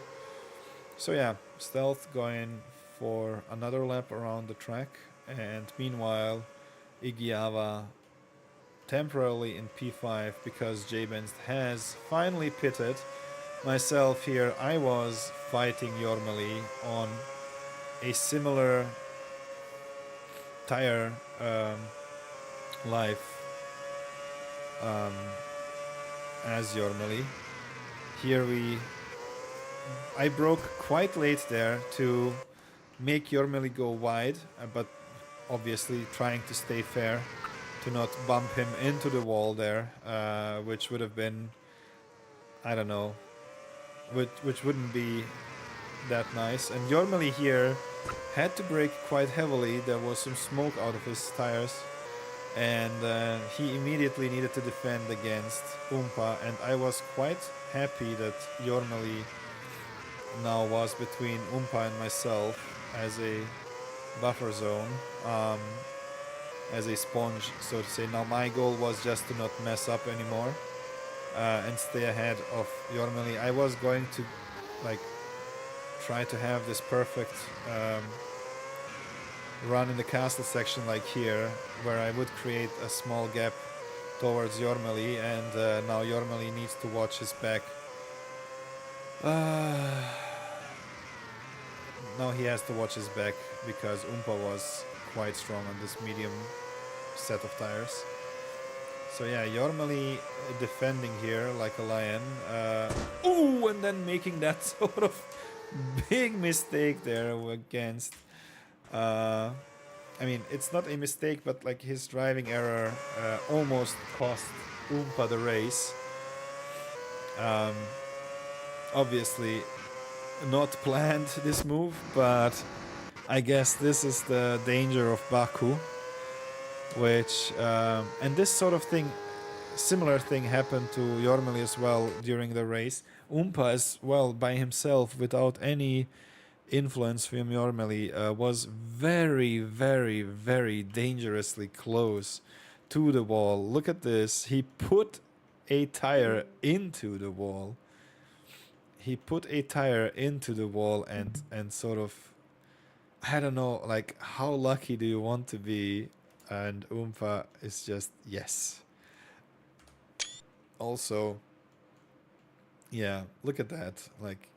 So yeah, Stealth going for another lap around the track, and meanwhile Igiava temporarily in P5 because Jabens has finally pitted. Myself here, I was fighting Jormeli on a similar tire life as Jormeli. Here I broke quite late there to make Jormeli go wide, but obviously trying to stay fair to not bump him into the wall there, which would have been, I don't know, which wouldn't be that nice. And Jormeli here had to brake quite heavily. There was some smoke out of his tires, and he immediately needed to defend against Umpa, and I was quite happy that Jormeli now was between Umpa and myself as a buffer zone, as a sponge, so to say. Now my goal was just to not mess up anymore and stay ahead of Jormeli. I was going to like try to have this perfect run in the castle section like here, where I would create a small gap towards Jormeli, and now Jormeli needs to watch his back. Now he has to watch his back because Umpa was quite strong on this medium set of tires. So yeah, Jormeli defending here like a lion. Ooh, and then making that sort of big mistake there against... I mean, it's not a mistake, but like his driving error almost cost Umpa the race. Obviously not planned, this move, but I guess this is the danger of Baku, which and this sort of thing, similar thing happened to Jormeli as well during the race. Umpa as well by himself without any influence from Jormeli was very, very, very dangerously close to the wall. Look at this. He put a tire into the wall. He put a tire into the wall and sort of, I don't know, like how lucky do you want to be? And Umpa is just, yes. Also, yeah, look at that. Like,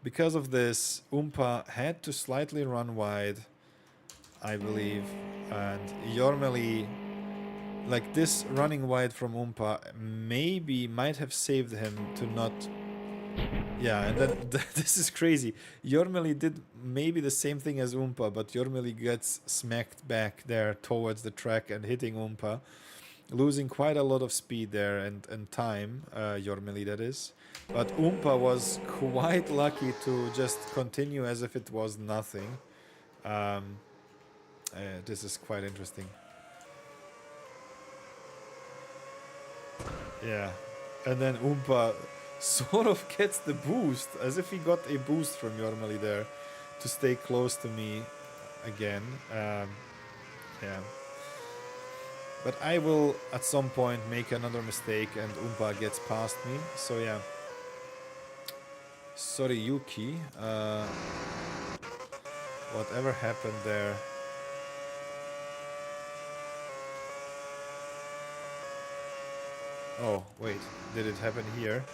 because of this, Umpa had to slightly run wide, I believe, and Jormeli, like this running wide from Umpa, maybe might have saved him to not... Yeah, and then this is crazy. Jormeli did maybe the same thing as Umpa, but Jormeli gets smacked back there towards the track and hitting Umpa, losing quite a lot of speed there and time, Jormeli that is. But Umpa was quite lucky to just continue as if it was nothing. This is quite interesting. Yeah. And then Umpa sort of gets the boost, as if he got a boost from Jormeli there to stay close to me again. Yeah. But I will at some point make another mistake and Umpa gets past me. So yeah. Sorry, Yuki. Whatever happened there. Oh, wait. Did it happen here?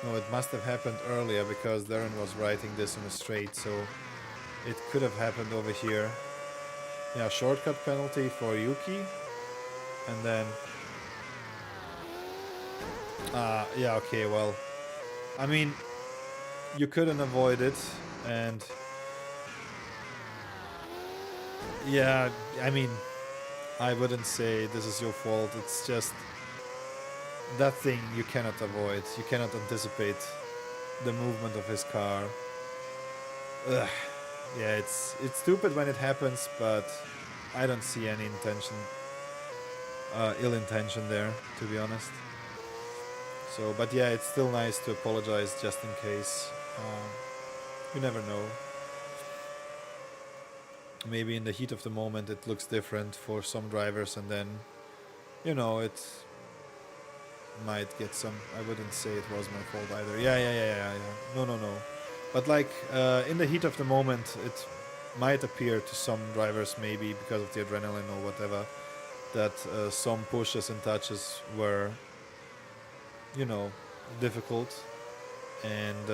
No, it must have happened earlier because Darren was writing this on a straight, so it could have happened over here. Yeah, shortcut penalty for Yuki. And then... yeah, okay, well... I mean, you couldn't avoid it, and... Yeah, I mean, I wouldn't say this is your fault, it's just... That thing you cannot avoid. You cannot anticipate the movement of his car. Ugh. Yeah, it's stupid when it happens, but I don't see any intention, ill intention there, to be honest. So, but yeah, it's still nice to apologize just in case. You never know. Maybe in the heat of the moment it looks different for some drivers, and then, you know, it might get some... I wouldn't say it was my fault either. Yeah. No. But like, in the heat of the moment, it might appear to some drivers, maybe because of the adrenaline or whatever, that some pushes and touches were, you know, difficult. And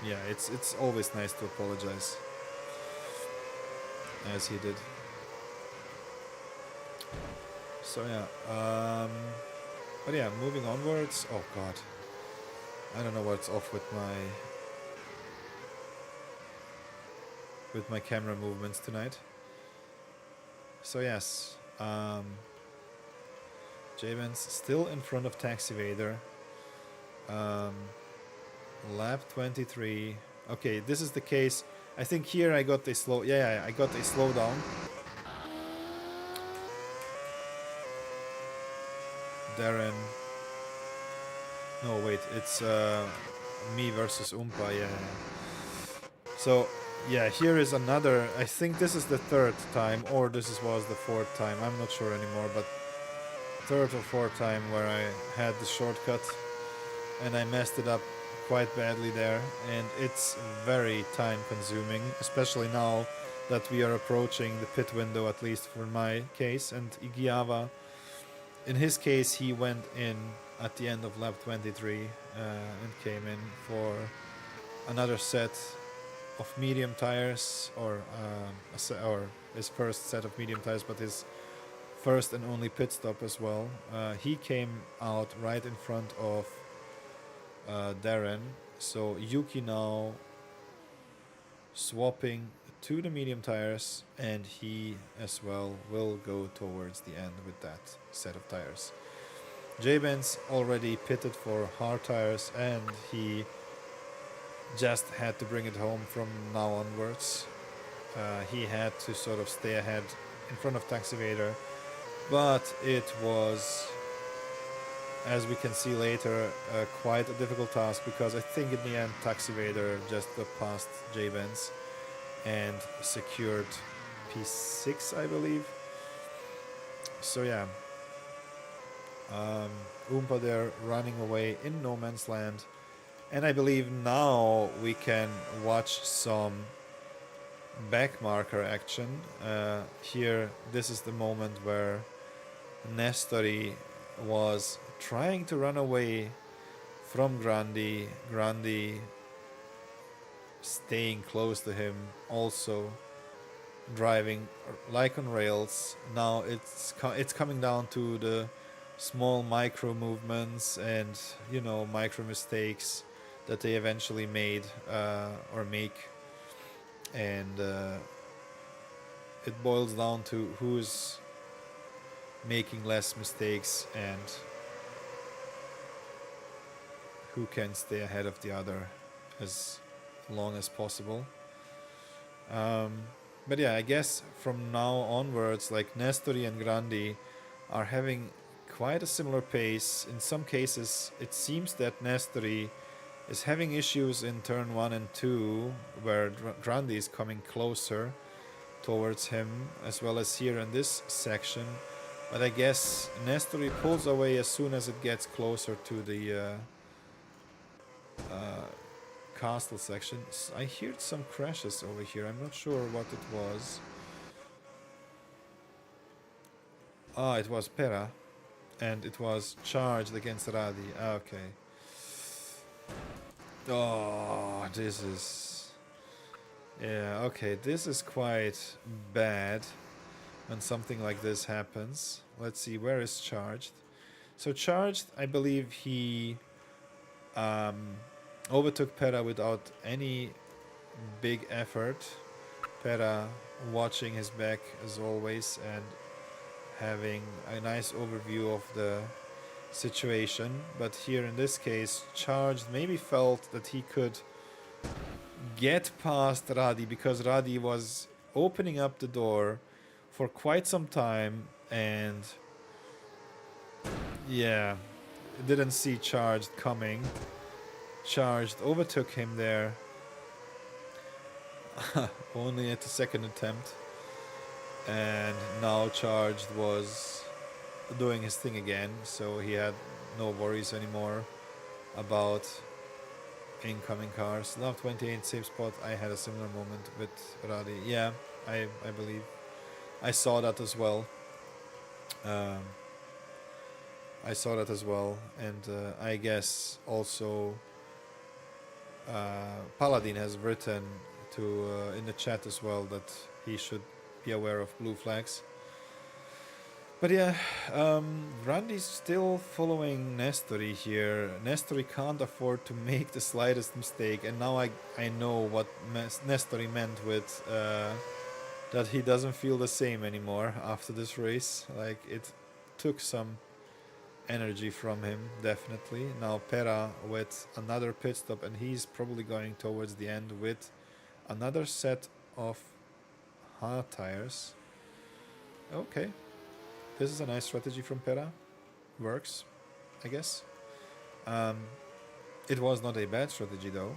yeah, it's always nice to apologize, as he did. So yeah, but yeah, moving onwards. Oh god, I don't know what's off with my camera movements tonight. So yes, Javens still in front of Taxi Vader. Lap 23, Okay, this is the case. I think here I got a slow... Yeah, I got a slowdown. Darren... No, wait, it's me versus Umpa, yeah. So, yeah, here is another... I think this is the third time, or was the fourth time. I'm not sure anymore, but third or fourth time where I had the shortcut and I messed it up quite badly there, and it's very time consuming, especially now that we are approaching the pit window, at least for my case. And Igiava, in his case, he went in at the end of lap 23 and came in for another set of medium tires, or his first set of medium tires, but his first and only pit stop as well. He came out right in front of Darren, so Yuki now swapping to the medium tires, and he as well will go towards the end with that set of tires. J-Benz already pitted for hard tires, and he just had to bring it home from now onwards. He had to sort of stay ahead in front of Taxivator, but it was, as we can see later, quite a difficult task, because I think in the end Taxivator just got past J-Benz and secured P6, I believe. So yeah, Oompa there running away in no man's land, and I believe now we can watch some backmarker action. Here, this is the moment where Nestori was trying to run away from Grandi. Grandi staying close to him, also driving like on rails. Now it's coming down to the small micro movements and, you know, micro mistakes that they eventually made or make, and it boils down to who's making less mistakes and who can stay ahead of the other as long as possible. But yeah, I guess from now onwards, like, Nestori and Grandi are having quite a similar pace. In some cases, it seems that Nestori is having issues in turn 1 and 2, where Grandi is coming closer towards him, as well as here in this section. But I guess Nestori pulls away as soon as it gets closer to the castle section. I heard some crashes over here. I'm not sure what it was. Ah, it was Pera, and it was charged against Radi. Okay. Oh, this is... Yeah, okay, this is quite bad when something like this happens. Let's see, where is Charged? So Charged, I believe he overtook Pera without any big effort. Pera watching his back as always and having a nice overview of the situation. But here in this case, Charged maybe felt that he could get past Radi, because Radi was opening up the door for quite some time, and yeah, didn't see Charged coming. Charged overtook him there only at the second attempt, and now Charged was doing his thing again, so he had no worries anymore about incoming cars. Lap 28, safe spot. I had a similar moment with Radi. Yeah, I believe I saw that as well. I saw that as well, and I guess also Paladin has written to in the chat as well that he should be aware of blue flags. But yeah, Randy's still following Nestori here. Nestori can't afford to make the slightest mistake, and now I know what Nestori meant with that he doesn't feel the same anymore after this race. Like, it took some energy from him, definitely. Now Pera with another pit stop, and he's probably going towards the end with another set of hard tires. Okay, this is a nice strategy from Pera. Works, I guess. It was not a bad strategy though.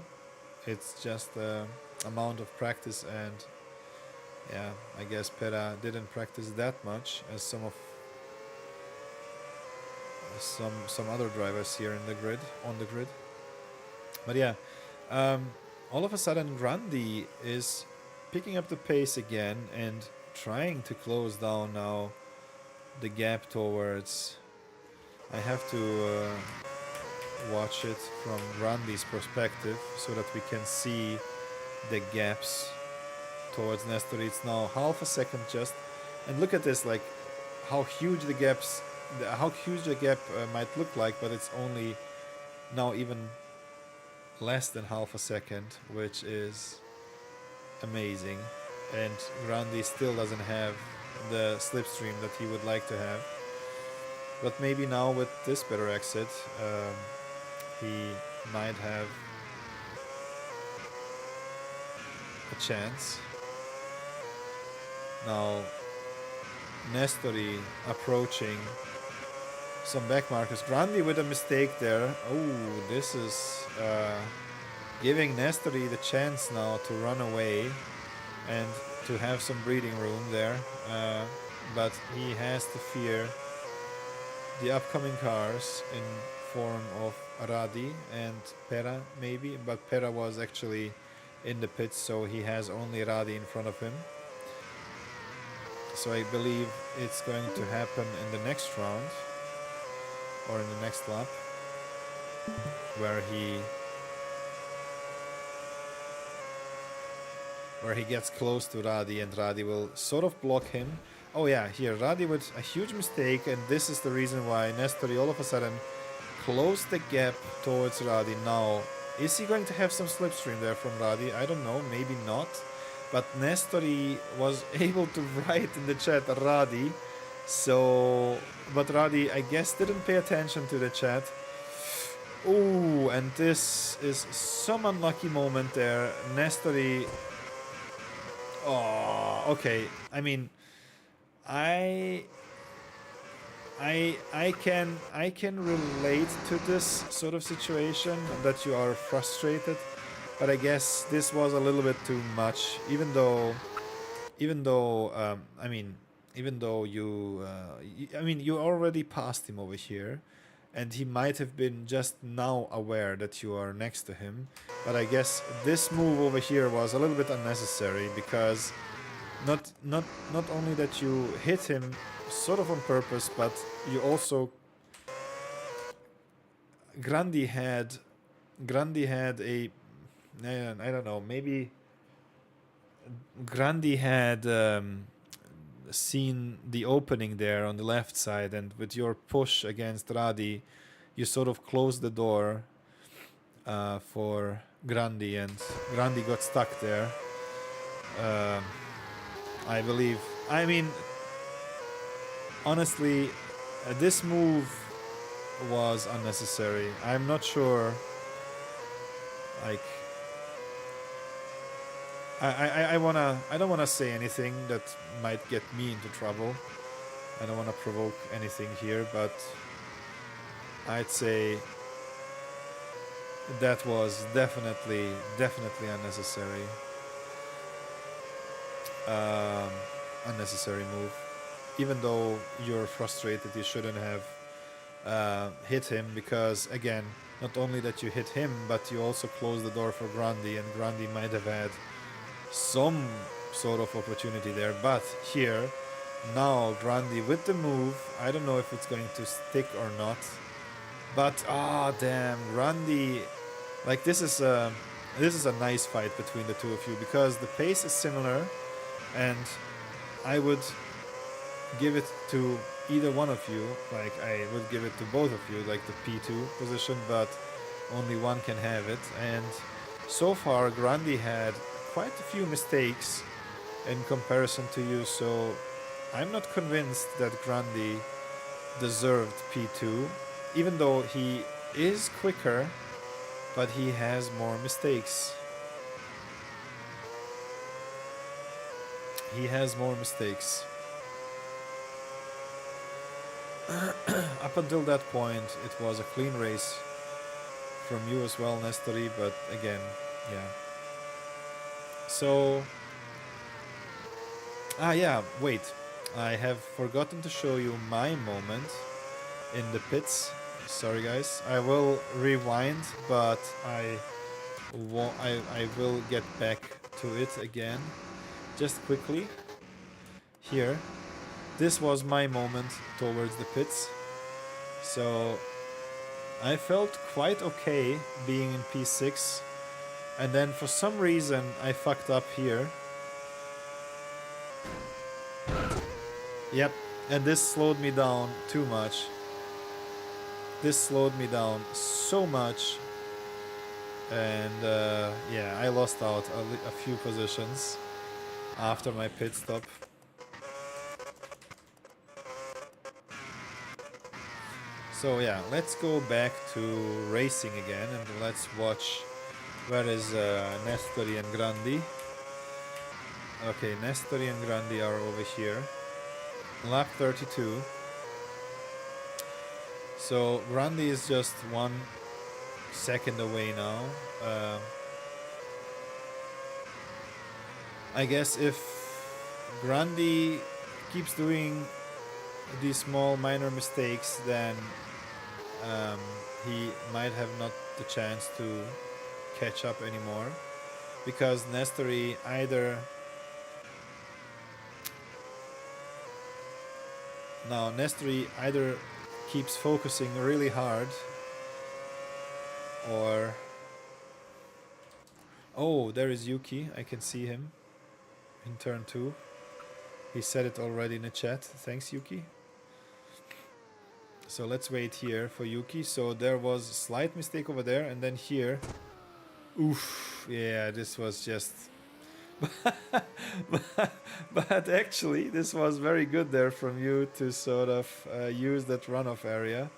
It's just the amount of practice, and yeah, I guess Pera didn't practice that much as some of some other drivers here in the grid, on the grid. But yeah, all of a sudden Grandi is picking up the pace again and trying to close down now the gap towards. I have to watch it from Grandi's perspective so that we can see the gaps towards Nestor. It's now half a second just, and look at this, like how huge the gaps, how huge the gap might look like, but it's only now even less than half a second, which is amazing. And Grandi still doesn't have the slipstream that he would like to have, but maybe now with this better exit he might have a chance. Now Nestori approaching some back markers. Grandi with a mistake there. Oh, this is giving Nestori the chance now to run away and to have some breathing room there. But he has to fear the upcoming cars in form of Radi and Pera maybe, but Pera was actually in the pits, so he has only Radi in front of him. So I believe it's going to happen in the next round or in the next lap, where he gets close to Radi and Radi will sort of block him. Oh yeah, here Radi with a huge mistake, and this is the reason why Nestori all of a sudden closed the gap towards Radi. Now, is he going to have some slipstream there from Radi? I don't know, maybe not. But Nestori was able to write in the chat Radi. So, but Radi, I guess, didn't pay attention to the chat. Oh, and this is some unlucky moment there. Nestori. Oh, okay. I mean, I can relate to this sort of situation, that you are frustrated, but I guess this was a little bit too much. Even though you already passed him over here, and he might have been just now aware that you are next to him. But I guess this move over here was a little bit unnecessary, because not only that you hit him sort of on purpose, but you also Grandi had a, I don't know, maybe Grandi had seen the opening there on the left side, and with your push against Radi, you sort of closed the door for Grandi, and Grandi got stuck there. I believe. I mean, honestly, this move was unnecessary. I'm not sure. Like, I don't wanna say anything that might get me into trouble. I don't wanna provoke anything here, but I'd say that was definitely unnecessary. Unnecessary move. Even though you're frustrated, you shouldn't have hit him, because again, not only that you hit him, but you also closed the door for Grandi, and Grandi might have had some sort of opportunity there. But here, now Grandi with the move, I don't know if it's going to stick or not, but damn, Grandi, like this is a nice fight between the two of you, because the pace is similar, and I would give it to either one of you. Like, I would give it to both of you, like the P2 position, but only one can have it. And so far Grandi had quite a few mistakes in comparison to you, so I'm not convinced that Grandi deserved P2, even though he is quicker, but he has more mistakes. He has more mistakes. Up until that point, it was a clean race from you as well, Nestori, but again, yeah. So, yeah, wait. I have forgotten to show you my moment in the pits. Sorry, guys. I will rewind, but I will get back to it again. Just quickly. Here. This was my moment towards the pits. So I felt quite okay being in P6. And then for some reason I fucked up here. Yep, and this slowed me down too much. This slowed me down so much. And yeah, I lost out a few positions after my pit stop. So yeah, let's go back to racing again and let's watch where is Nestori and Grandi. Okay, Nestori and Grandi are over here. Lap 32. So Grandi is just 1 second away now. I guess if Grandi keeps doing these small minor mistakes, then he might have not the chance to catch up anymore, because Nestori either keeps focusing really hard, or oh, there is Yuki. I can see him in turn 2. He said it already in the chat. Thanks, Yuki. So let's wait here for Yuki. So there was a slight mistake over there, and then here. Oof. Yeah, this was just... but actually, this was very good there from you to sort of use that runoff area.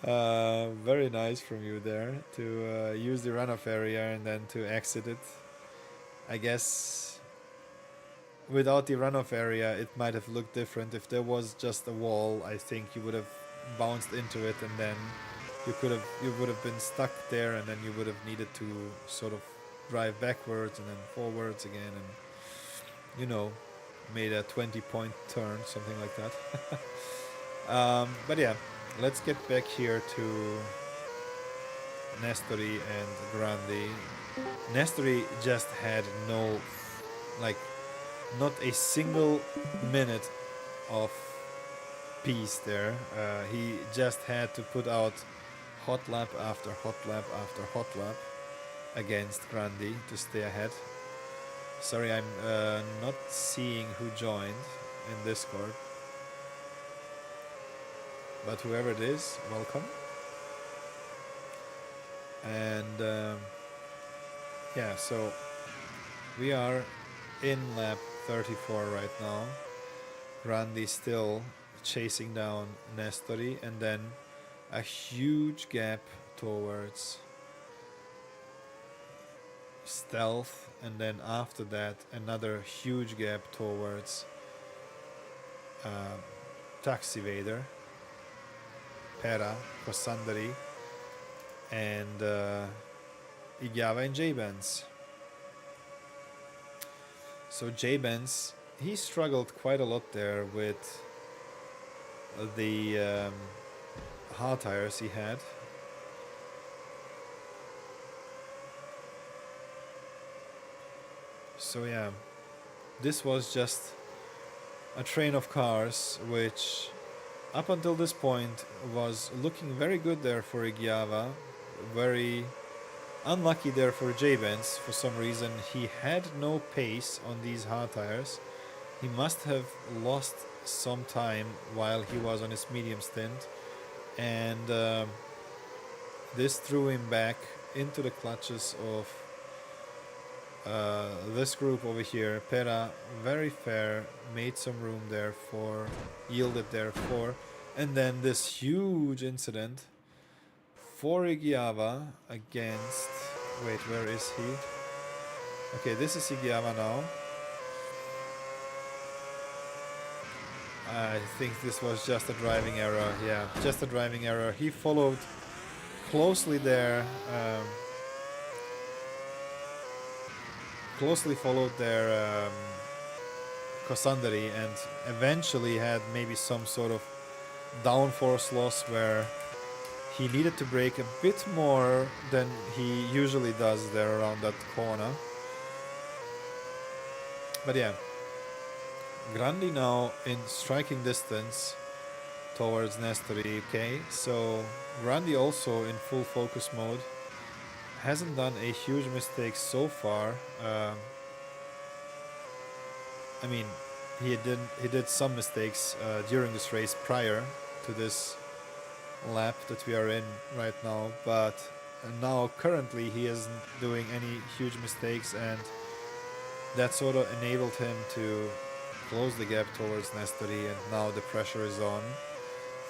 Very nice from you there to use the runoff area and then to exit it. I guess without the runoff area, it might have looked different. If there was just a wall, I think you would have bounced into it, and then you would have been stuck there, and then you would have needed to sort of drive backwards and then forwards again, and you know, made a 20-point turn, something like that. But yeah, let's get back here to Nestori and Grandi. Nestori just had not a single minute of peace there. He just had to put out hot lap after hot lap after hot lap against Grandi to stay ahead. Sorry, I'm not seeing who joined in Discord, but whoever it is, welcome. And yeah, so we are in lap 34 right now. Grandi still chasing down Nestori, and then a huge gap towards Stealth, and then after that another huge gap towards Taxi Vader, Pera, Kosandari, and Igyava and J-Benz. So J-Benz, he struggled quite a lot there with the hard tires he had. So yeah, this was just a train of cars which up until this point was looking very good there for Igyava, very unlucky there for J-Benz. For some reason he had no pace on these hard tires. He must have lost some time while he was on his medium stint, and this threw him back into the clutches of this group over here. Pera, very fair, made some room there for, yielded there for And then this huge incident for Igiava against... Wait, where is he? Okay, this is Igiava now. I think this was just a driving error. Yeah, just a driving error. He followed closely there. Closely followed their Kosandari and eventually had maybe some sort of downforce loss where he needed to brake a bit more than he usually does there around that corner. But yeah, Grandi now in striking distance towards Nestori. Okay, so Grandi also in full focus mode. Hasn't done a huge mistake so far. I mean, he did some mistakes during this race prior to this lap that we are in right now, but now currently he isn't doing any huge mistakes, and that sort of enabled him to close the gap towards Nestori, and now the pressure is on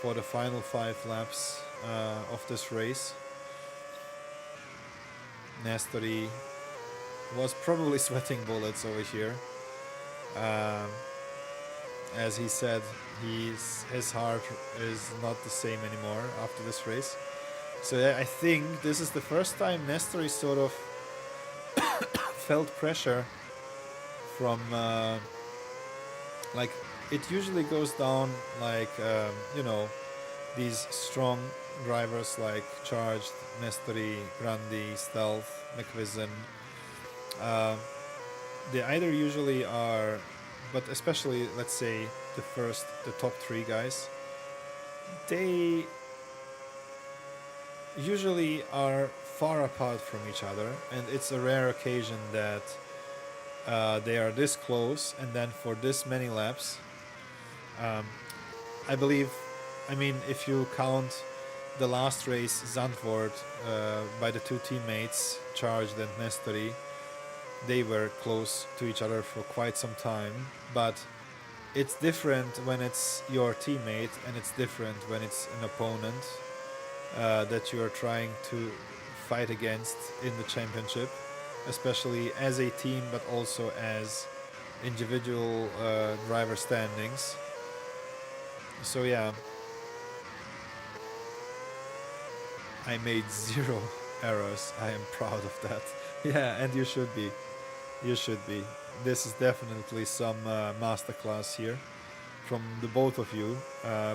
for the final 5 laps of this race. Nestori was probably sweating bullets over here. As he said, his heart is not the same anymore after this race. So yeah, I think this is the first time Nestori sort of felt pressure from like, it usually goes down like you know, these strong drivers like Charged, Nestori, Grandi, Stealth, McVision. They either usually are, but especially let's say the top 3 guys, they usually are far apart from each other, and it's a rare occasion that they are this close, and then for this many laps. I believe, I mean, if you count the last race, Zandvoort, by the 2 teammates, Charged and Nestori, they were close to each other for quite some time, but it's different when it's your teammate, and it's different when it's an opponent that you are trying to fight against in the championship, especially as a team, but also as individual driver standings. So yeah, I made 0 errors. I am proud of that. Yeah, and you should be. You should be. This is definitely some masterclass here from the both of you.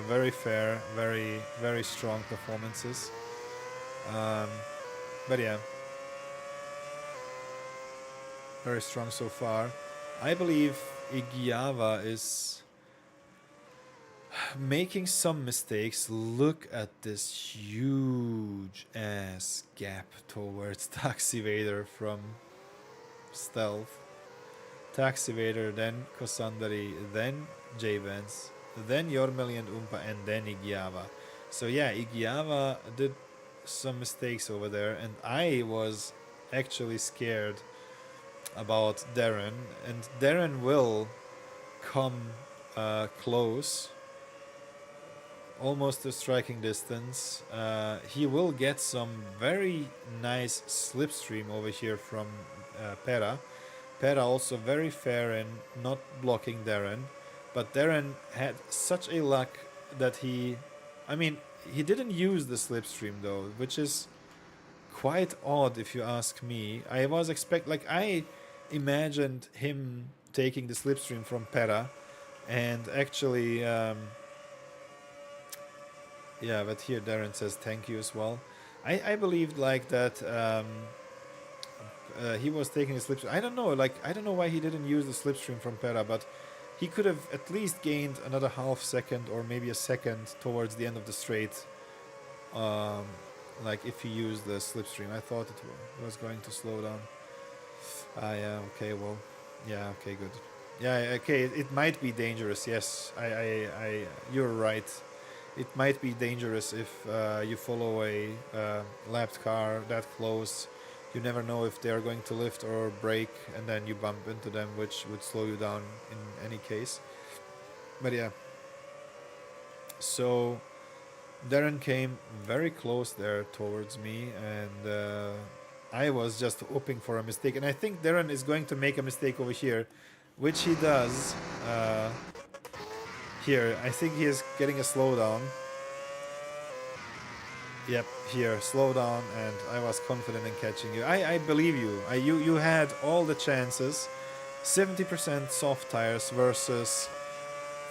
Very fair, very, very strong performances. But yeah, very strong so far. I believe Igiava is making some mistakes. Look at this huge ass gap towards Taxi Vader from Stealth. Taxi Vader, then Kosandari, then J-Vance, then Jormeli and Umpa, and then Igiava. So yeah, Igiava did some mistakes over there, and I was actually scared about Darren, and Darren will come close, almost to striking distance. He will get some very nice slipstream over here from Pera. Pera also very fair in not blocking Darren, but Darren had such a luck that he didn't use the slipstream though, which is quite odd if you ask me. I imagined him taking the slipstream from Pera, and actually yeah, but here Darren says thank you as well. I believed like that he was taking the slipstream. I don't know why he didn't use the slipstream from Pera, but he could have at least gained another half second or maybe a second towards the end of the straight. Like if he used the slipstream, I thought it was going to slow down. Yeah, okay, well, yeah, okay, good. Yeah, okay, it might be dangerous. Yes, you're right. It might be dangerous if you follow a lapped car that close. You never know if they are going to lift or brake, and then you bump into them, which would slow you down in any case. But yeah, So Darren came very close there towards me, and I was just hoping for a mistake. And I think Darren is going to make a mistake over here, which he does. Here, I think he is getting a slowdown. Yep, here, slow down, and I was confident in catching you. I believe you. You had all the chances. 70% soft tires versus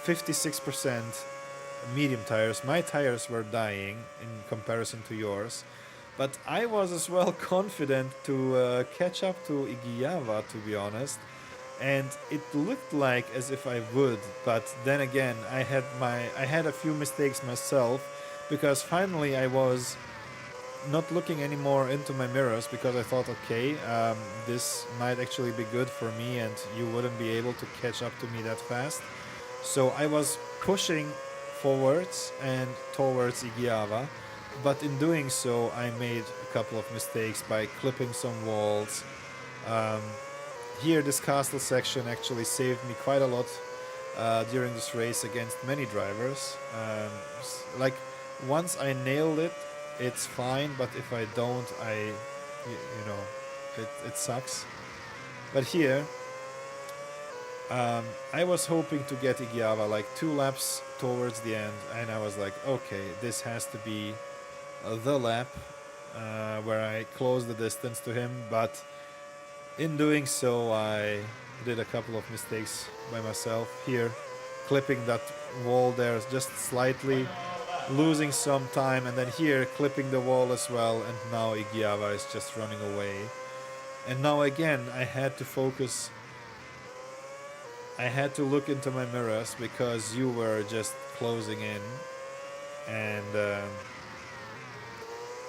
56% medium tires. My tires were dying in comparison to yours, but I was as well confident to catch up to Igiyava, to be honest. And it looked like as if I would, but then again, I had a few mistakes myself, because finally I was not looking anymore into my mirrors, because I thought, okay, this might actually be good for me and you wouldn't be able to catch up to me that fast. So I was pushing forwards and towards Igiyava, but in doing so I made a couple of mistakes by clipping some walls. Here, this castle section actually saved me quite a lot during this race against many drivers. Like, once I nailed it, it's fine, but if I don't, you know, it sucks. But here, I was hoping to get Igiyava like 2 laps towards the end, and I was like, okay, this has to be the lap where I close the distance to him, but in doing so, I did a couple of mistakes by myself. Here, clipping that wall there just slightly, losing some time, and then here, clipping the wall as well, and now Igiyava is just running away. And now again, I had to focus. I had to look into my mirrors because you were just closing in. And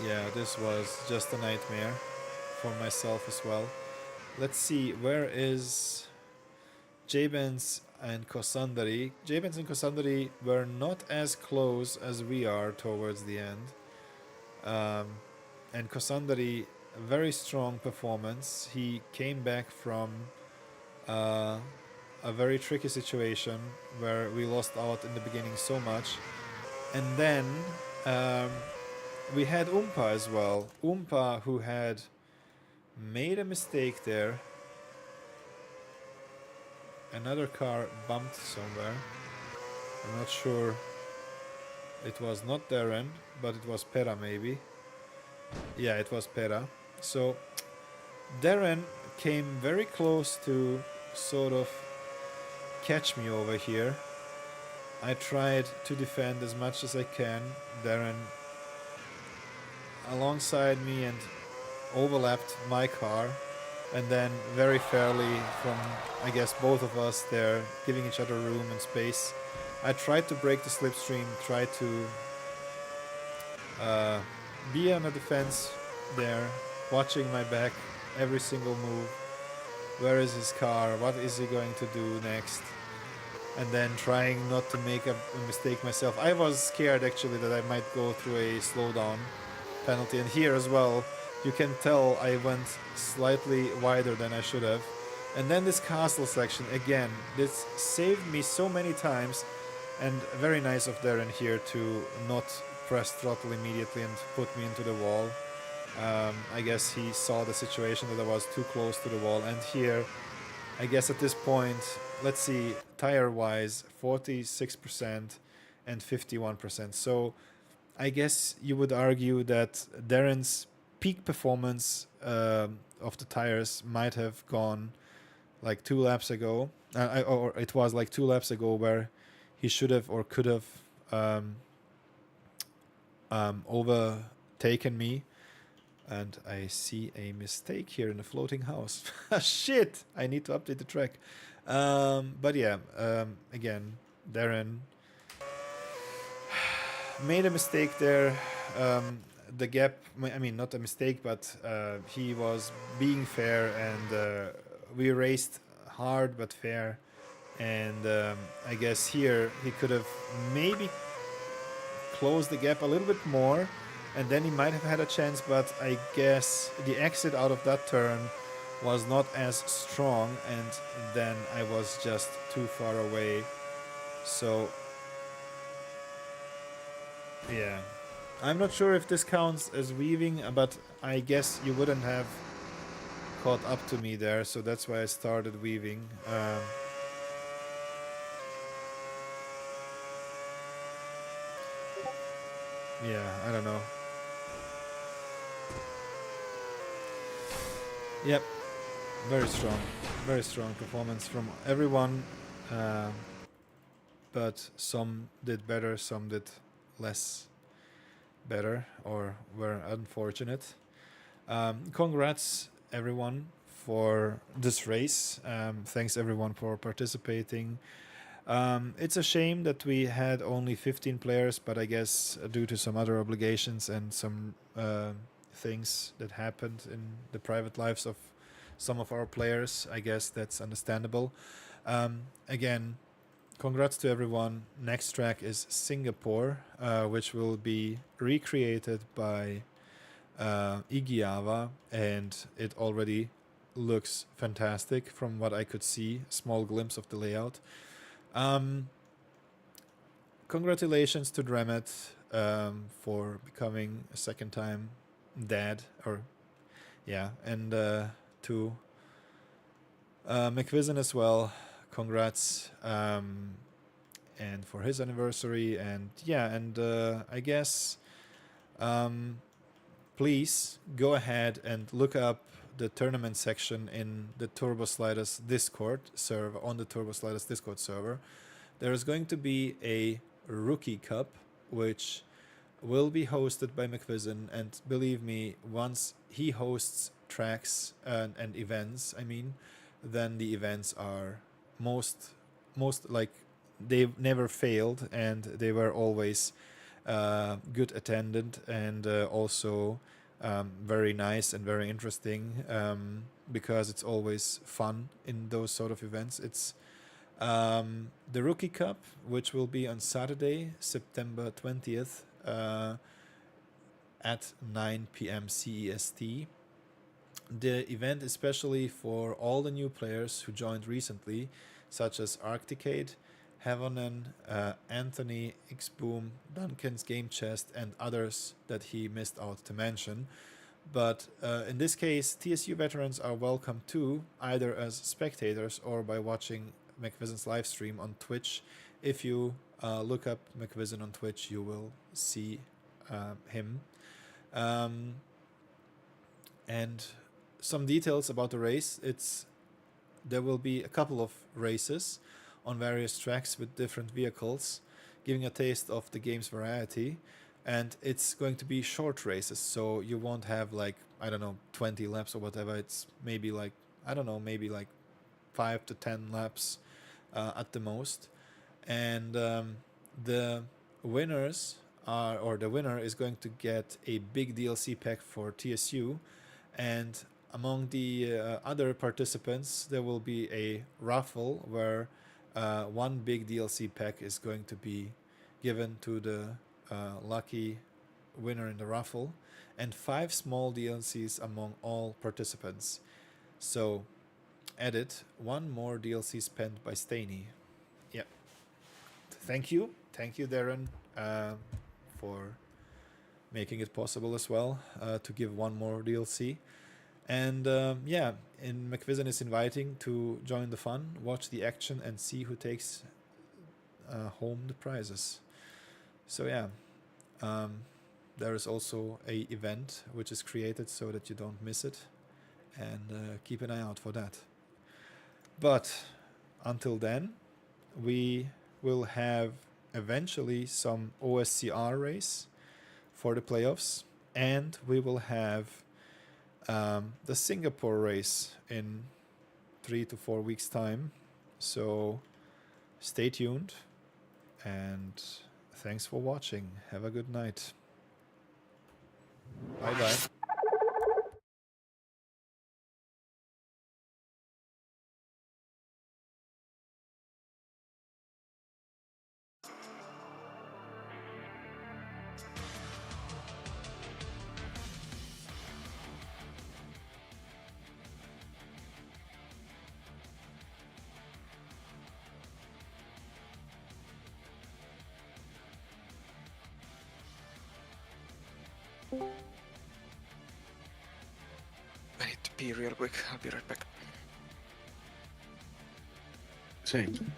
yeah, this was just a nightmare for myself as well. Let's see, where is Jabens and Kosandari? Jabens and Kosandari were not as close as we are towards the end. And Kosandari, a very strong performance. He came back from a very tricky situation where we lost out in the beginning so much. And then we had Umpa as well. Umpa, who had made a mistake there. Another car bumped somewhere. I'm not sure. It was not Darren, but it was Pera maybe. Yeah, it was Pera. So Darren came very close to sort of catch me over here. I tried to defend as much as I can. Darren alongside me and overlapped my car, and then very fairly from, I guess, both of us there, giving each other room and space, I tried to break the slipstream, tried to be on the defense there, watching my back, every single move. Where is his car? What is he going to do next? And then trying not to make a mistake myself. I was scared actually that I might go through a slowdown penalty, and here as well, you can tell I went slightly wider than I should have. And then this castle section, again, this saved me so many times, and very nice of Darren here to not press throttle immediately and put me into the wall. I guess he saw the situation that I was too close to the wall, and here, I guess at this point, let's see, tire-wise, 46% and 51%. So I guess you would argue that Darren's peak performance of the tires might have gone like 2 laps ago, or it was like 2 laps ago where he should have or could have overtaken me. And I see a mistake here in the floating house. Shit! I need to update the track. But yeah, again, Darren made a mistake there. The gap, I mean, not a mistake, but he was being fair, and we raced hard but fair. And I guess here he could have maybe closed the gap a little bit more, and then he might have had a chance, but I guess the exit out of that turn was not as strong, and then I was just too far away. So Yeah. I'm not sure if this counts as weaving, but I guess you wouldn't have caught up to me there, so that's why I started weaving. Yeah, I don't know. Yep, very strong performance from everyone. Um, but some did better, some did less better, or were unfortunate. Congrats everyone for this race. Thanks everyone for participating. It's a shame that we had only 15 players, but I guess due to some other obligations and some things that happened in the private lives of some of our players, I guess that's understandable. Again, congrats to everyone. Next track is Singapore, which will be recreated by Igiava, and it already looks fantastic from what I could see. Small glimpse of the layout. Congratulations to Dremet for becoming a second time dad, or yeah, and to McVision as well. Congrats, and for his anniversary, and yeah, and I guess please go ahead and look up the tournament section in the Turbo Sliders Discord server, on the Turbo Sliders Discord server. There is going to be a Rookie Cup, which will be hosted by McVision, and believe me, once he hosts tracks and events, I mean, then the events are most like they've never failed, and they were always good attended, and also very nice and very interesting, because it's always fun in those sort of events. It's the Rookie Cup, which will be on Saturday, September 20th, at 9 p.m. CEST. The event is especially for all the new players who joined recently, such as Arcticade, Havonen, Anthony, Xboom, Duncan's Game Chest, and others that he missed out to mention. But in this case, TSU veterans are welcome too, either as spectators or by watching McVision's live stream on Twitch. If you look up McVision on Twitch, you will see him. And some details about the race. There will be a couple of races on various tracks with different vehicles, giving a taste of the game's variety. And it's going to be short races, so you won't have like, I don't know, 20 laps or whatever. It's maybe like, I don't know, maybe like 5 to 10 laps at the most. And the winners are, or the winner is going to get a big DLC pack for TSU. And among the other participants, there will be a raffle where one big DLC pack is going to be given to the lucky winner in the raffle, and 5 small DLCs among all participants. So, edit, 1 more DLC spent by Staney. Yep. Thank you, Darren, for making it possible as well to give 1 more DLC. And yeah, and McVision is inviting to join the fun, watch the action, and see who takes home the prizes. So yeah, there is also a event which is created so that you don't miss it, and keep an eye out for that. But until then, we will have eventually some OSCR race for the playoffs, and we will have the Singapore race in 3 to 4 weeks' time. So stay tuned, and thanks for watching. Have a good night. Bye bye. I need to pee real quick. I'll be right back. Same.